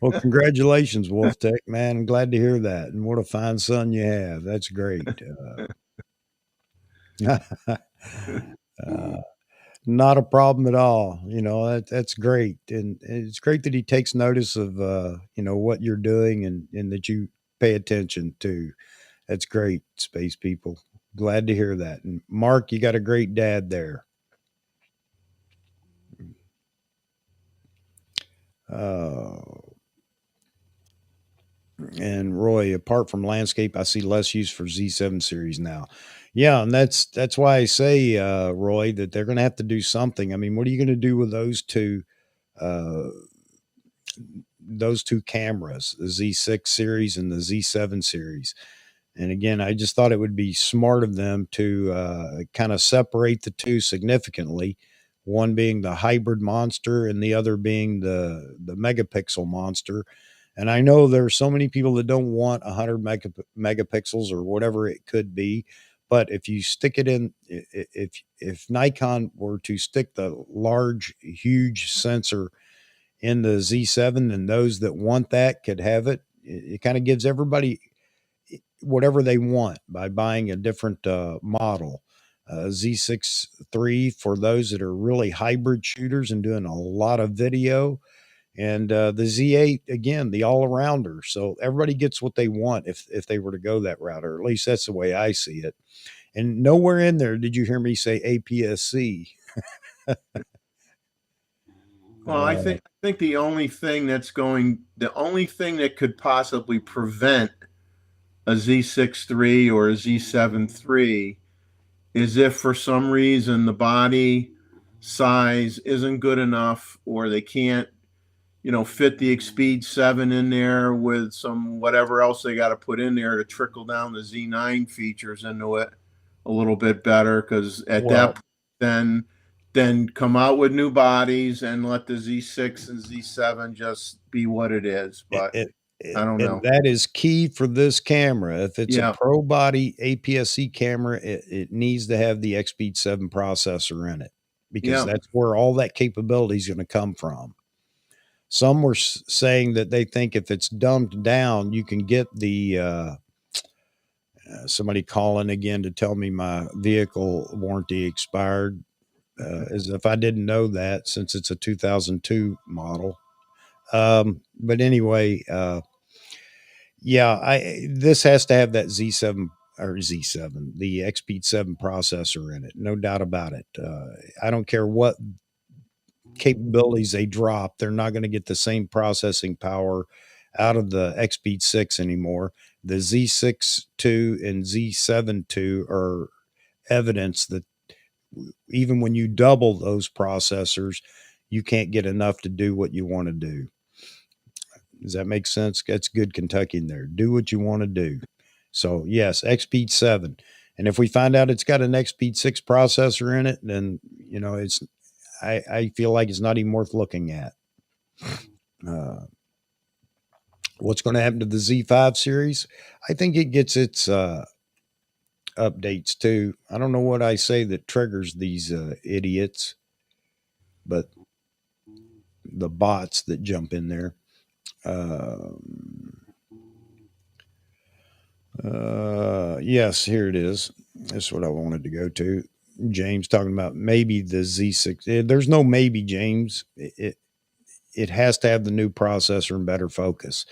Well, congratulations, Wolf Tech, man. I'm glad to hear that. And what a fine son you have. That's great. Not a problem at all. That's great. And it's great that he takes notice of, what you're doing and that you pay attention to. That's great, space people. Glad to hear that. And Mark, you got a great dad there. And Roy, apart from landscape, I see less use for Z7 series now. Yeah, and that's why I say, Roy, that they're going to have to do something. I mean, what are you going to do with those two cameras, the Z6 series and the Z7 series? And again, I just thought it would be smart of them to kind of separate the two significantly, one being the hybrid monster and the other being the megapixel monster. And I know there are so many people that don't want 100 megapixels or whatever it could be. But if you stick it in, if Nikon were to stick the large, huge sensor in the Z7, then those that want that could have it. It kind of gives everybody whatever they want by buying a different model. Z6 III for those that are really hybrid shooters and doing a lot of video. And the Z8, again, the all-arounder. So everybody gets what they want if they were to go that route, or at least that's the way I see it. And nowhere in there did you hear me say APSC. Well, I think the only thing that could possibly prevent a Z6 III or a Z7 III is if for some reason the body size isn't good enough, or they can't fit the Expeed 7 in there with some whatever else they got to put in there to trickle down the Z9 features into it a little bit better. Because at that point, then come out with new bodies and let the Z6 and Z7 just be what it is. But I don't know. That is key for this camera. If it's a pro body APS-C camera, it needs to have the Expeed 7 processor in it, because that's where all that capability is going to come from. Some were saying that they think if it's dumbed down, you can get the somebody calling again to tell me my vehicle warranty expired, as if I didn't know that, since it's a 2002 model. But anyway, this has to have that Z7 or Z7, the Expeed 7 processor in it. No doubt about it. I don't care what capabilities they drop, they're not going to get the same processing power out of the Expeed 6 anymore. The Z6 II and Z7 II are evidence that even when you double those processors, you can't get enough to do what you want to do. Does that make sense? That's good Kentuckian there. Do what you want to do. So yes, Expeed 7. And if we find out it's got an Expeed 6 processor in it, then, I feel like it's not even worth looking at. What's going to happen to the Z5 series? I think it gets its updates too. I don't know what I say that triggers these idiots, but the bots that jump in there. Yes, here it is. That's what I wanted to go to. James talking about maybe the Z6. There's no maybe, James. It has to have the new processor and better focus.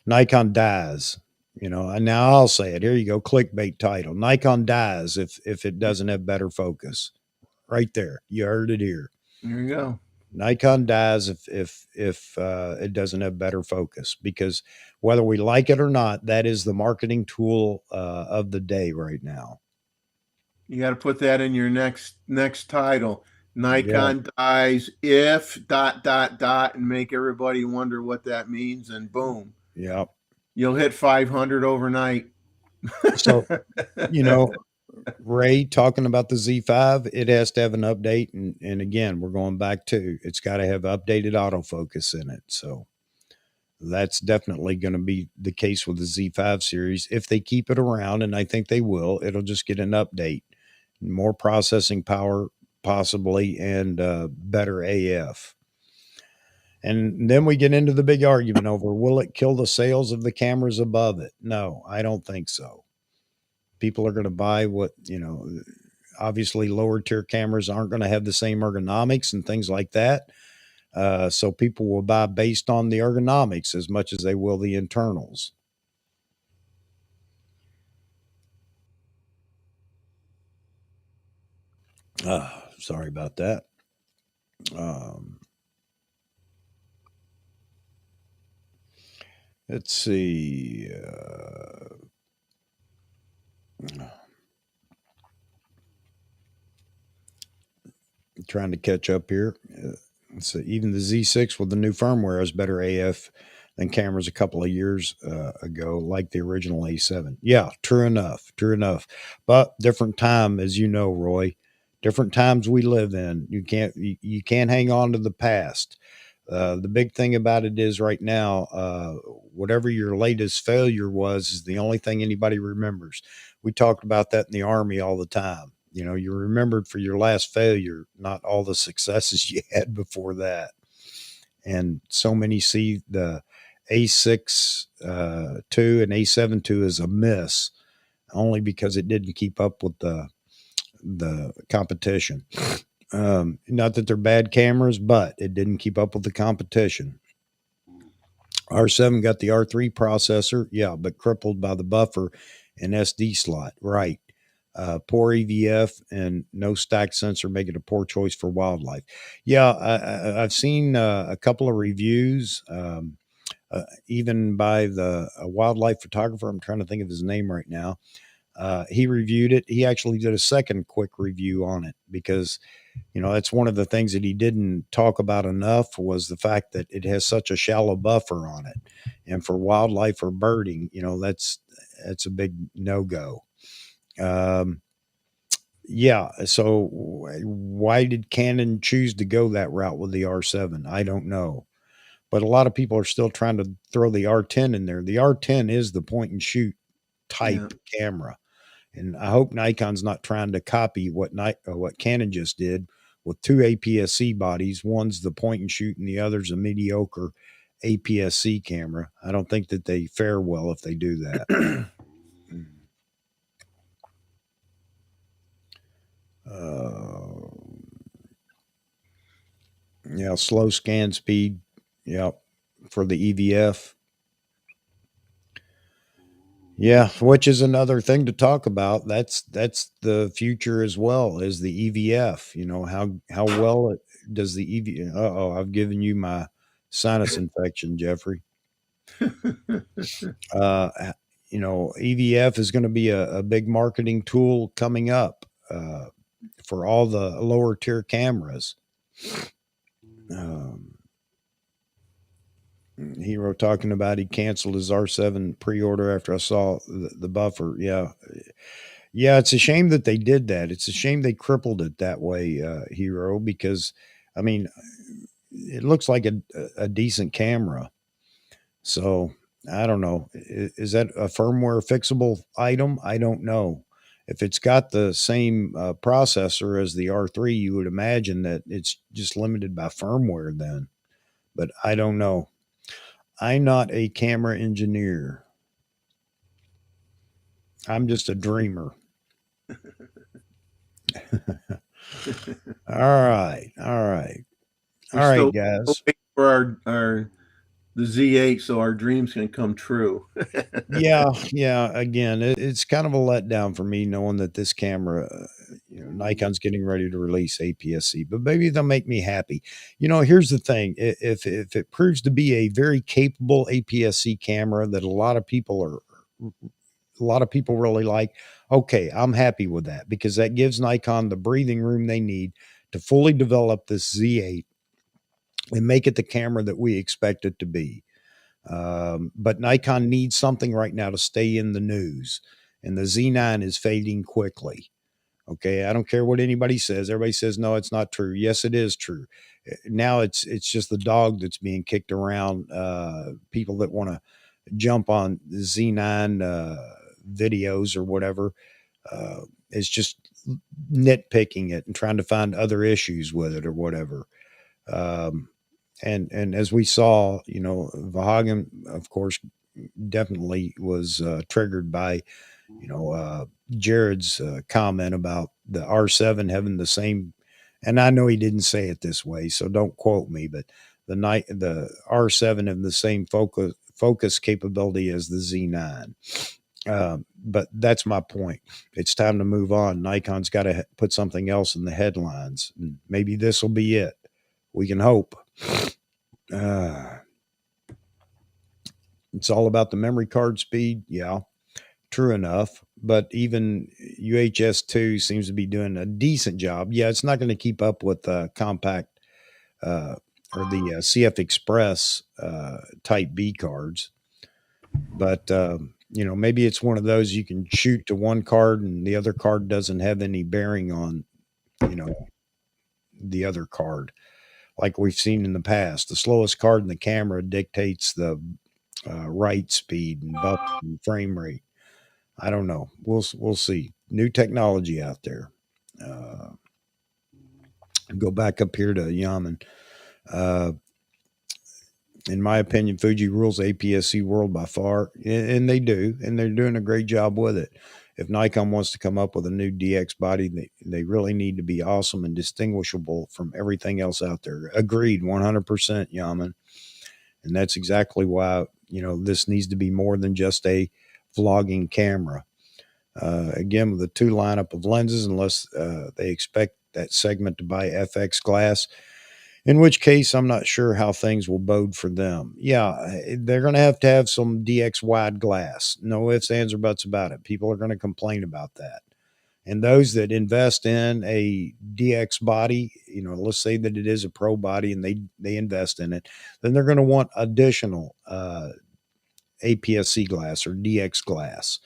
Nikon dies, and now I'll say it. Here you go. Clickbait title. Nikon dies if it doesn't have better focus. Right there. You heard it here. There you go. Nikon dies if it doesn't have better focus, because whether we like it or not, that is the marketing tool of the day right now. You got to put that in your next title. Yeah, Nikon dies if ... and make everybody wonder what that means, and boom, yeah. you'll hit 500 overnight. So, you know, Ray, talking about the Z5, it has to have an update, and again, we're going back to it's got to have updated autofocus in it. So that's definitely going to be the case with the Z5 series if they keep it around, and I think they will. It'll just get an update, more processing power possibly, and better AF. And then we get into the big argument over, will it kill the sales of the cameras above it? No, I don't think so. People are going to buy what, obviously lower tier cameras aren't going to have the same ergonomics and things like that. So people will buy based on the ergonomics as much as they will the internals. Sorry about that. Let's see. Trying to catch up here. So even the Z6 with the new firmware has better AF than cameras a couple of years ago, like the original A7. Yeah, true enough. True enough. But different time, as you know, Roy. Different times we live in. You can't hang on to the past. The big thing about it is right now, whatever your latest failure was is the only thing anybody remembers. We talked about that in the Army all the time. You're remembered for your last failure, not all the successes you had before that. And so many see the A6 II and A7 II as a miss, only because it didn't keep up with the competition. Not that they're bad cameras, but it didn't keep up with the competition. R7 got the R3 processor, yeah, but crippled by the buffer and SD slot. Right. Poor EVF and no stack sensor make it a poor choice for wildlife. Yeah, I've seen a couple of reviews, even by the wildlife photographer. I'm trying to think of his name right now. He reviewed it. He actually did a second quick review on it because, that's one of the things that he didn't talk about enough was the fact that it has such a shallow buffer on it. And for wildlife or birding, that's a big no-go. Yeah. So why did Canon choose to go that route with the R7? I don't know. But a lot of people are still trying to throw the R10 in there. The R10 is the point and shoot type camera. And I hope Nikon's not trying to copy what Canon just did with two APS-C bodies. One's the point and shoot and the other's a mediocre APS-C camera. I don't think that they fare well if they do that. Yeah, slow scan speed. Yeah, for the EVF. Yeah, which is another thing to talk about. That's the future as well as the EVF. How well does the EV? Oh, I've given you my sinus infection, Jeffrey. Uh, EVF is going to be a big marketing tool coming up for all the lower tier cameras. Hero talking about he canceled his R7 pre-order after I saw the buffer. Yeah. Yeah, it's a shame that they did that. It's a shame they crippled it that way, Hero, because I mean, it looks like a decent camera. So I don't know. Is that a firmware fixable item? I don't know. If it's got the same processor as the R3, you would imagine that it's just limited by firmware then. But I don't know. I'm not a camera engineer. I'm just a dreamer. All right. All right. All right, guys. For our the Z8 so our dreams can come true. Yeah, yeah. Again, it's kind of a letdown for me knowing that this camera, Nikon's getting ready to release APS-C, but maybe they'll make me happy. Here's the thing: if it proves to be a very capable APS-C camera that a lot of people really like, okay, I'm happy with that because that gives Nikon the breathing room they need to fully develop this Z8 and make it the camera that we expect it to be. But Nikon needs something right now to stay in the news, and the Z9 is fading quickly. Okay, I don't care what anybody says. Everybody says no, it's not true. Yes, it is true. Now it's just the dog that's being kicked around. People that want to jump on the Z9 videos or whatever. It's just nitpicking it and trying to find other issues with it or whatever. Um, and as we saw, Vahagan, of course, definitely was triggered by, Jared's comment about the R7 having the same, and I know he didn't say it this way, so don't quote me, but the R7 having the same focus capability as the Z9. But that's my point. It's time to move on. Nikon's got to put something else in the headlines. Maybe this will be it. We can hope. It's all about the memory card speed. Yeah, true enough. But even UHS-2 seems to be doing a decent job. Yeah, it's not going to keep up with compact or the CF Express Type B cards. But, maybe it's one of those you can shoot to one card and the other card doesn't have any bearing on, the other card. Like we've seen in the past, the slowest card in the camera dictates the write speed and buffer and frame rate. I don't know. We'll see. New technology out there. Go back up here to Yaman. In my opinion, Fuji rules APS-C world by far, and they do, and they're doing a great job with it. If Nikon wants to come up with a new DX body, they really need to be awesome and distinguishable from everything else out there. Agreed, 100%, Yaman. And that's exactly why, this needs to be more than just a vlogging camera. Again, with the two lineup of lenses, unless they expect that segment to buy FX glass, in which case I'm not sure how things will bode for them. Yeah, they're going to have some DX wide glass. No ifs, ands, or buts about it. People are going to complain about that. And those that invest in a DX body, let's say that it is a pro body and they invest in it, then they're going to want additional APS-C glass or DX glass.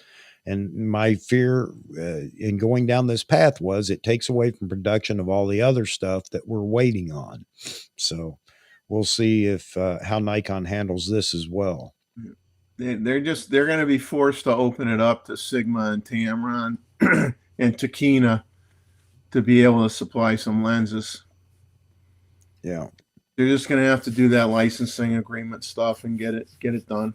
And my fear in going down this path was it takes away from production of all the other stuff that we're waiting on. So we'll see if how Nikon handles this as well. They're going to be forced to open it up to Sigma and Tamron and Takina to be able to supply some lenses. Yeah. They're just going to have to do that licensing agreement stuff and get it done.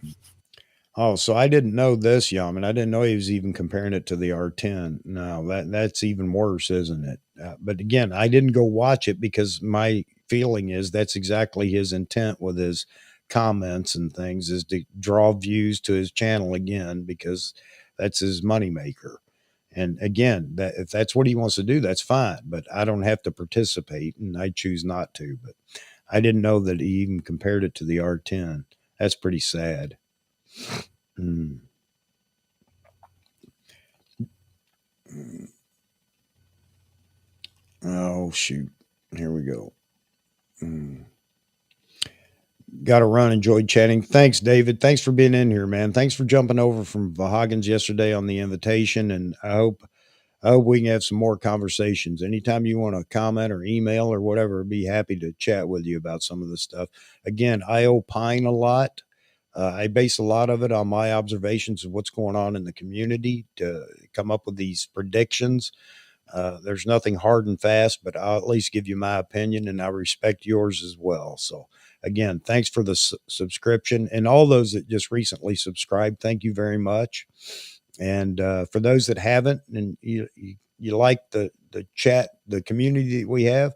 Oh, so I didn't know this, Yaman. I didn't know he was even comparing it to the R10. No, that's even worse, isn't it? But again, I didn't go watch it because my feeling is that's exactly his intent with his comments and things, is to draw views to his channel again, because that's his moneymaker. And again, if that's what he wants to do, that's fine. But I don't have to participate, and I choose not to. But I didn't know that he even compared it to the R10. That's pretty sad. Oh, shoot. Here we go. Got to run. Enjoyed chatting. Thanks, David. Thanks for being in here, man. Thanks for jumping over from Vahagan's yesterday on the invitation. And I hope we can have some more conversations. Anytime you want to comment or email or whatever, I'd be happy to chat with you about some of this stuff. Again, I opine a lot. I base a lot of it on my observations of what's going on in the community to come up with these predictions. There's nothing hard and fast, but I'll at least give you my opinion, and I respect yours as well. So again, thanks for the subscription, and all those that just recently subscribed. Thank you very much. And for those that haven't, and you like the chat, the community that we have,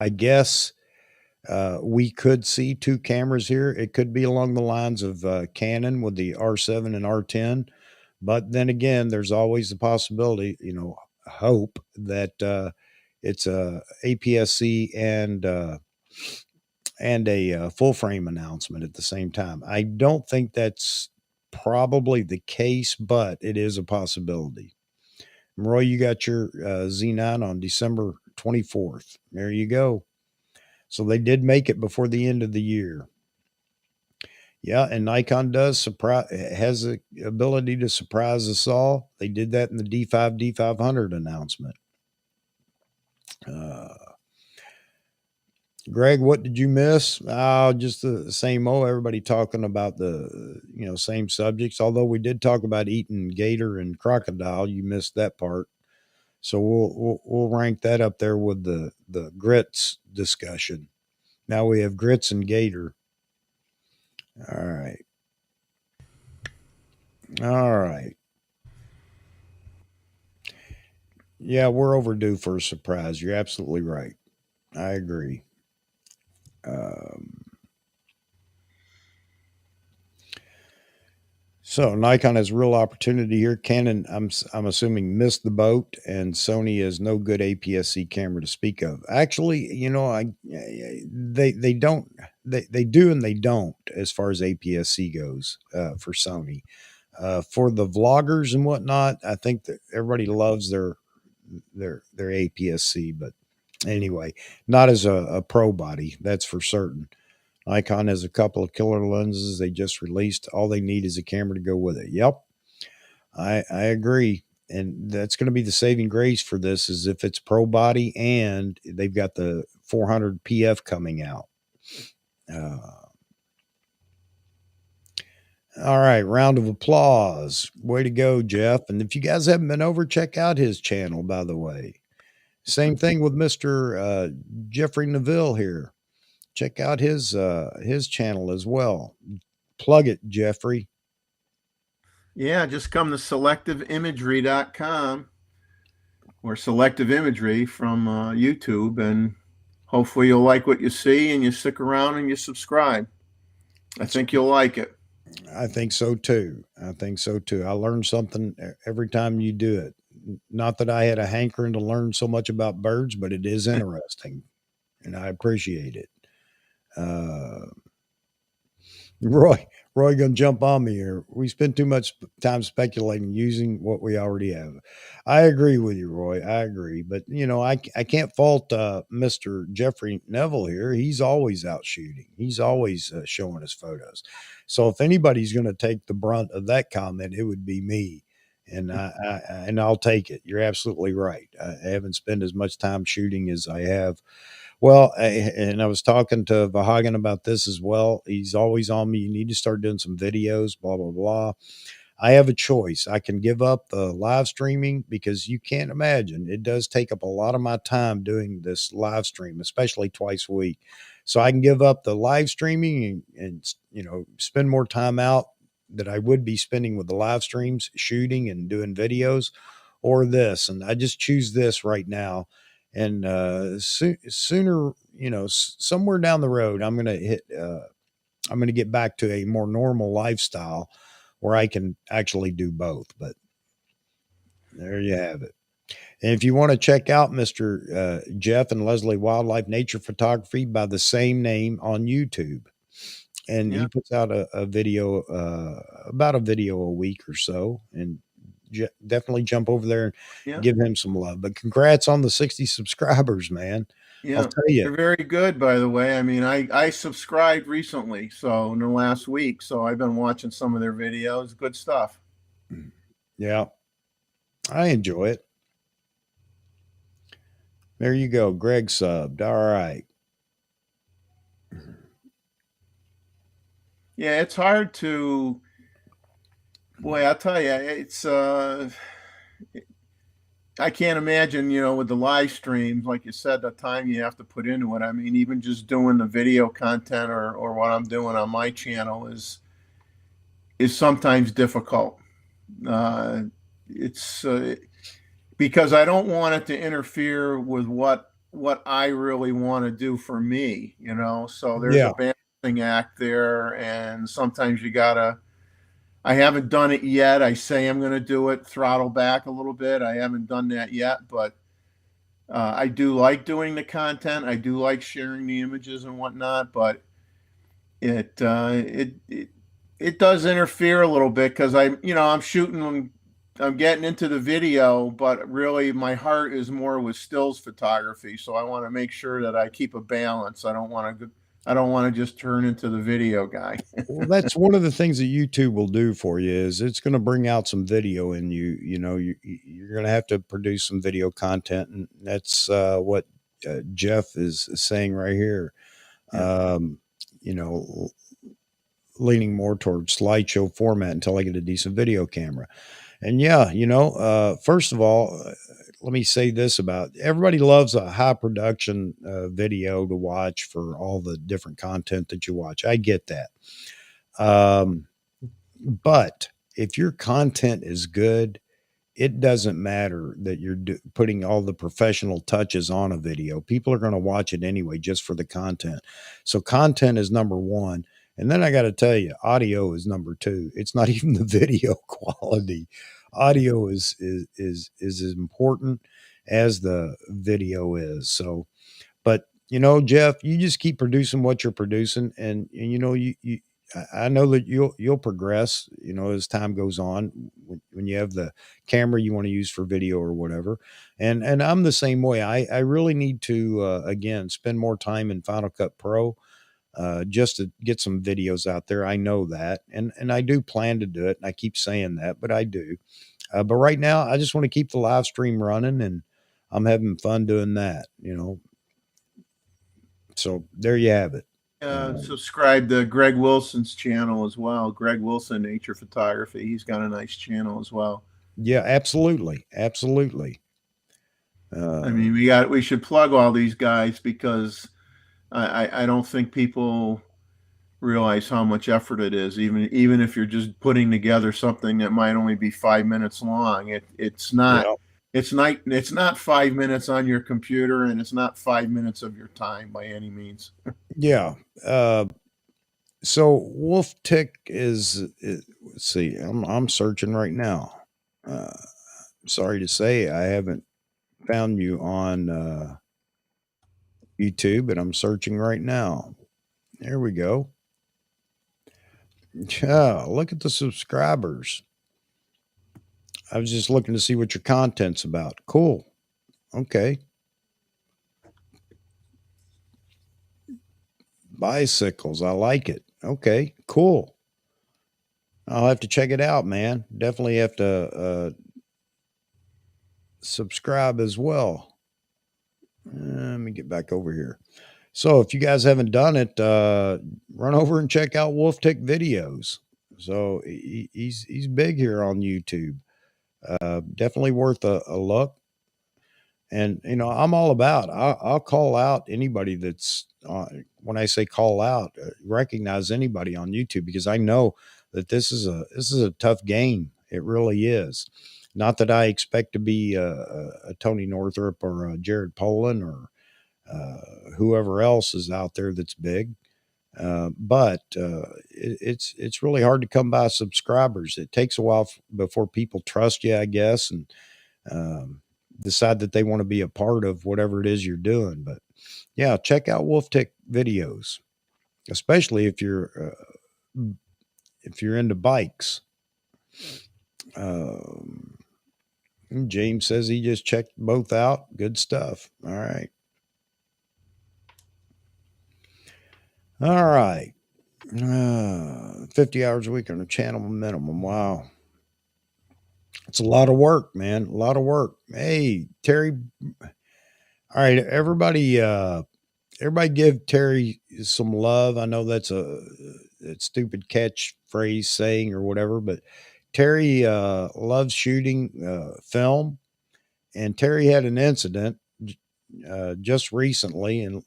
I guess we could see two cameras here. It could be along the lines of Canon with the R7 and R10. But then again, there's always the possibility, hope that it's a APSC and a full frame announcement at the same time. I don't think that's probably the case, but it is a possibility. Roy, you got your Z9 on December 24th. There you go. So they did make it before the end of the year. Yeah, and Nikon has the ability to surprise us all. They did that in the D500 announcement. Greg, what did you miss? Oh, just the same old. Everybody talking about the same subjects. Although we did talk about eating gator and crocodile, you missed that part. So we'll rank that up there with the grits discussion. Now we have grits and gator. All right. All right. Yeah, we're overdue for a surprise. You're absolutely right. I agree. So Nikon has real opportunity here. Canon, I'm assuming, missed the boat, and Sony has no good APS-C camera to speak of. Actually, they don't. They do and they don't as far as APS-C goes for Sony. For the vloggers and whatnot, I think that everybody loves their APS-C, but anyway, not as a pro body, that's for certain. Nikon has a couple of killer lenses they just released. All they need is a camera to go with it. Yep, I agree. And that's going to be the saving grace for this is if it's pro body and they've got the 400 PF coming out. All right, round of applause. Way to go, Jeff. And if you guys haven't been over, check out his channel, by the way. Same thing with Mr. Jeffrey Neville here. Check out his channel as well. Plug it, Jeffrey. Yeah, just come to selectiveimagery.com or selective imagery from YouTube, and hopefully you'll like what you see and you stick around and you subscribe. I think you'll like it. I think so too. I learn something every time you do it. Not that I had a hankering to learn so much about birds, but it is interesting and I appreciate it. Roy gonna jump on me here. We spend too much time speculating using what we already have. I agree with you, Roy. I agree, but I can't fault Mr. Jeffrey Neville here. He's always out shooting. He's always showing us photos. So if anybody's going to take the brunt of that comment, it would be me, and I'll take it. You're absolutely right. I haven't spent as much time shooting as I have. Well, and I was talking to Vahagan about this as well. He's always on me. You need to start doing some videos, blah, blah, blah. I have a choice. I can give up the live streaming because you can't imagine. It does take up a lot of my time doing this live stream, especially twice a week. So I can give up the live streaming and spend more time out that I would be spending with the live streams, shooting and doing videos, or this. And I just choose this right now. And sooner, somewhere down the road, I'm going to get back to a more normal lifestyle where I can actually do both. But there you have it. And if you want to check out Mr. Jeff and Leslie Wildlife Nature Photography by the same name on YouTube, and he puts out a video, about a video a week or so, and definitely jump over there and give him some love. But congrats on the 60 subscribers, man. Yeah, I'll tell you. they're very good, by the way. I mean, I subscribed recently, so in the last week, so I've been watching some of their videos. Good stuff. Yeah, I enjoy it. There you go. Greg subbed. All right. Yeah, it's hard to, boy, I'll tell you, it's, I can't imagine, with the live streams, like you said, the time you have to put into it. I mean, even just doing the video content or what I'm doing on my channel is sometimes difficult. It's because I don't want it to interfere with what what I really want to do for me, you know. So there's a Yeah. balancing act there, and sometimes you gotta. I haven't done it yet. I say I'm going to do it, throttle back a little bit. I haven't done that yet, but I do like doing the content. I do like sharing the images and whatnot, but it does interfere a little bit because I'm shooting, I'm getting into the video, but really my heart is more with stills photography. So I want to make sure that I keep a balance. I don't want to just turn into the video guy. Well, that's one of the things that YouTube will do for you is it's going to bring out some video in you. You know, you're going to have to produce some video content, and that's what Jeff is saying right here. Yeah. You know, leaning more towards slideshow format until I get a decent video camera. And yeah, first of all, let me say this about everybody loves a high production video to watch for all the different content that you watch. I get that. But if your content is good, it doesn't matter that you're putting all the professional touches on a video. People are going to watch it anyway, just for the content. So content is number one. And then I got to tell you, audio is number two. It's not even the video quality. Audio is as important as the video is. So, but Jeff, you just keep producing what you're producing, and I know that you'll progress, as time goes on when you have the camera you want to use for video or whatever. And I'm the same way. I really need to again spend more time in Final Cut Pro just to get some videos out there. I know that, and I do plan to do it, and I keep saying that, but I do. But right now, I just want to keep the live stream running, and I'm having fun doing that. So there you have it. Subscribe to Greg Wilson's channel as well. Greg Wilson Nature Photography. He's got a nice channel as well. Yeah, absolutely. Absolutely. I mean, we should plug all these guys because I don't think people realize how much effort it is. Even if you're just putting together something that might only be 5 minutes long, it's not. Yeah. It's not 5 minutes on your computer, and it's not 5 minutes of your time by any means. Yeah. So Wolf Tick is let's see, I'm searching right now. Sorry to say I haven't found you on YouTube, but I'm searching right now. There we go. Yeah, look at the subscribers. I was just looking to see what your content's about. Cool. Okay. Bicycles. I like it. Okay, cool. I'll have to check it out, man. Definitely have to subscribe as well. Let me get back over here. So if you guys haven't done it, run over and check out Wolf Tick videos. So he's big here on YouTube. Definitely worth a look. And I'm all about. I'll call out anybody that's when I say call out, recognize anybody on YouTube, because I know that this is a tough game. It really is. Not that I expect to be a Tony Northrup or a Jared Polin or whoever else is out there that's big. But it's really hard to come by subscribers. It takes a while before people trust you, I guess, and decide that they want to be a part of whatever it is you're doing. But yeah, check out Wolf Tick videos, especially if you're into bikes. James says he just checked both out. Good stuff. All right. All right. 50 hours a week on a channel minimum. Wow. It's a lot of work, man. A lot of work. Hey, Terry. All right, everybody give Terry some love. I know that's a stupid catchphrase saying or whatever, but Terry loves shooting film, and Terry had an incident just recently, and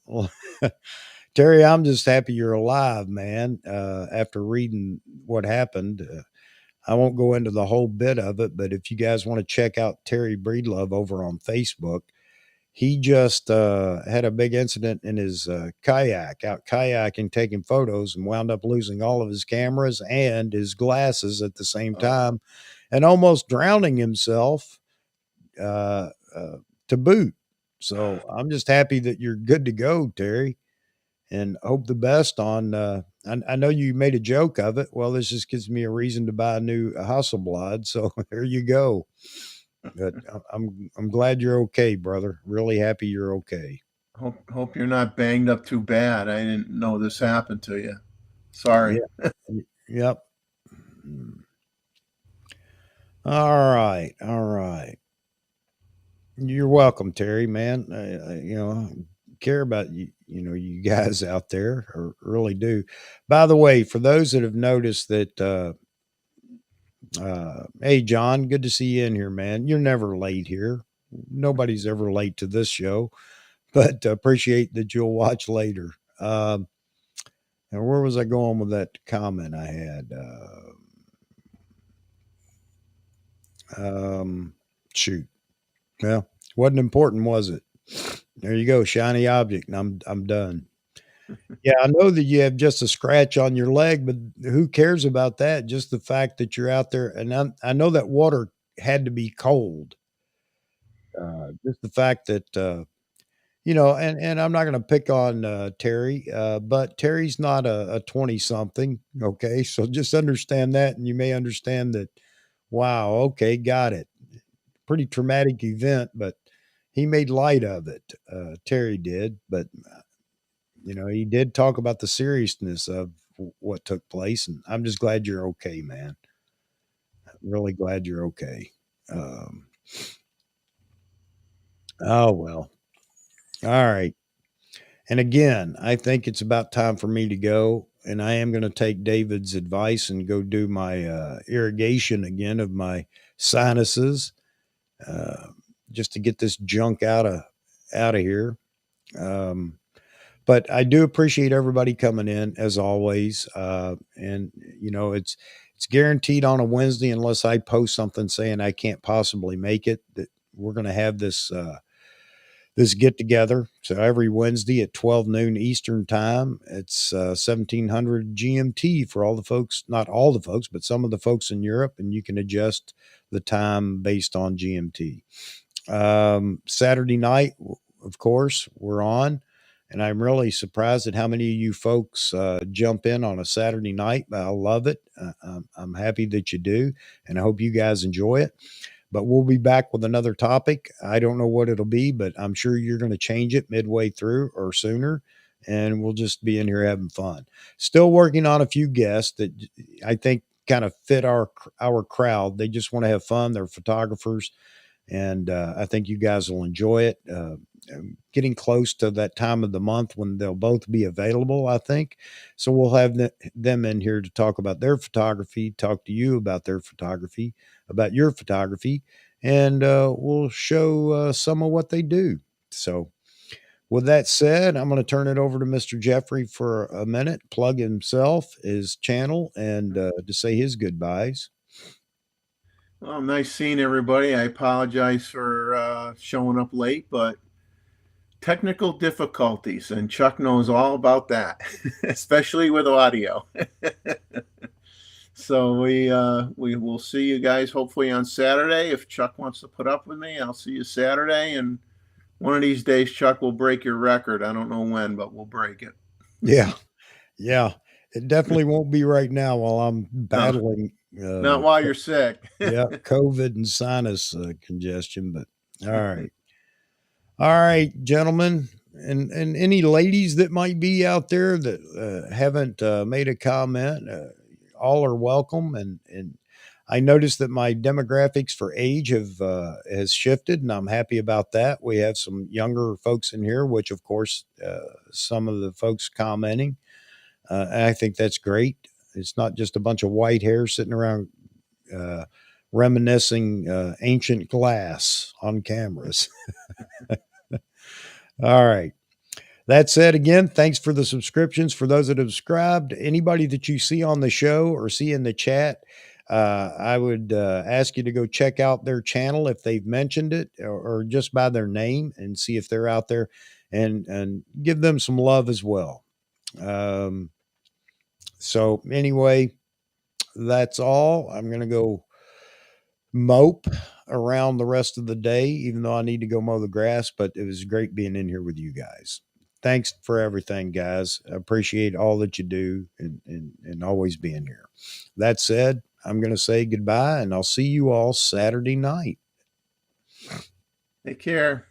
Terry, I'm just happy you're alive, man. After reading what happened, I won't go into the whole bit of it, but if you guys want to check out Terry Breedlove over on Facebook, He just had a big incident in his kayak, out kayaking, taking photos, and wound up losing all of his cameras and his glasses at the same time, and almost drowning himself uh, uh, to boot. So I'm just happy that you're good to go, Terry, and hope the best on. I know you made a joke of it. Well, this just gives me a reason to buy a new Hasselblad. So there you go. But I'm glad you're okay, brother. Really happy you're okay. Hope you're not banged up too bad. I didn't know this happened to you. Sorry. Yeah. Yep. All right. All right. You're welcome, Terry, man. Care about you, you guys out there, or really do. By the way, for those that have noticed that, hey, John, good to see you in here, man. You're never late here. Nobody's ever late to this show, but appreciate that you'll watch later. And where was I going with that comment I had? Shoot. Well, wasn't important, was it? There you go, shiny object, and I'm done. Yeah, I know that you have just a scratch on your leg, but who cares about that? Just the fact that you're out there, and I know that water had to be cold. Just the fact that and I'm not going to pick on Terry, but Terry's not a 20 something. Okay, so just understand that, and you may understand that. Wow, okay, got it. Pretty traumatic event, but he made light of it. Terry did, but he did talk about the seriousness of what took place, and I'm just glad you're okay, man. Really glad you're okay. Um, oh well, all right. And again, I think it's about time for me to go, and I am going to take David's advice and go do my irrigation again of my sinuses, uh, just to get this junk out of here. Um, but I do appreciate everybody coming in as always. And it's guaranteed on a Wednesday, unless I post something saying I can't possibly make it, that we're going to have this get together. So every Wednesday at 12 noon Eastern time, it's 1700 GMT for all the folks, not all the folks, but some of the folks in Europe, and you can adjust the time based on GMT. Saturday night, of course, we're on. And I'm really surprised at how many of you folks jump in on a Saturday night. I love it. I'm happy that you do, and I hope you guys enjoy it. But we'll be back with another topic. I don't know what it'll be, but I'm sure you're going to change it midway through or sooner, and we'll just be in here having fun. Still working on a few guests that I think kind of fit our crowd. They just want to have fun. They're photographers, and I think you guys will enjoy it. Getting close to that time of the month when they'll both be available, I think. So we'll have them in here to talk about their photography, talk to you about their photography, about your photography, and we'll show some of what they do. So with that said, I'm going to turn it over to Mr. Jeffrey for a minute, plug himself, his channel, and to say his goodbyes. Well, nice seeing everybody. I apologize for showing up late, but technical difficulties, and Chuck knows all about that, especially with audio. So we will see you guys hopefully on Saturday. If Chuck wants to put up with me, I'll see you Saturday, and one of these days Chuck will break your record. I don't know when, but we'll break it. Yeah. It definitely won't be right now while I'm battling. Not while you're sick. Yeah, COVID and sinus congestion. But all right, gentlemen, and any ladies that might be out there that haven't made a comment, all are welcome. And I noticed that my demographics for age has shifted, and I'm happy about that. We have some younger folks in here, which of course some of the folks commenting. And I think that's great. It's not just a bunch of white hair sitting around reminiscing ancient glass on cameras. All right. That said, again, thanks for the subscriptions. For those that have subscribed, anybody that you see on the show or see in the chat, I would ask you to go check out their channel if they've mentioned it, or just by their name, and see if they're out there, and give them some love as well. So anyway, that's all. I'm going to go mope around the rest of the day, even though I need to go mow the grass, but it was great being in here with you guys. Thanks for everything, guys. I appreciate all that you do, and always being here. That said, I'm going to say goodbye, and I'll see you all Saturday night. Take care.